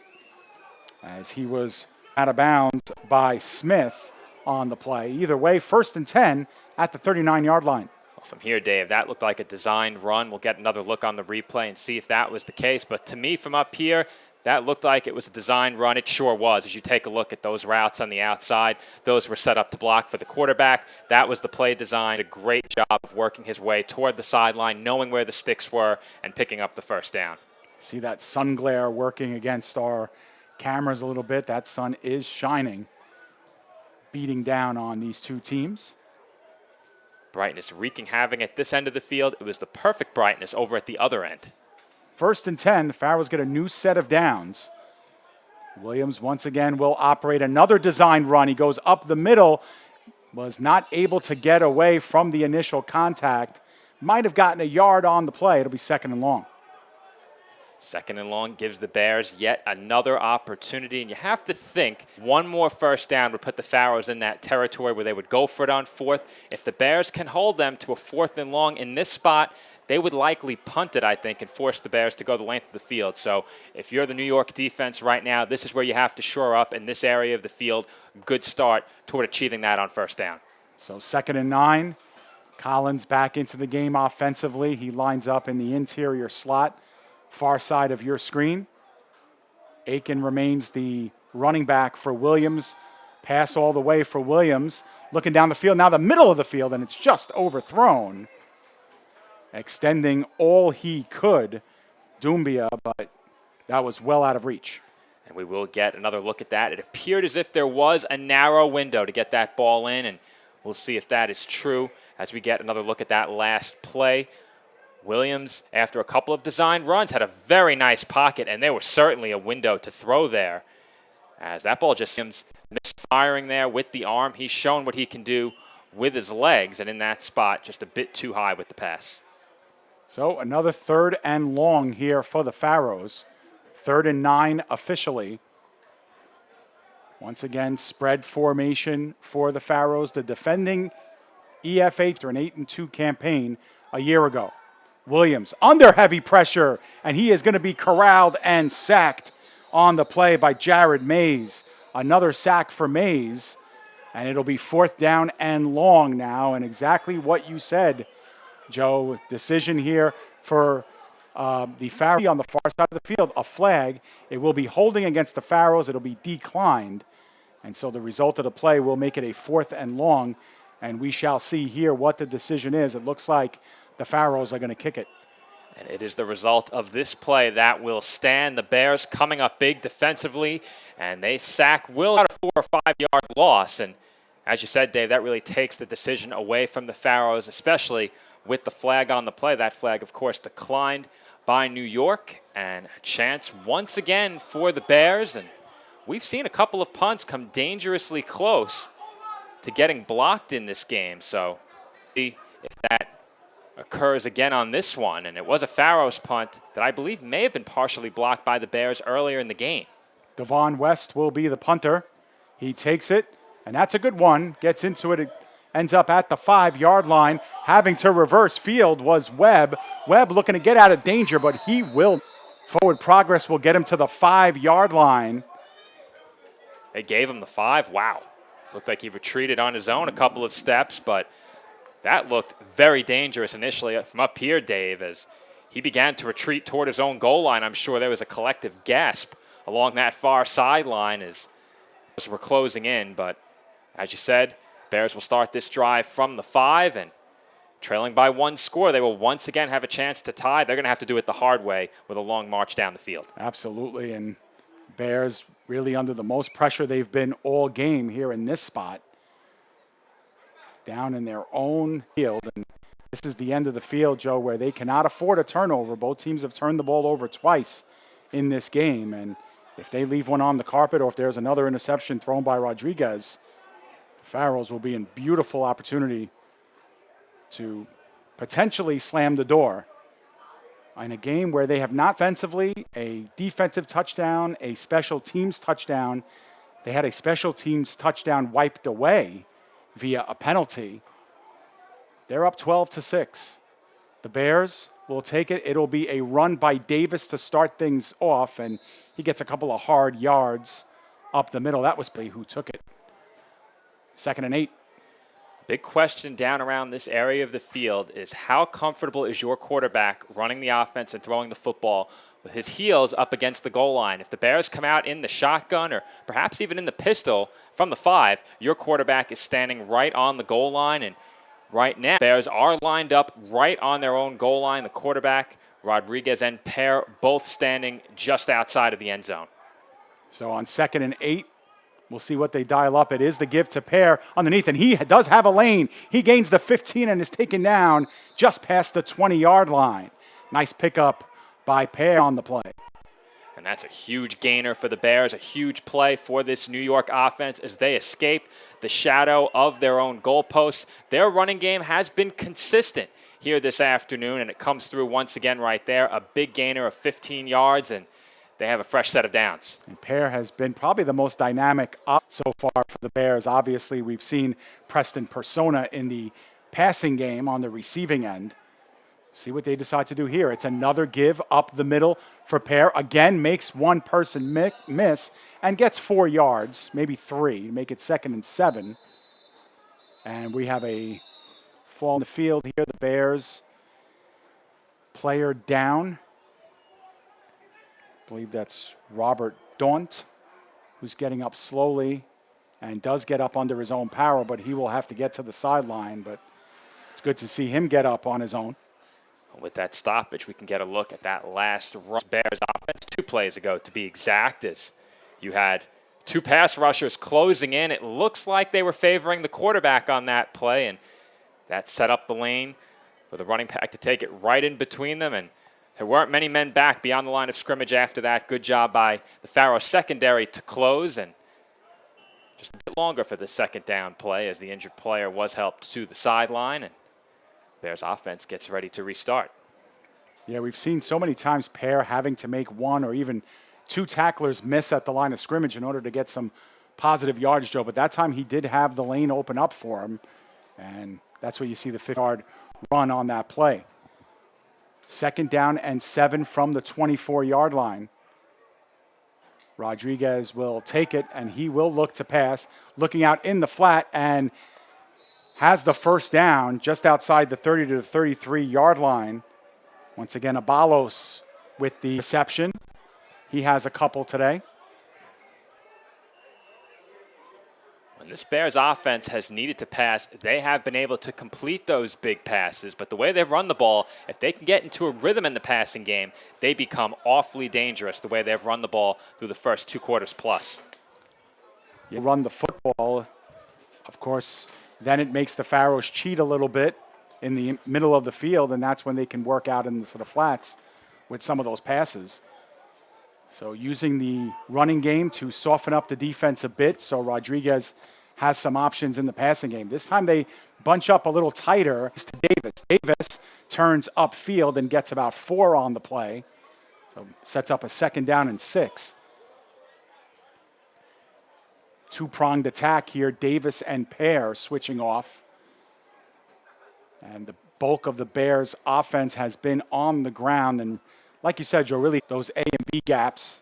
as he was out of bounds by Smith on the play. Either way, 1st and 10 at the 39-yard line. Well, from here, Dave, that looked like a designed run. We'll get another look on the replay and see if that was the case. But to me, from up here, that looked like it was a designed run. It sure was. As you take a look at those routes on the outside, those were set up to block for the quarterback. That was the play design. A great job of working his way toward the sideline, knowing where the sticks were, and picking up the 1st down. See that sun glare working against our cameras a little bit. That sun is shining, beating down on these two teams. Brightness wreaking havoc at this end of the field. It was the perfect brightness over at the other end. 1st and 10, the Pharaohs get a new set of downs. Williams once again will operate another designed run. He goes up the middle, was not able to get away from the initial contact. Might have gotten a yard on the play. It'll be 2nd and long. 2nd and long gives the Bears yet another opportunity, and you have to think one more 1st down would put the Pharaohs in that territory where they would go for it on 4th. If the Bears can hold them to a 4th and long in this spot, they would likely punt it, I think, and force the Bears to go the length of the field. So if you're the New York defense right now, this is where you have to shore up in this area of the field. Good start toward achieving that on 1st down. So 2nd and 9. Collins back into the game offensively. He lines up in the interior slot, far side of your screen. Aiken remains the running back for Williams. Pass all the way for Williams. Looking down the field, now the middle of the field, and it's just overthrown. Extending all he could, Doumbia, but that was well out of reach. And we will get another look at that. It appeared as if there was a narrow window to get that ball in, and we'll see if that is true as we get another look at that last play. Williams, after a couple of designed runs, had a very nice pocket, and there was certainly a window to throw there. As that ball just seems misfiring there with the arm. He's shown what he can do with his legs, and in that spot, just a bit too high with the pass. So another 3rd and long here for the Pharaohs. 3rd and 9 officially. Once again, spread formation for the Pharaohs. The defending EFA after an 8-2 campaign a year ago. Williams under heavy pressure, and he is going to be corralled and sacked on the play by Jared Mays. Another sack for Mays, and it'll be 4th down and long now, and exactly what you said, Joe. Decision here for the Pharaohs on the far side of the field, a flag. It will be holding against the Pharaohs. It'll be declined, and so the result of the play will make it a 4th and long, and we shall see here what the decision is. It looks like the Pharaohs are going to kick it. And it is the result of this play that will stand. The Bears coming up big defensively, and they sack Will out a 4 or 5 yard loss. And as you said, Dave, that really takes the decision away from the Pharaohs, especially with the flag on the play. That flag, of course, declined by New York, and a chance once again for the Bears. And we've seen a couple of punts come dangerously close to getting blocked in this game. So if that occurs again on this one, and it was a Pharaohs punt that I believe may have been partially blocked by the Bears earlier in the game. Devon West will be the punter. He takes it, and that's a good one. Gets into it, ends up at the 5-yard line. Having to reverse field was Webb. Webb looking to get out of danger, but he will. Forward progress will get him to the 5-yard line. They gave him the 5. Wow. Looked like he retreated on his own a couple of steps, but that looked very dangerous initially from up here, Dave, as he began to retreat toward his own goal line. I'm sure there was a collective gasp along that far sideline as we're closing in. But as you said, Bears will start this drive from the 5, and trailing by 1 score, they will once again have a chance to tie. They're going to have to do it the hard way with a long march down the field. Absolutely, and Bears really under the most pressure they've been all game here in this spot. Down in their own field, and this is the end of the field, Joe, where they cannot afford a turnover. Both teams have turned the ball over twice in this game, and if they leave one on the carpet or if there's another interception thrown by Rodriguez, the Pharaohs will be in beautiful opportunity to potentially slam the door in a game where they have not offensively a defensive touchdown, a special teams touchdown. They had a special teams touchdown wiped away via a penalty. They're up 12-6. The Bears will take it. It'll be a run by Davis to start things off, and he gets a couple of hard yards up the middle. That was who took it. 2nd and 8. Big question down around this area of the field is how comfortable is your quarterback running the offense and throwing the football with his heels up against the goal line? If the Bears come out in the shotgun or perhaps even in the pistol from the 5, your quarterback is standing right on the goal line. And right now, Bears are lined up right on their own goal line. The quarterback, Rodriguez, and Pear both standing just outside of the end zone. So on 2nd and 8, we'll see what they dial up. It is the give to Pear underneath, and he does have a lane. He gains the 15 and is taken down just past the 20-yard line. Nice pickup by Pear on the play. And that's a huge gainer for the Bears, a huge play for this New York offense as they escape the shadow of their own goalposts. Their running game has been consistent here this afternoon, and it comes through once again right there. A big gainer of 15 yards, and they have a fresh set of downs. And Pear has been probably the most dynamic up so far for the Bears. Obviously, we've seen Preston Persona in the passing game on the receiving end. See what they decide to do here. It's another give up the middle for Pear. Again, makes one person miss and gets 4 yards, maybe 3, make it 2nd and 7. And we have a fall in the field here. The Bears player down. I believe that's Robert Daunt, who's getting up slowly and does get up under his own power, but he will have to get to the sideline. But it's good to see him get up on his own. With that stoppage, we can get a look at that last run. Bears offense 2 plays ago, to be exact, as you had 2 pass rushers closing in. It looks like they were favoring the quarterback on that play, and that set up the lane for the running back to take it right in between them. And there weren't many men back beyond the line of scrimmage after that. Good job by the Pharaohs secondary to close, and just a bit longer for the 2nd down play as the injured player was helped to the sideline, and Bears offense gets ready to restart. Yeah, we've seen so many times Pear having to make 1 or even 2 tacklers miss at the line of scrimmage in order to get some positive yardage, Joe. But that time he did have the lane open up for him, and that's where you see the 50-yard run on that play. 2nd down and 7 from the 24-yard line. Rodriguez will take it, and he will look to pass, looking out in the flat, and has the 1st down just outside the 30 to the 33-yard line. Once again, Abalos with the reception. He has a couple today. When this Bears offense has needed to pass, they have been able to complete those big passes. But the way they've run the ball, if they can get into a rhythm in the passing game, they become awfully dangerous the way they've run the ball through the first 2 quarters plus. You run the football, of course, then it makes the Pharaohs cheat a little bit in the middle of the field, and that's when they can work out in the flats with some of those passes. So using the running game to soften up the defense a bit, so Rodriguez has some options in the passing game. This time they bunch up a little tighter to Davis. Davis turns upfield and gets about 4 on the play. So sets up a 2nd down and 6. Two-pronged attack here, Davis and Pear switching off. And the bulk of the Bears' offense has been on the ground. And like you said, Joe, really those A and B gaps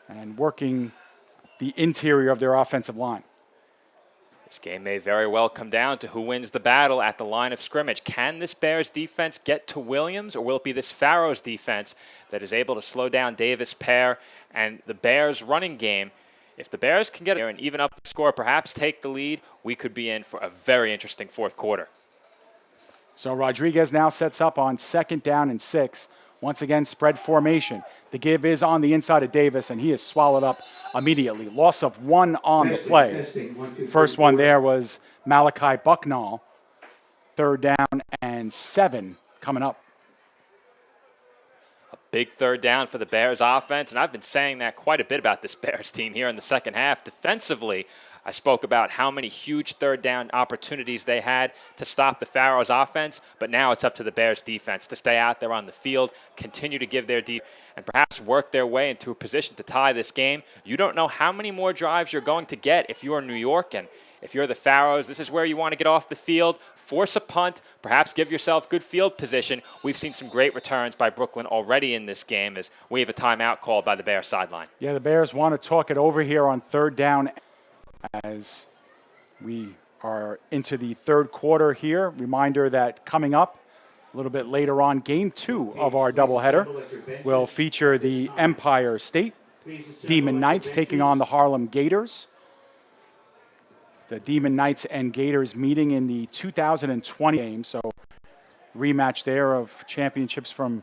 and working the interior of their offensive line. This game may very well come down to who wins the battle at the line of scrimmage. Can this Bears defense get to Williams, or will it be this Pharaohs defense that is able to slow down Davis, Pear, and the Bears running game? If the Bears can get there and even up the score, perhaps take the lead, we could be in for a very interesting fourth quarter. So Rodriguez now sets up on 2nd down and 6. Once again, spread formation. The give is on the inside of Davis, and he is swallowed up immediately. Loss of 1 on the play. First one there was Malachi Bucknall. 3rd down and 7 coming up. A big 3rd down for the Bears offense, and I've been saying that quite a bit about this Bears team here in the second half. Defensively, I spoke about how many huge 3rd down opportunities they had to stop the Pharaohs offense, but now it's up to the Bears defense to stay out there on the field, continue to give their deep, and perhaps work their way into a position to tie this game. You don't know how many more drives you're going to get if you're New York, and if you're the Pharaohs, this is where you want to get off the field, force a punt, perhaps give yourself good field position. We've seen some great returns by Brooklyn already in this game as we have a timeout called by the Bears sideline. Yeah, the Bears want to talk it over here on 3rd down as we are into the 3rd quarter here. Reminder that coming up a little bit later on, Game 2 of our doubleheader will feature the Empire State Demon Knights taking on the Harlem Gators. The Demon Knights and Gators meeting in the 2020 game, so rematch there of championships from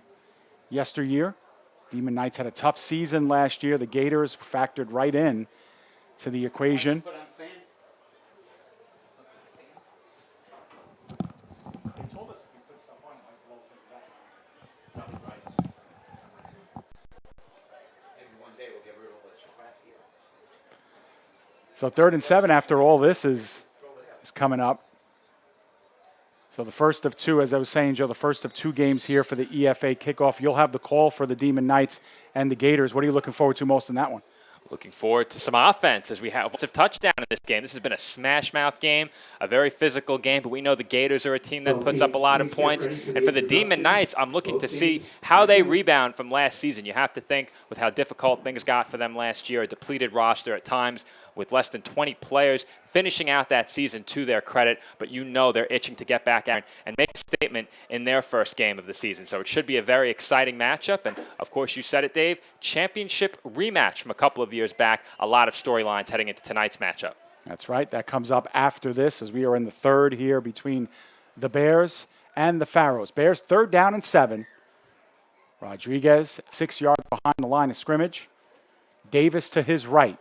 yesteryear. Demon Knights had a tough season last year. The Gators factored right in to the equation. So 3rd and 7 after all this is coming up. So the first of 2, as I was saying, Joe, the first of 2 games here for the EFA kickoff. You'll have the call for the Demon Knights and the Gators. What are you looking forward to most in that one? Looking forward to some offense as we have a touchdown in this game. This has been a smash-mouth game, a very physical game, but we know the Gators are a team that puts up a lot of points. And for the Demon Knights, I'm looking to see how they rebound from last season. You have to think with how difficult things got for them last year, a depleted roster at times with less than 20 players finishing out that season to their credit, but you know they're itching to get back out and make a statement in their first game of the season. So it should be a very exciting matchup. And, of course, you said it, Dave, championship rematch from a couple of years back. A lot of storylines heading into tonight's matchup. That's right. That comes up after this as we are in the 3rd here between the Bears and the Pharaohs. Bears 3rd down and 7. Rodriguez 6 yards behind the line of scrimmage. Davis to his right.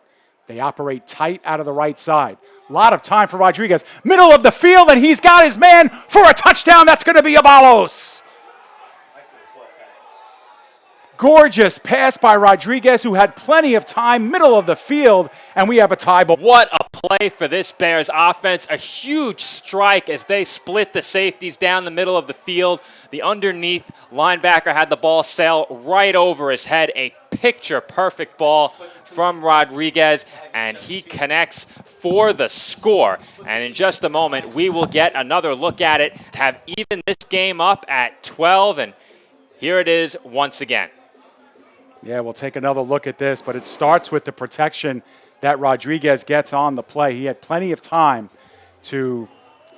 They operate tight out of the right side. A lot of time for Rodriguez. Middle of the field, and he's got his man for a touchdown. That's going to be Abalos. Gorgeous pass by Rodriguez, who had plenty of time, middle of the field, and we have a tie ball. What a play for this Bears offense. A huge strike as they split the safeties down the middle of the field. The underneath linebacker had the ball sail right over his head. A picture-perfect ball from Rodriguez, and he connects for the score. And in just a moment, we will get another look at it to have even this game up at 12, and here it is once again. Yeah, we'll take another look at this, but it starts with the protection that Rodriguez gets on the play. He had plenty of time to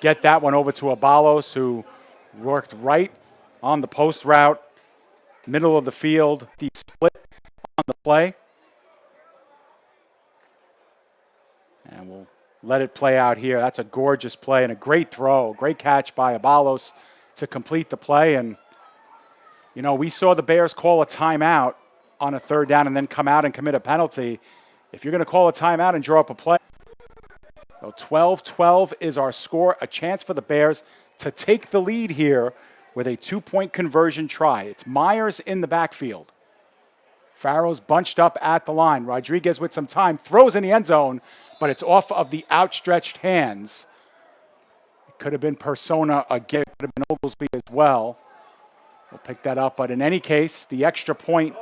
get that one over to Abalos, who worked right on the post route, middle of the field. He split on the play. And we'll let it play out here. That's a gorgeous play and a great throw. Great catch by Abalos to complete the play. And, you know, we saw the Bears call a timeout on a 3rd down and then come out and commit a penalty. If you're going to call a timeout and draw up a play, so 12-12 is our score. A chance for the Bears to take the lead here with a 2-point conversion try. It's Myers in the backfield Pharaohs bunched up at the line. Rodriguez with some time, throws in the end zone, but it's off of the outstretched hands. It could have been Persona again, it could have been Oglesby as well. We'll pick that up, but in any case, the extra point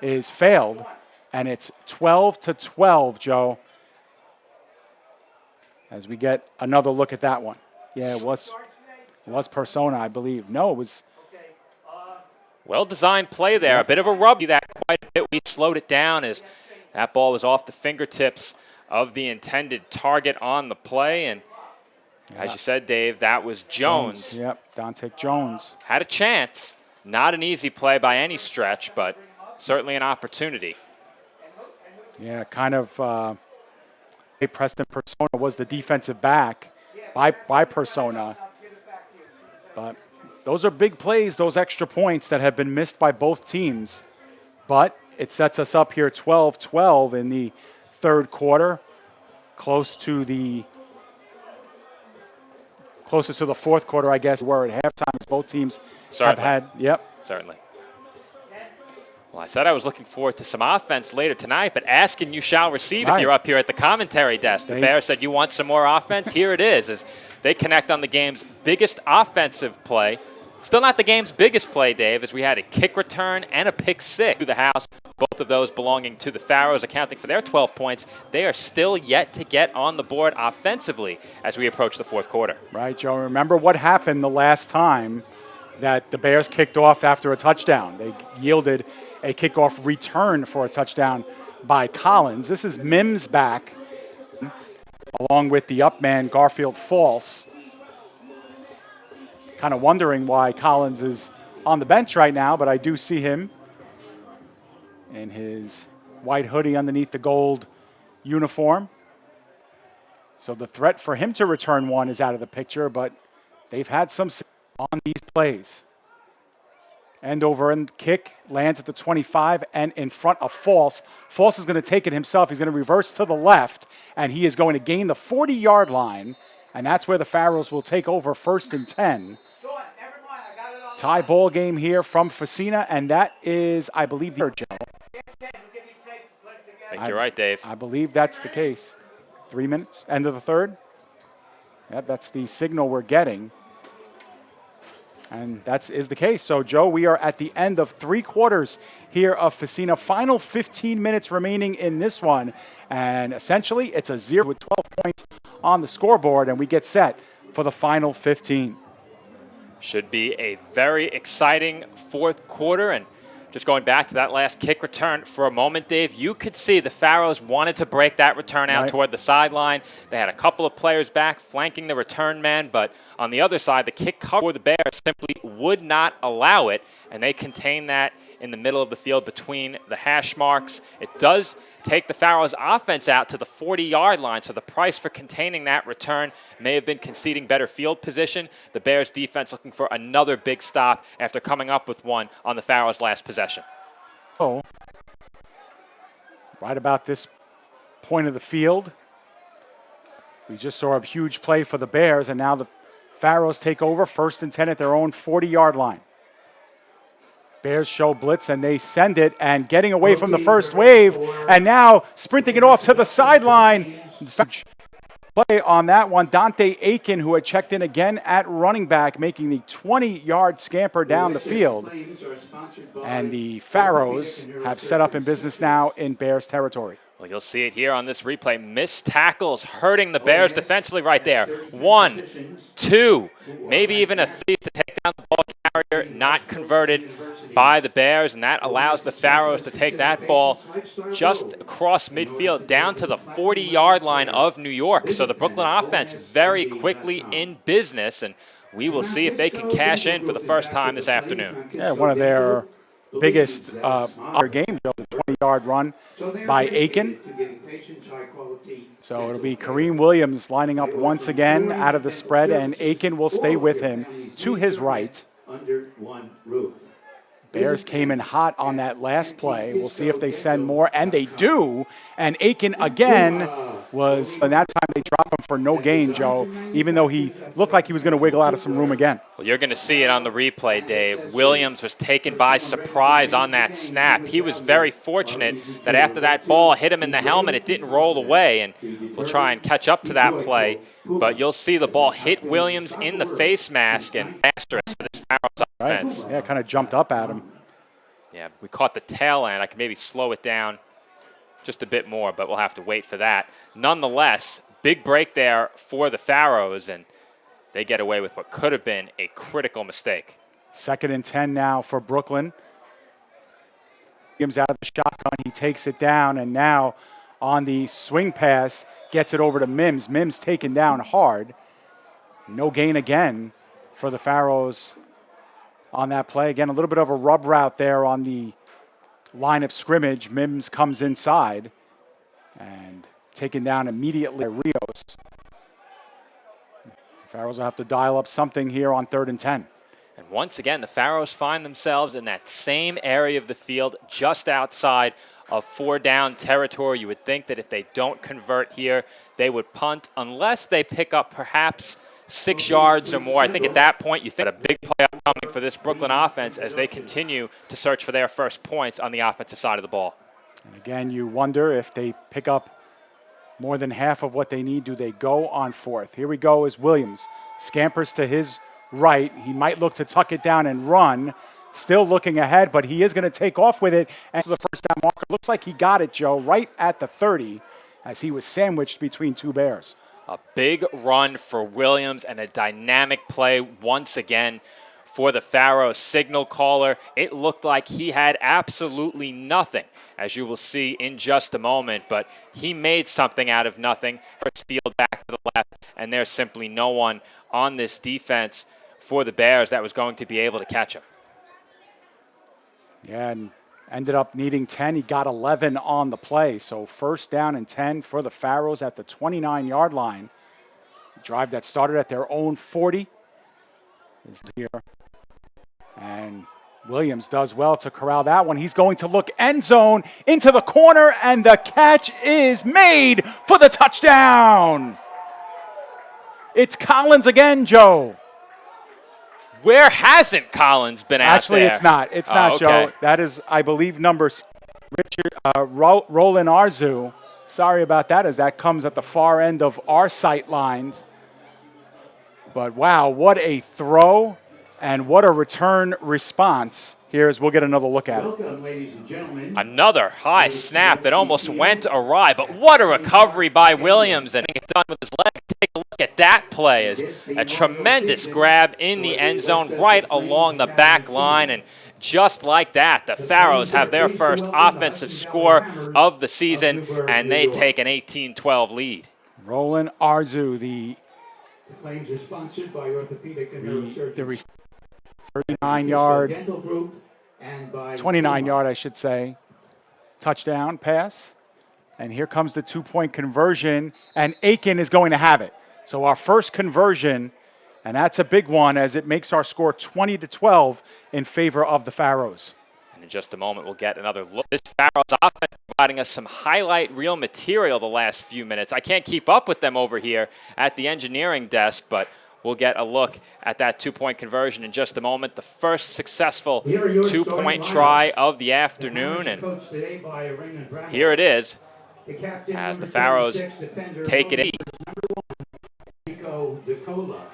is failed, and it's 12-12, Joe, as we get another look at that one. Yeah, it was Persona, I believe. No, it was... Well-designed play there. A bit of a rub that quite a bit. We slowed it down as that ball was off the fingertips of the intended target on the play. And as you said, Dave, that was Jones. Yep, Dante Jones. Had a chance. Not an easy play by any stretch, but certainly an opportunity. Yeah, kind of Preston Persona was the defensive back by Persona. But those are big plays, those extra points that have been missed by both teams. But it sets us up here 12-12 in the third quarter, closest to the fourth quarter, I guess. We're at halftime. Both teams have had, Certainly. Well, I said I was looking forward to some offense later tonight, but asking you shall receive if you're up here at the commentary desk. The Bears said you want some more offense. Here it is as they connect on the game's biggest offensive play. Still not the game's biggest play, Dave, as we had a kick return and a pick six to the house, both of those belonging to the Pharaohs, accounting for their 12 points. They are still yet to get on the board offensively as we approach the fourth quarter. Right, Joe. Remember what happened the last time that the Bears kicked off after a touchdown. They yielded a kickoff return for a touchdown by Collins. This is Mims back, along with the up man, Garfield False. Kind of wondering why Collins is on the bench right now, but I do see him in his white hoodie underneath the gold uniform. So the threat for him to return one is out of the picture, but they've had some on these plays. End over and kick lands at the 25 and in front of False. False is going to take it himself. He's going to reverse to the left, and he is going to gain the 40-yard line, and that's where the Pharaohs will take over 1st and 10. Tie ball game here from Facina, and that is, I believe, Joe. I think you're right, Dave. I believe that's the case. 3 minutes, end of the third. Yep, that's the signal we're getting. And that is the case. So, Joe, we are at the end of 3 quarters here of Facina. Final 15 minutes remaining in this one. And essentially, it's a 0 with 12 points on the scoreboard, and we get set for the final 15. Should be a very exciting fourth quarter. And just going back to that last kick return for a moment, Dave, you could see the Pharaohs wanted to break that return out toward the sideline. They had a couple of players back flanking the return man, but on the other side, the kick cover for the Bears simply would not allow it, and they contained that in the middle of the field between the hash marks. It does take the Pharaohs offense out to the 40-yard line, so the price for containing that return may have been conceding better field position. The Bears defense looking for another big stop after coming up with one on the Pharaohs' last possession. Oh, right about this point of the field, we just saw a huge play for the Bears, and now the Pharaohs take over 1st and 10 at their own 40-yard line. Bears show blitz, and they send it, and getting away from the first wave, and now sprinting it off to the sideline. Play on that one, Dante Aiken, who had checked in again at running back, making the 20-yard scamper down the field. And the Pharaohs have set up in business now in Bears territory. Well, you'll see it here on this replay. Missed tackles hurting the Bears defensively right there. 1, 2, maybe even a 3 to take down the ball carrier, not converted by the Bears, and that allows the Pharaohs to take that ball just across midfield down to the 40-yard line of New York. So the Brooklyn offense very quickly in business, and we will see if they can cash in for the first time this afternoon. Yeah, one of their biggest game, the 20-yard run by Aiken. So it'll be Kareem Williams lining up once again out of the spread, and Aiken will stay with him to his right. Bears came in hot on that last play. We'll see if they send more, and they do. And Aiken again was, and that time they dropped him for no gain, Joe, even though he looked like he was going to wiggle out of some room again. Well, you're going to see it on the replay, Dave. Williams was taken by surprise on that snap. He was very fortunate that after that ball hit him in the helmet, it didn't roll away, and we'll try and catch up to that play. But you'll see the ball hit Williams in the face mask, and disastrous for this Pharaohs offense. Right. Yeah, kind of jumped up at him. Yeah, we caught the tail end. I can maybe slow it down just a bit more, but we'll have to wait for that. Nonetheless, big break there for the Pharaohs, and they get away with what could have been a critical mistake. 2nd and 10 now for Brooklyn. Williams out of the shotgun. He takes it down, and now on the swing pass, gets it over to Mims. Mims taken down hard. No gain again for the Pharaohs on that play. Again, a little bit of a rub route there on the line of scrimmage. Mims comes inside and taken down immediately by Rios. Pharaohs will have to dial up something here on 3rd and 10. And once again, the Pharaohs find themselves in that same area of the field just outside of 4-down territory. You would think that if they don't convert here, they would punt unless they pick up perhaps 6 yards or more. I think at that point you think a big play upcoming for this Brooklyn offense as they continue to search for their first points on the offensive side of the ball. And again, you wonder if they pick up more than half of what they need, do they go on 4th? Here we go as Williams scampers to his right. He might look to tuck it down and run. Still looking ahead, but he is going to take off with it. And the first down marker looks like he got it, Joe, right at the 30 as he was sandwiched between 2 Bears. A big run for Williams and a dynamic play once again for the Pharaohs signal caller. It looked like he had absolutely nothing, as you will see in just a moment, but he made something out of nothing. First field back to the left, and there's simply no one on this defense for the Bears that was going to be able to catch him. Yeah, and ended up needing 10. He got 11 on the play. So 1st down and 10 for the Pharaohs at the 29-yard line. Drive that started at their own 40 is here. And Williams does well to corral that one. He's going to look end zone into the corner, and the catch is made for the touchdown. It's Collins again, Joe. Where hasn't Collins been out Actually, there? it's not. It's not, okay. Joe. That is, I believe, number Roland Arzu. Sorry about that, as that comes at the far end of our sight lines. But, wow, what a throw and what a return response. Here's, we'll get another look at it. Welcome, ladies and gentlemen. Another high snap that almost went awry, but what a recovery by Williams, and it's done with his leg. Take a look at that play as a tremendous grab in the end zone right along the back line, and just like that, the Pharaohs have their first offensive score of the season, and they take an 18-12 lead. Roland Arzu, the Claims are sponsored by Orthopedic and Neurosurgery. 39-yard, Dental Group and by 29-yard, I should say, touchdown pass. And here comes the 2-point conversion, and Aiken is going to have it. So our first conversion, and that's a big one as it makes our score 20-12 in favor of the Pharaohs. And in just a moment, we'll get another look. This Pharaohs offense providing us some highlight reel material the last few minutes. I can't keep up with them over here at the engineering desk, but we'll get a look at that 2-point conversion in just a moment. The first successful 2-point try of the afternoon, and here it is as the Pharaohs take it in.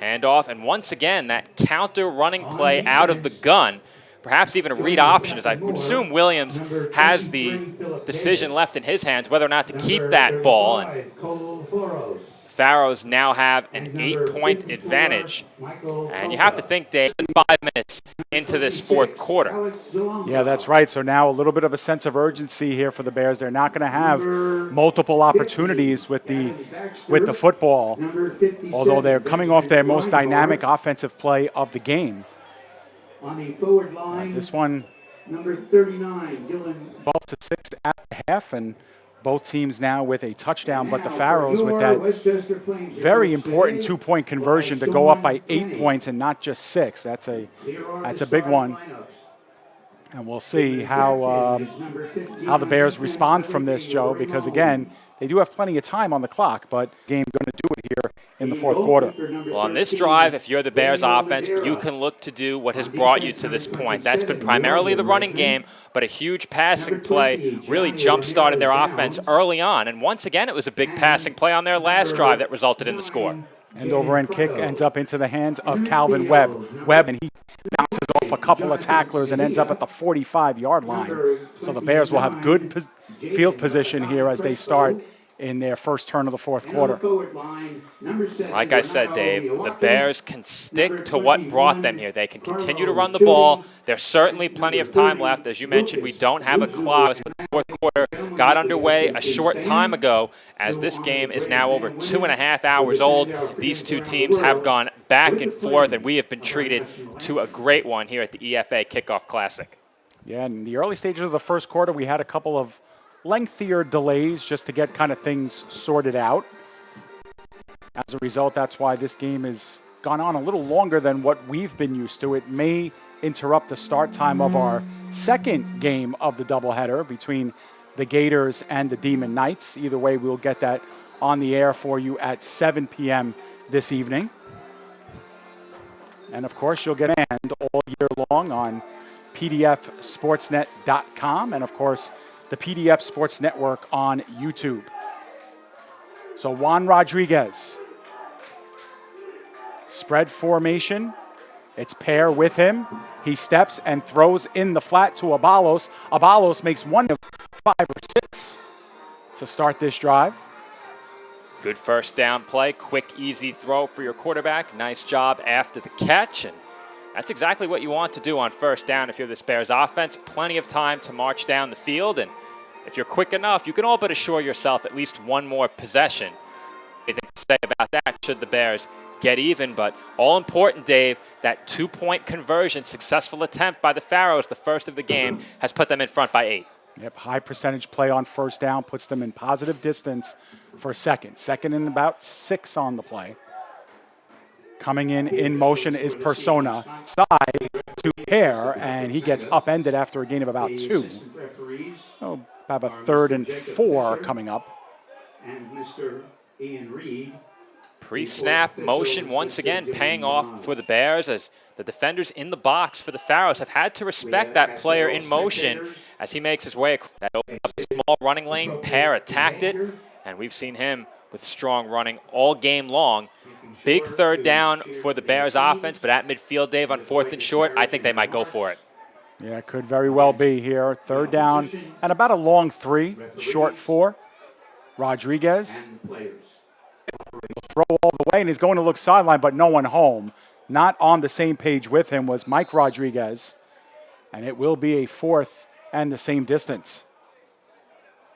Hand off, and once again, that counter running play out of the gun, perhaps even a read option, as I assume Williams has the decision left in his hands whether or not to keep that ball. And Pharaohs now have an 8-point advantage. And you have to think they're 5 minutes into this 4th quarter. Yeah, that's right. So now a little bit of a sense of urgency here for the Bears. They're not going to have multiple opportunities with the football, although they're coming off their most dynamic offensive play of the game. On the forward line, This one, number 39, Dylan. 12-6 at the half, and both teams now with a touchdown, but the Pharaohs with that very important 2-point conversion to go up by 8 points and not just 6. That's a big one. And we'll see how the Bears respond from this, Joe, because again, They do have plenty of time on the clock, but game going to do it here in the fourth quarter. Well, on this drive, if you're the Bears offense, you can look to do what has brought you to this point. That's been primarily the running game, but a huge passing play really jump-started their offense early on. And once again, it was a big passing play on their last drive that resulted in the score. End over end kick ends up into the hands of Calvin Webb. Webb, and he bounces off a couple of tacklers and ends up at the 45-yard line. So the Bears will have good field position here as they start in their first turn of the fourth quarter. Like I said, Dave, the Bears can stick to what brought them here. They can continue to run the ball. There's certainly plenty of time left. As you mentioned, we don't have a clock, but the fourth quarter got underway a short time ago as this game is now over 2.5 hours old. These two teams have gone back and forth, and we have been treated to a great one here at the EFA Kickoff Classic. Yeah, in the early stages of the first quarter, we had a couple of lengthier delays just to get kind of things sorted out. As a result, that's why this game has gone on a little longer than what we've been used to. It may interrupt the start time of our second game of the doubleheader between the Gators and the Demon Knights. Either way, we'll get that on the air for you at 7 p.m. this evening. And of course, you'll get an end all year long on pdfsportsnet.com and of course, the PDF Sports Network on YouTube. So Juan Rodriguez, spread formation. It's pair with him. He steps and throws in the flat to Abalos. Abalos makes one of 5 or 6 to start this drive. Good first down play, quick, easy throw for your quarterback. Nice job after the catch, and that's exactly what you want to do on first down if you're this Bears offense. Plenty of time to march down the field, and if you're quick enough, you can all but assure yourself at least one more possession. Anything to say about that should the Bears get even, but all important, Dave, that 2-point conversion, successful attempt by the Pharaohs, the first of the game, has put them in front by 8. Yep, high percentage play on first down puts them in positive distance for second. Second and about 6 on the play. Coming in motion is Persona. Side to pair, and he gets upended after a gain of about 2. Oh, about a 3rd and 4 coming up. And Mr. Ian Reed. Pre-snap motion once again paying off for the Bears as the defenders in the box for the Pharaohs have had to respect that player in motion as he makes his way across. That opened up a small running lane. Pair attacked it, and we've seen him with strong running all game long. Big third down for the Bears offense, but at midfield, Dave, on 4th and short, I think they might go for it. Yeah, it could very well be here. Third down and about a long 3, short 4. Rodriguez will throw all the way, and he's going to look sideline, but no one home. Not on the same page with him was Mike Rodriguez, and it will be a 4th and the same distance.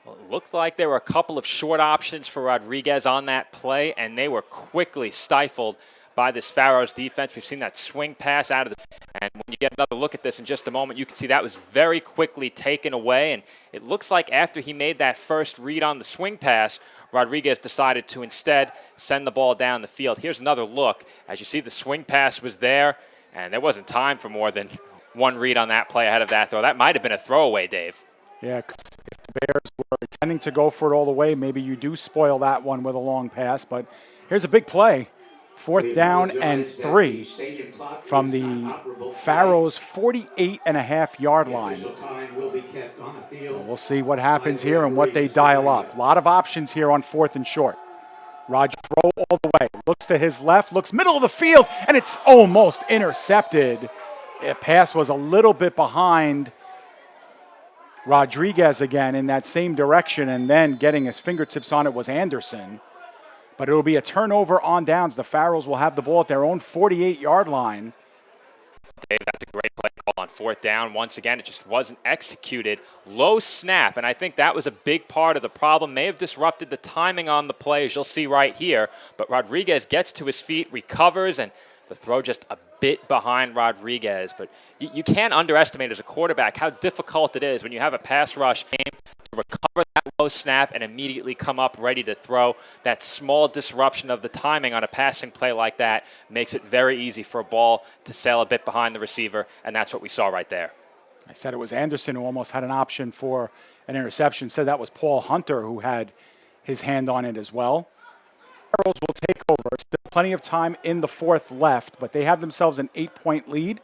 Well, it looked like there were a couple of short options for Rodriguez on that play, and they were quickly stifled by this Pharaohs defense. We've seen that swing pass out of the... And when you get another look at this in just a moment, you can see that was very quickly taken away. And it looks like after he made that first read on the swing pass, Rodriguez decided to instead send the ball down the field. Here's another look. As you see, the swing pass was there, and there wasn't time for more than one read on that play ahead of that throw. That might have been a throwaway, Dave. Yeah, because if the Bears were intending to go for it all the way, maybe you do spoil that one with a long pass. But here's a big play. 4th down and 3 from the Pharaohs' 48.5-yard line. We'll see what happens here and what they dial up. A lot of options here on 4th and short. Raj throw all the way. Looks to his left, looks middle of the field, and it's almost intercepted. The pass was a little bit behind Rodriguez again in that same direction, and then getting his fingertips on it was Anderson. But it will be a turnover on downs. The Pharaohs will have the ball at their own 48-yard line. Dave, that's a great play call on 4th down. Once again, it just wasn't executed. Low snap, and I think that was a big part of the problem. May have disrupted the timing on the play, as you'll see right here. But Rodriguez gets to his feet, recovers, and the throw just a bit behind Rodriguez. But you can't underestimate as a quarterback how difficult it is when you have a pass rush game to recover that low snap and immediately come up ready to throw. That small disruption of the timing on a passing play like that makes it very easy for a ball to sail a bit behind the receiver, and that's what we saw right there. I said it was Anderson who almost had an option for an interception. Said that was Paul Hunter who had his hand on it as well. Pharaohs will take over. Still plenty of time in the fourth left, but they have themselves an 8-point lead,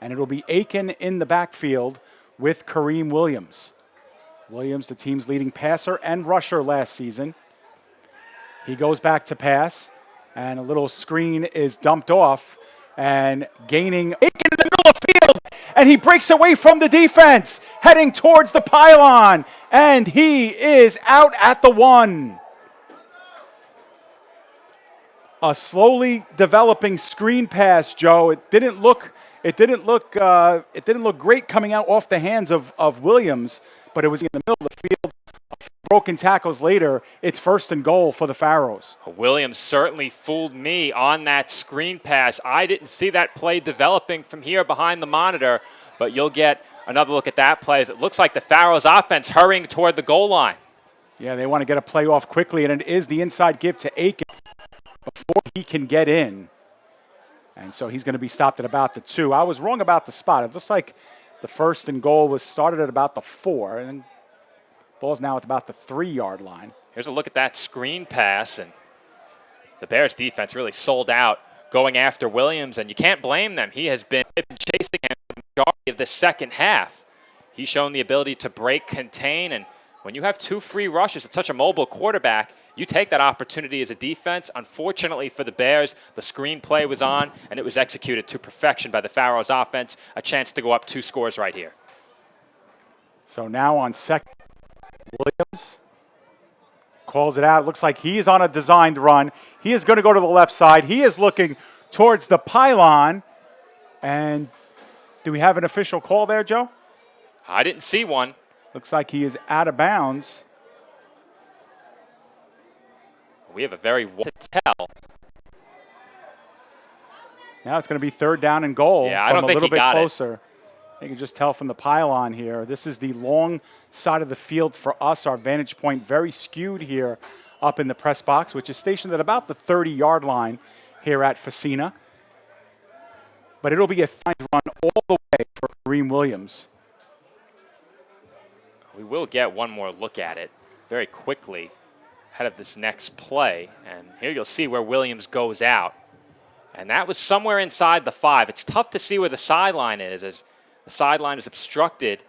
and it'll be Aiken in the backfield with Kareem Williams. Williams, the team's leading passer and rusher last season. He goes back to pass, and a little screen is dumped off, and gaining Aiken in the middle of the field, and he breaks away from the defense, heading towards the pylon, and he is out at the 1. A slowly developing screen pass, Joe. It didn't look great coming out off the hands of Williams, but it was in the middle of the field. Broken tackles later, it's 1st and goal for the Pharaohs. Williams certainly fooled me on that screen pass. I didn't see that play developing from here behind the monitor, but you'll get another look at that play as it looks like the Pharaohs offense hurrying toward the goal line. Yeah, they want to get a play off quickly, and it is the inside give to Aiken before he can get in. And so he's going to be stopped at about the 2. I was wrong about the spot. It looks like the 1st and goal was started at about the 4, and ball's now at about the 3-yard line. Here's a look at that screen pass, and the Bears defense really sold out going after Williams, and you can't blame them. He has been chasing him the majority of the second half. He's shown the ability to break, contain, and when you have 2 free rushes at such a mobile quarterback, you take that opportunity as a defense. Unfortunately for the Bears, the screen play was on, and it was executed to perfection by the Pharaohs offense. A chance to go up 2 scores right here. So now on second, Williams calls it out. It looks like he's on a designed run. He is going to go to the left side. He is looking towards the pylon. And do we have an official call there, Joe? I didn't see one. Looks like he is out of bounds. We have a very to tell. Now it's going to be 3rd down and goal. Yeah, I don't think a little he bit got closer. You can just tell from the pylon here. This is the long side of the field for us. Our vantage point very skewed here up in the press box, which is stationed at about the 30-yard line here at Facina. But it'll be a fine run all the way for Kareem Williams. We will get one more look at it very quickly ahead of this next play. And here you'll see where Williams goes out. And that was somewhere inside the 5. It's tough to see where the sideline is, as the sideline is obstructed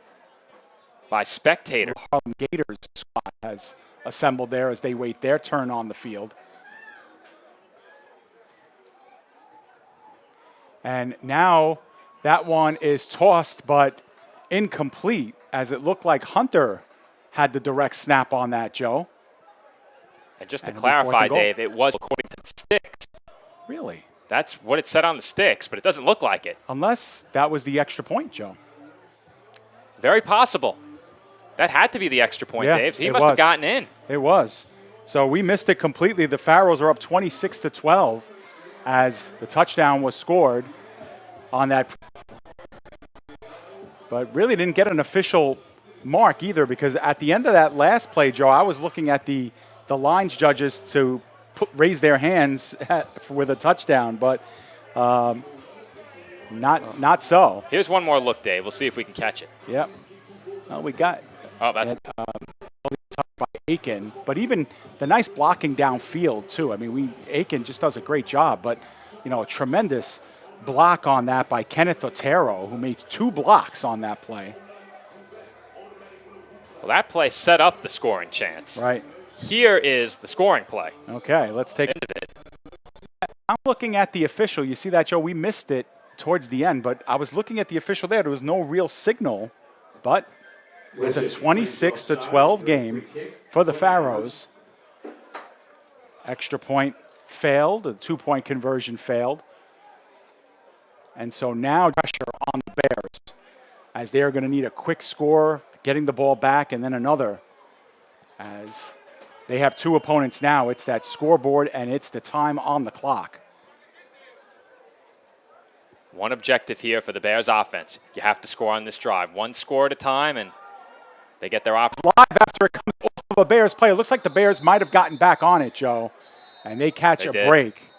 by spectators. Harlem Gators squad has assembled there as they wait their turn on the field. And now that one is tossed, but incomplete, as it looked like Hunter had the direct snap on that, Joe. And just to clarify, Dave, it was according to the sticks. Really? That's what it said on the sticks, but it doesn't look like it. Unless that was the extra point, Joe. Very possible. That had to be the extra point, Yeah, Dave. He must have gotten in. It was. So we missed it completely. The Pharaohs are up 26-12 as the touchdown was scored on that. But really didn't get an official mark either, because at the end of that last play, Joe, I was looking at the lines judges to raise their hands with a touchdown, but not so. Here's one more look, Dave. We'll see if we can catch it. Yep. Well, we got. Oh, that's By Aiken, but even the nice blocking downfield too. I mean, Aiken just does a great job, but a tremendous block on that by Kenneth Otero, who made 2 blocks on that play. Well, that play set up the scoring chance. Right. Here is the scoring play. Okay, let's take it. I'm looking at the official. You see that, Joe? We missed it towards the end, but I was looking at the official there. There was no real signal, but it's a 26-12 game for the Pharaohs. Extra point failed. A 2-point conversion failed. And so now pressure on the Bears, as they are going to need a quick score, getting the ball back, and then another, as they have 2 opponents now. It's that scoreboard, and it's the time on the clock. One objective here for the Bears offense. You have to score on this drive. 1 score at a time, and they get their opportunity. Live after it comes off of a Bears play. It looks like the Bears might have gotten back on it, Joe, and they catch a break.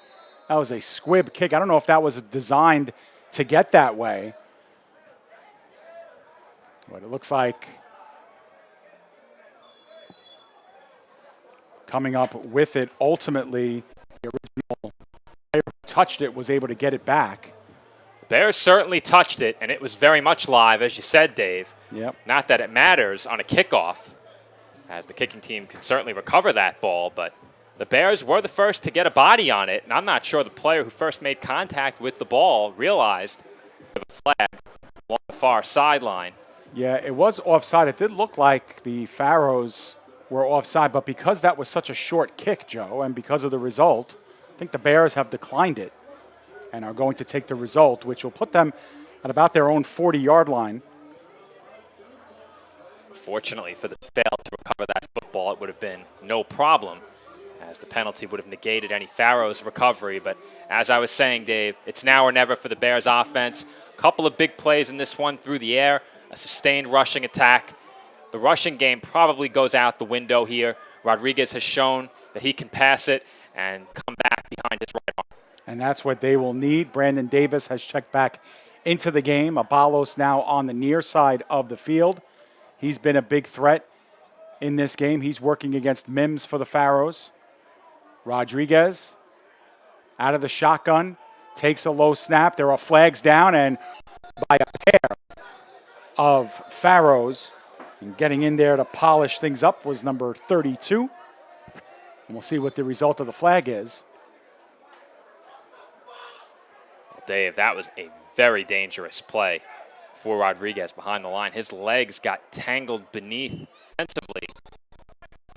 That was a squib kick. I don't know if that was designed to get that way, but it looks like coming up with it. Ultimately, the original player who touched it was able to get it back. Bears certainly touched it, and it was very much live, as you said, Dave. Yep. Not that it matters on a kickoff, as the kicking team can certainly recover that ball, but the Bears were the first to get a body on it, and I'm not sure the player who first made contact with the ball realized the flag along the far sideline. Yeah, it was offside. It did look like the Pharaohs were offside, but because that was such a short kick, Joe, and because of the result, I think the Bears have declined it and are going to take the result, which will put them at about their own 40-yard line. Fortunately for the fail to recover that football, it would have been no problem, as the penalty would have negated any Pharaohs recovery. But as I was saying, Dave, it's now or never for the Bears offense. A couple of big plays in this one through the air, a sustained rushing attack. The rushing game probably goes out the window here. Rodriguez has shown that he can pass it and come back behind his right arm. And that's what they will need. Brandon Davis has checked back into the game. Abalos now on the near side of the field. He's been a big threat in this game. He's working against Mims for the Pharaohs. Rodriguez out of the shotgun, takes a low snap. There are flags down, and by a pair of Pharaohs, and getting in there to polish things up was number 32. And we'll see what the result of the flag is. Dave, that was a very dangerous play for Rodriguez behind the line. His legs got tangled beneath defensively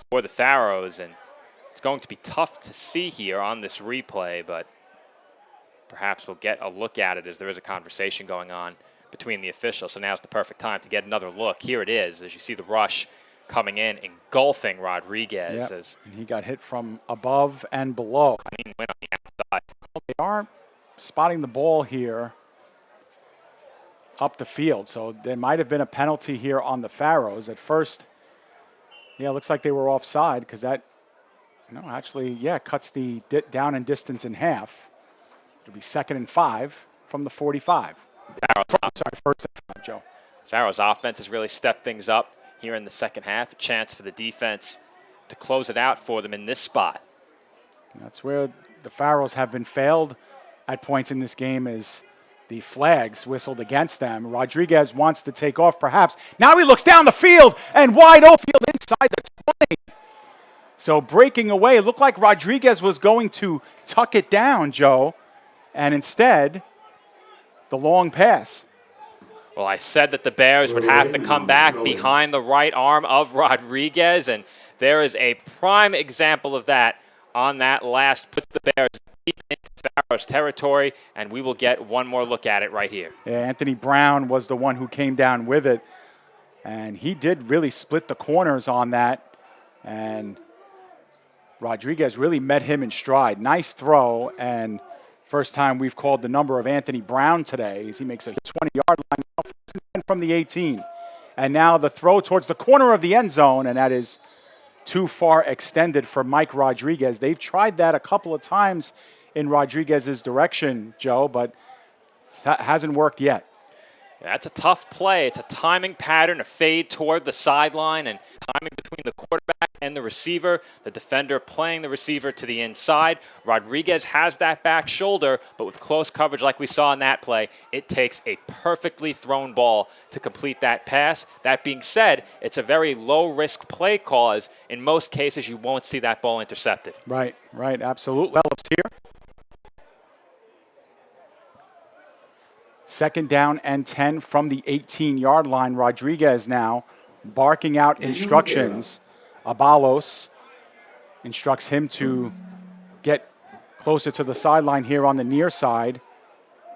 for the Pharaohs, and it's going to be tough to see here on this replay, but perhaps we'll get a look at it as there is a conversation going on between the officials. So now's the perfect time to get another look. Here it is, as you see the rush coming in, engulfing Rodriguez. Yep. As And he got hit from above and below. clean win on the outside. Well, they are spotting the ball here up the field, so there might have been a penalty here on the Pharaohs. At first, yeah, it looks like they were offside because that, actually, cuts the down and distance in half. It'll be 2nd and 5 from the 45. First and 5, Joe. Pharaohs offense has really stepped things up here in the second half. A chance for the defense to close it out for them in this spot. That's where the Pharaohs have been failed at points in this game, is the flags whistled against them. Rodriguez wants to take off, perhaps. Now he looks down the field and wide open field inside the 20. So breaking away, it looked like Rodriguez was going to tuck it down, Joe, and instead, the long pass. Well, I said that the Bears would have to come back behind the right arm of Rodriguez, and there is a prime example of that on that last, puts the Bears deep into Pharaohs territory, and we will get one more look at it right here. Yeah, Anthony Brown was the one who came down with it, and he did really split the corners on that, and Rodriguez really met him in stride. Nice throw, and first time we've called the number of Anthony Brown today as he makes a 20-yard line from the 18. And now the throw towards the corner of the end zone, and that is too far extended for Mike Rodriguez. They've tried that a couple of times in Rodriguez's direction, Joe, but it hasn't worked yet. That's a tough play. It's a timing pattern, a fade toward the sideline, and timing between the quarterback and the receiver, the defender playing the receiver to the inside. Rodriguez has that back shoulder, but with close coverage like we saw in that play, it takes a perfectly thrown ball to complete that pass. That being said, it's a very low-risk play call, as in most cases you won't see that ball intercepted. Right, absolutely. Develops here. 2nd down and 10 from the 18-yard line. Rodriguez now barking out instructions. Abalos instructs him to get closer to the sideline here on the near side.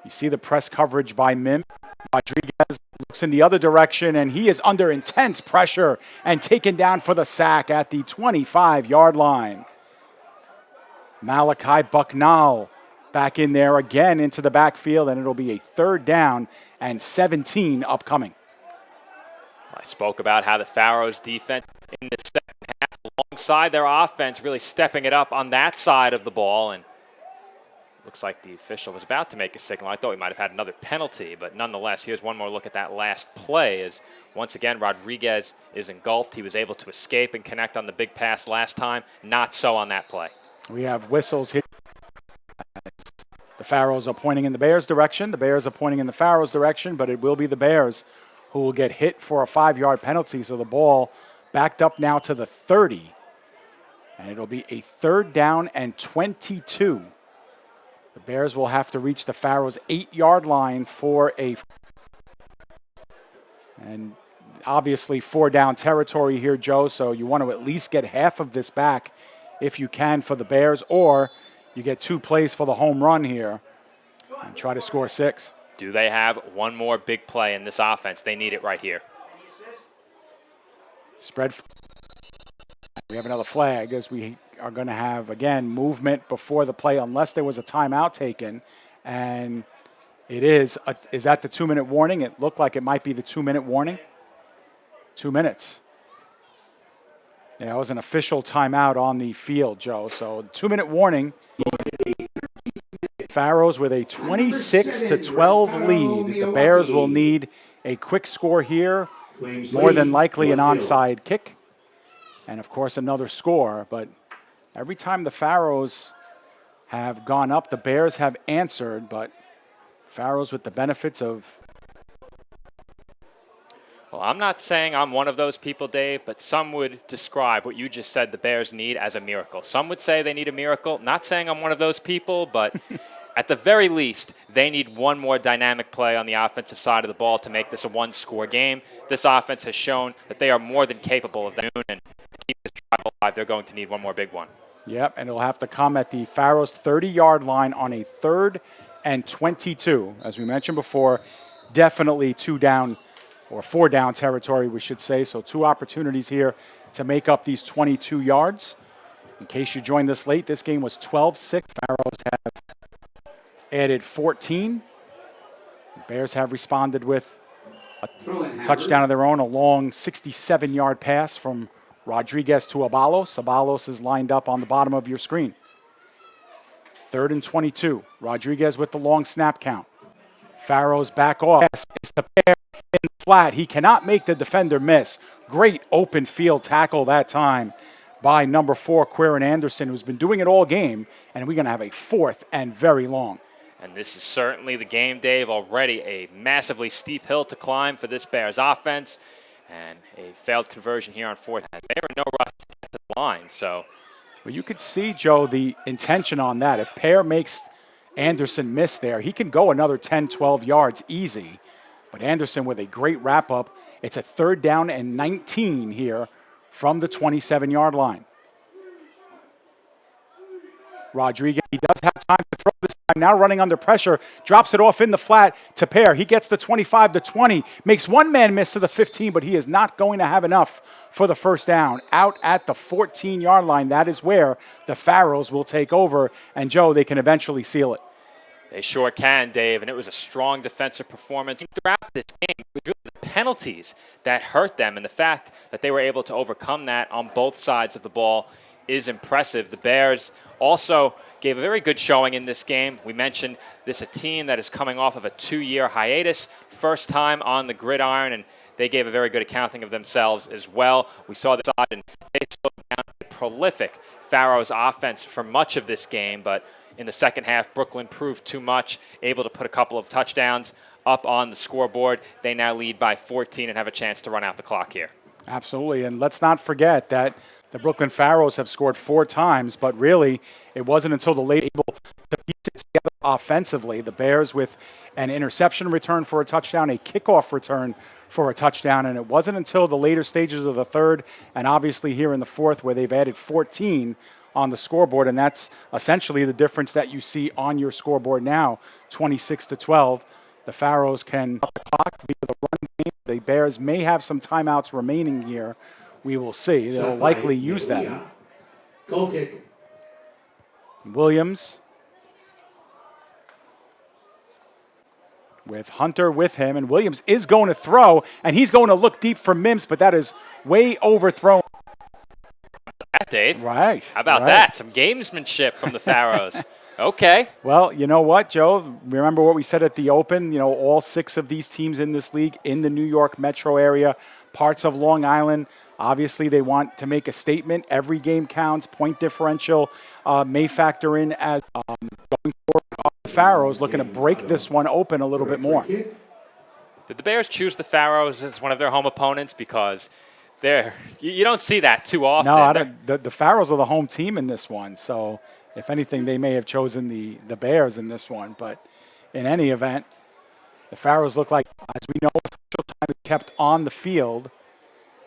You see the press coverage by Mim. Rodriguez looks in the other direction, and he is under intense pressure and taken down for the sack at the 25-yard line. Malachi Bucknell back in there again into the backfield, and it'll be a 3rd down and 17 upcoming. I spoke about how the Pharaohs defense in the second half alongside their offense really stepping it up on that side of the ball, and Looks like the official was about to make a signal. I thought we might have had another penalty, but nonetheless, here's one more look at that last play as once again Rodriguez is engulfed. He was able to escape and connect on the big pass last time. Not so on that play. We have whistles here. The Pharaohs are pointing in the Bears' direction. The Bears are pointing in the Pharaohs' direction, but it will be the Bears who will get hit for a 5-yard penalty. So the ball backed up now to the 30. And it'll be a 3rd down and 22. The Bears will have to reach the Pharaohs' 8-yard line for a... And obviously 4-down territory here, Joe, so you want to at least get half of this back if you can for the Bears, or you get 2 plays for the home run here and try to score 6. Do they have one more big play in this offense? They need it right here. Spread. We have another flag as we are going to have, again, movement before the play unless there was a timeout taken. And it is that the 2-minute warning? It looked like it might be the 2-minute warning. 2 minutes. Yeah, it was an official timeout on the field, Joe. So 2-minute warning. Pharaohs with a 26-12 lead. The Bears will need a quick score here, more than likely an onside kick, and of course another score. But every time the Pharaohs have gone up, the Bears have answered, but Pharaohs with the benefits of... Well, I'm not saying I'm one of those people, Dave, but some would describe what you just said the Bears need as a miracle. Some would say they need a miracle. Not saying I'm one of those people, but at the very least, they need one more dynamic play on the offensive side of the ball to make this a one-score game. This offense has shown that they are more than capable of that, and to keep this drive alive, they're going to need one more big one. Yep, and it'll have to come at the Pharaohs' 30-yard line on a 3rd and 22. As we mentioned before, definitely 2-down or 4-down territory, we should say. So 2 opportunities here to make up these 22 yards. In case you joined us late, this game was 12-6. Pharaohs have added 14. The Bears have responded with a touchdown of their own, a long 67-yard pass from Rodriguez to Abalos. Abalos is lined up on the bottom of your screen. 3rd and 22. Rodriguez with the long snap count. Pharaohs back off. It's the pair in the flat. He cannot make the defender miss. Great open field tackle that time by number 4, Quirin Anderson, who's been doing it all game. And we're going to have a 4th and very long. And this is certainly the game, Dave. Already a massively steep hill to climb for this Bears offense. And a failed conversion here on 4th. They are no rush to get to the line, so... But you could see, Joe, the intention on that. If Pear makes Anderson miss there, he can go another 10, 12 yards easy. But Anderson with a great wrap-up. It's a 3rd down and 19 here from the 27-yard line. Rodriguez, he does have time to throw this time. Now running under pressure, drops it off in the flat to Pear. He gets the 25, the 20, makes one man miss to the 15, but he is not going to have enough for the 1st down. Out at the 14-yard line, that is where the Pharaohs will take over. And, Joe, they can eventually seal it. They sure can, Dave, and it was a strong defensive performance throughout this game. It was really the penalties that hurt them, and the fact that they were able to overcome that on both sides of the ball is impressive. The Bears also gave a very good showing in this game. We mentioned this a team that is coming off of a 2-year hiatus, first time on the gridiron, and they gave a very good accounting of themselves as well. We saw this side, and they slowed down a prolific Pharaohs offense for much of this game, but in the second half, Brooklyn proved too much, able to put a couple of touchdowns up on the scoreboard. They now lead by 14 and have a chance to run out the clock here. Absolutely, and let's not forget that the Brooklyn Pharaohs have scored 4 times, but really it wasn't until the late able to piece it together offensively. The Bears with an interception return for a touchdown, a kickoff return for a touchdown, and it wasn't until the later stages of the 3rd and obviously here in the 4th where they've added 14 on the scoreboard, and that's essentially the difference that you see on your scoreboard now, 26-12. The Pharaohs can up the clock via the run game. The Bears may have some timeouts remaining here. We will see. They'll likely use them. Goal kick. Williams with Hunter with him, and Williams is going to throw, and he's going to look deep for Mims, but that is way overthrown. that, Dave. Right. How about right. that? Some gamesmanship from the Pharaohs. Okay. Well, you know what, Joe? Remember what we said at the Open? You know, all 6 of these teams in this league in the New York metro area, parts of Long Island. Obviously, they want to make a statement. Every game counts. Point differential may factor in as going forward. The Pharaohs looking to break this one open a little bit more. Did the Bears choose the Pharaohs as one of their home opponents? Because you don't see that too often. No, I don't, the Pharaohs are the home team in this one. So, if anything, they may have chosen the Bears in this one. But in any event, the Pharaohs look like, as we know, official time is kept on the field.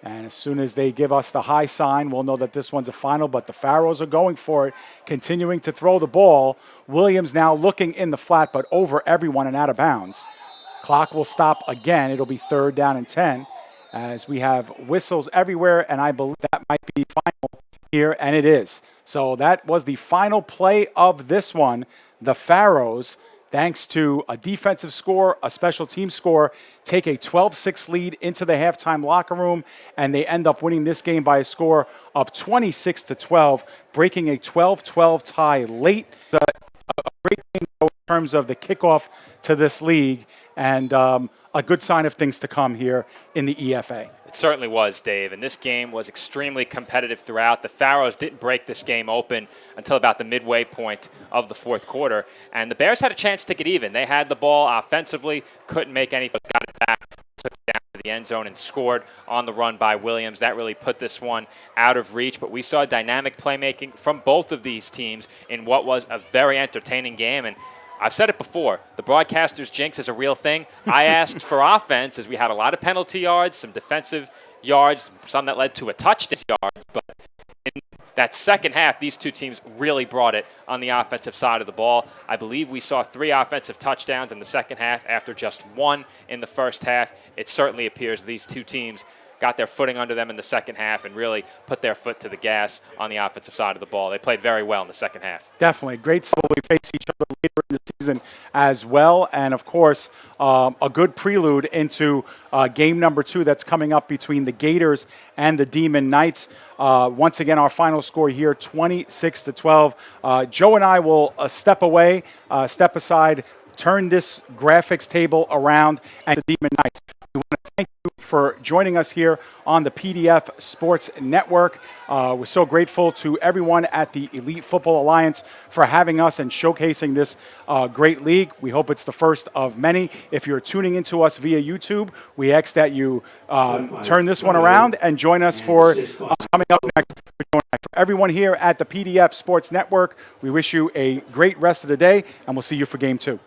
And as soon as they give us the high sign, we'll know that this one's a final. But the Pharaohs are going for it, continuing to throw the ball. Williams now looking in the flat, but over everyone and out of bounds. Clock will stop again. It'll be 3rd down and 10 as we have whistles everywhere. And I believe that might be final here, and it is. So that was the final play of this one. The Pharaohs, thanks to a defensive score, a special team score, take a 12-6 lead into the halftime locker room, and they end up winning this game by a score of 26-12, breaking a 12-12 tie late. A great game in terms of the kickoff to this league, and a good sign of things to come here in the EFA. It certainly was, Dave, and this game was extremely competitive throughout. The Pharaohs didn't break this game open until about the midway point of the 4th quarter, and the Bears had a chance to get even. They had the ball offensively, couldn't make anything, got it back, took it down to the end zone and scored on the run by Williams. That really put this one out of reach, but we saw dynamic playmaking from both of these teams in what was a very entertaining game, and I've said it before, the broadcaster's jinx is a real thing. I asked for offense as we had a lot of penalty yards, some defensive yards, some that led to a touchdown yards. But in that second half, these two teams really brought it on the offensive side of the ball. I believe we saw 3 offensive touchdowns in the second half after just 1 in the first half. It certainly appears these two teams got their footing under them in the second half and really put their foot to the gas on the offensive side of the ball. They played very well in the second half. Definitely. Great so we face each other later in the season as well. And, of course, a good prelude into game number 2 that's coming up between the Gators and the Demon Knights. Once again, our final score here, 26-12. Joe and I will step away, step aside, turn this graphics table around, and the Demon Knights. We want to thank you for joining us here on the PDF Sports Network. We're so grateful to everyone at the Elite Football Alliance for having us and showcasing this great league. We hope it's the first of many. If you're tuning into us via YouTube, we ask that you turn this one around and join us for coming up next. For everyone here at the PDF Sports Network, we wish you a great rest of the day, and we'll see you for Game 2.